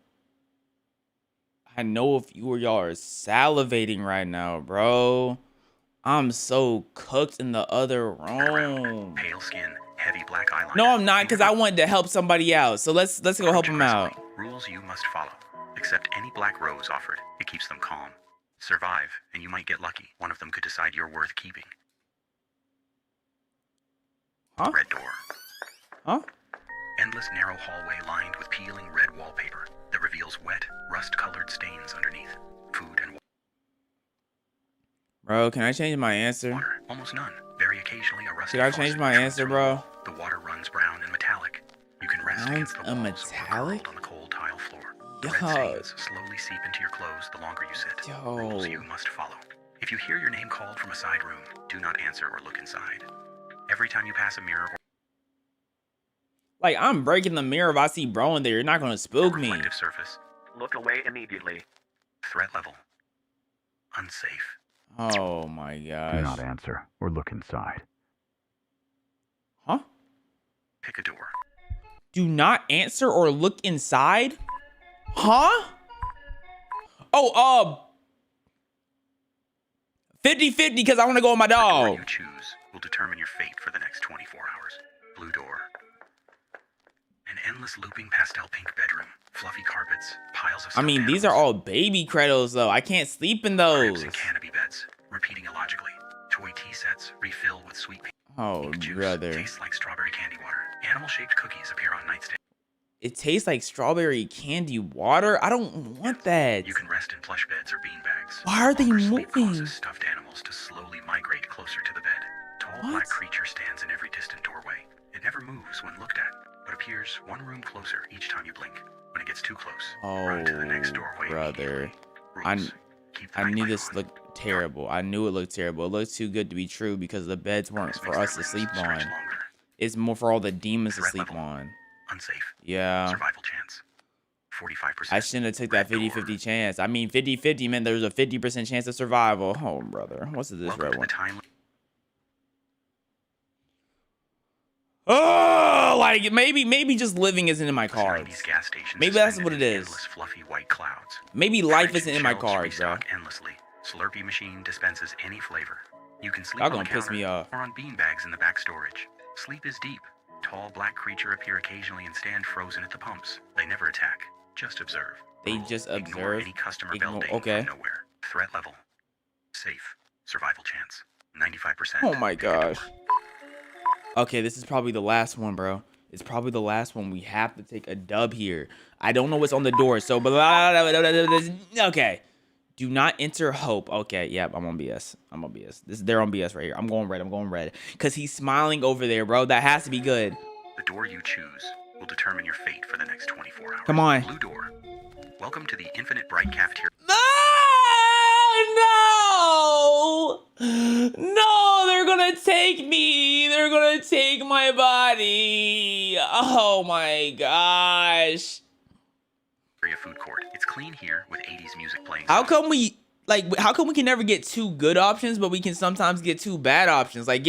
A: I know a few of y'all are salivating right now, bro. I'm so cooked in the other room.
Q: Pale skin, heavy black eyeliner.
A: No, I'm not, because I wanted to help somebody out. So let's go help him out.
Q: Rules you must follow. Accept any black rose offered. It keeps them calm. Survive, and you might get lucky. One of them could decide you're worth keeping.
A: Huh?
Q: Red door.
A: Huh?
Q: Endless narrow hallway lined with peeling red wallpaper that reveals wet, rust-colored stains underneath. Food and
A: Bro, can I change my answer?
Q: water. Almost none. Very occasionally a rusty
A: Should I
Q: faucet
A: change my
Q: comes
A: answer,
Q: from
A: bro?
Q: the water runs brown and metallic. You can rest against the
A: A
Q: walls or
A: metallic?
Q: curled on the cold tile floor. The
A: Yo.
Q: red stains slowly seep into your clothes the longer you sit. Rules you must follow. If you hear your name called from a side room, do not answer or look inside. Every time you pass a mirror or
A: Like, I'm breaking the mirror if I see bro in there. You're not gonna spook me.
Q: reflective surface, look away immediately. Threat level. Unsafe.
A: Oh my gosh.
R: Do not answer or look inside.
A: Huh?
Q: Pick a door.
A: Do not answer or look inside? Huh? Oh, 50-50 because I want to go with my
Q: The door
A: dog.
Q: you choose will determine your fate for the next 24 hours. Blue door. An endless looping pastel pink bedroom. Fluffy carpets. Piles of
A: I mean, these are all baby cradles though. I can't sleep in
Q: cribs
A: those.
Q: and canopy beds. Repeating illogically. Toy tea sets. Refill with sweet pink
A: Oh,
Q: juice.
A: brother.
Q: Tastes like strawberry candy water. Animal-shaped cookies appear on nightstand.
A: It tastes like strawberry candy water. I don't want that.
Q: You can rest in plush beds or bean bags.
A: Why are they
Q: Longer sleep
A: moving?
Q: causes stuffed animals to slowly migrate closer to the bed. Tall black creature stands in every distant doorway. It never moves when looked at, but appears one room closer each time you blink. When it gets too close, run to the next doorway.
A: Brother.
Q: Rules.
A: I knew this looked terrible. I knew it looked terrible. It looked too good to be true because the beds weren't for us to sleep on. It's more for all the demons to sleep on.
Q: Unsafe.
A: Yeah.
Q: Survival chance. 45%.
A: I shouldn't have took that 50-50 chance. I mean, 50-50 meant there was a 50% chance of survival. Oh, brother. What's this red one? Oh, like maybe just living isn't in my cards. Maybe that's what it is.
Q: Fluffy white clouds.
A: Maybe life
Q: French
A: isn't in my
Q: shelves
A: cards, bro.
Q: restock endlessly. Slurpee machine dispenses any flavor. You can sleep
A: Y'all
Q: on the
A: gonna piss
Q: counter
A: me off.
Q: or on beanbags in the back storage. Sleep is deep. Tall black creature appear occasionally and stand frozen at the pumps. They never attack. Just observe.
A: They just
Q: Ignore
A: observe.
Q: any customer
A: Ignore-
Q: belting
A: okay.
Q: from nowhere. Threat level. Safe. Survival chance. 95%.
A: Oh my gosh. Okay, this is probably the last one, bro. It's probably the last one. We have to take a dub here. I don't know what's on the door, so okay. Do not enter hope. Okay, yep, I'm on BS. I'm on BS. They're on BS right here. I'm going red. I'm going red. Because he's smiling over there, bro. That has to be good.
Q: The door you choose will determine your fate for the next 24 hours.
A: Come on.
Q: Blue door. Welcome to the Infinite Bright Cafeteria.
A: No, they're gonna take me. They're gonna take my body. Oh my gosh.
Q: Food court. It's clean here with 80s music playing.
A: How come we can never get two good options, but we can sometimes get two bad options? Like,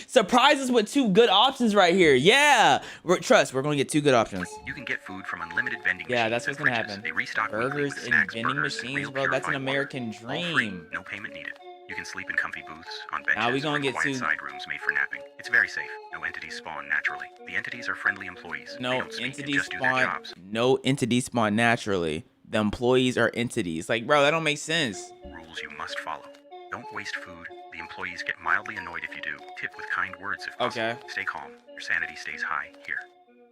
A: surprise us with two good options right here. Yeah, we're gonna get two good options.
Q: You can get food from unlimited vending machines.
A: Yeah, that's what's gonna
Q: and fridges.
A: happen.
Q: They restock
A: Burgers
Q: weekly with
A: and
Q: snacks,
A: vending
Q: burgers, and
A: machines,
Q: real
A: bro. That's an
Q: purified
A: American
Q: water. All free,
A: dream.
Q: no payment needed. You can sleep in comfy booths, on benches,
A: Now we gonna
Q: or
A: get
Q: quiet
A: two-
Q: side rooms made for napping. It's very safe. No entities spawn naturally. The entities are friendly employees. They
A: No
Q: don't speak and
A: entities
Q: just do their
A: spawn.
Q: jobs.
A: No entities spawn naturally. The employees are entities. Like, bro, that don't make sense.
Q: Rules you must follow. Don't waste food. The employees get mildly annoyed if you do. Tip with kind words if possible.
A: Okay.
Q: Stay calm. Your sanity stays high here.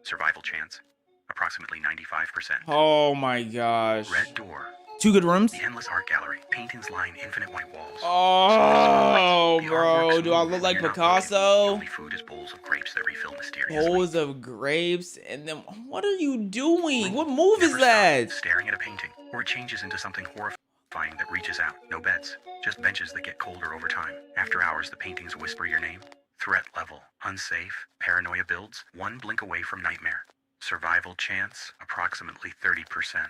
Q: Survival chance. Approximately 95%.
A: Oh my gosh.
Q: Red door.
A: Two good rooms.
Q: The endless art gallery. Paintings line infinite white walls.
A: Oh,
Q: The
A: bro,
Q: artworks
A: do I
Q: move
A: look
Q: when
A: like
Q: you're not
A: Picasso?
Q: looking. The only food is bowls of grapes that refill mysteriously.
A: Bowls of grapes, and then what are you doing? What move is that?
Q: Staring at a painting, or it changes into something horrifying. that reaches out. No beds, just benches that get colder over time. After hours, the paintings whisper your name. Threat level, unsafe. Paranoia builds, one blink away from nightmare. Survival chance, approximately 30%.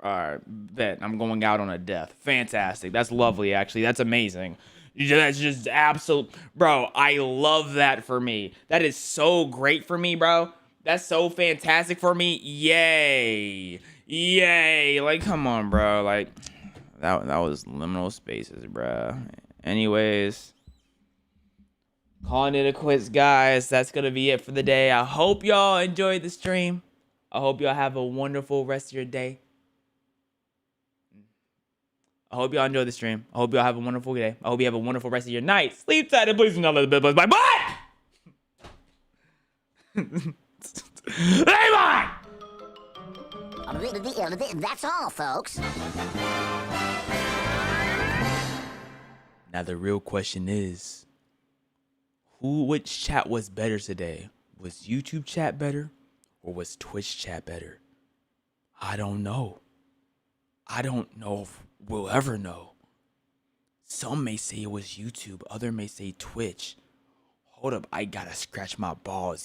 A: Alright, bet. I'm going out on a death. Fantastic. That's lovely, actually. That's amazing. That's just absolute. Bro, I love that for me. That is so great for me, bro. That's so fantastic for me. Yay. Yay. Like, come on, bro. Like, that was liminal spaces, bro. Anyways, calling it a quits, guys. That's going to be it for the day. I hope y'all enjoyed the stream. I hope y'all have a wonderful rest of your day. I hope y'all enjoy the stream. I hope y'all have a wonderful day. I hope you have a wonderful rest of your night. Sleep tight and please do not let the bed buzz. Bye bye. Bye.
S: That's all, folks.
A: Now the real question is, which chat was better today? Was YouTube chat better or was Twitch chat better? I don't know. I don't know if we'll ever know. Some may say it was YouTube, other may say Twitch. Hold up, I gotta scratch my balls.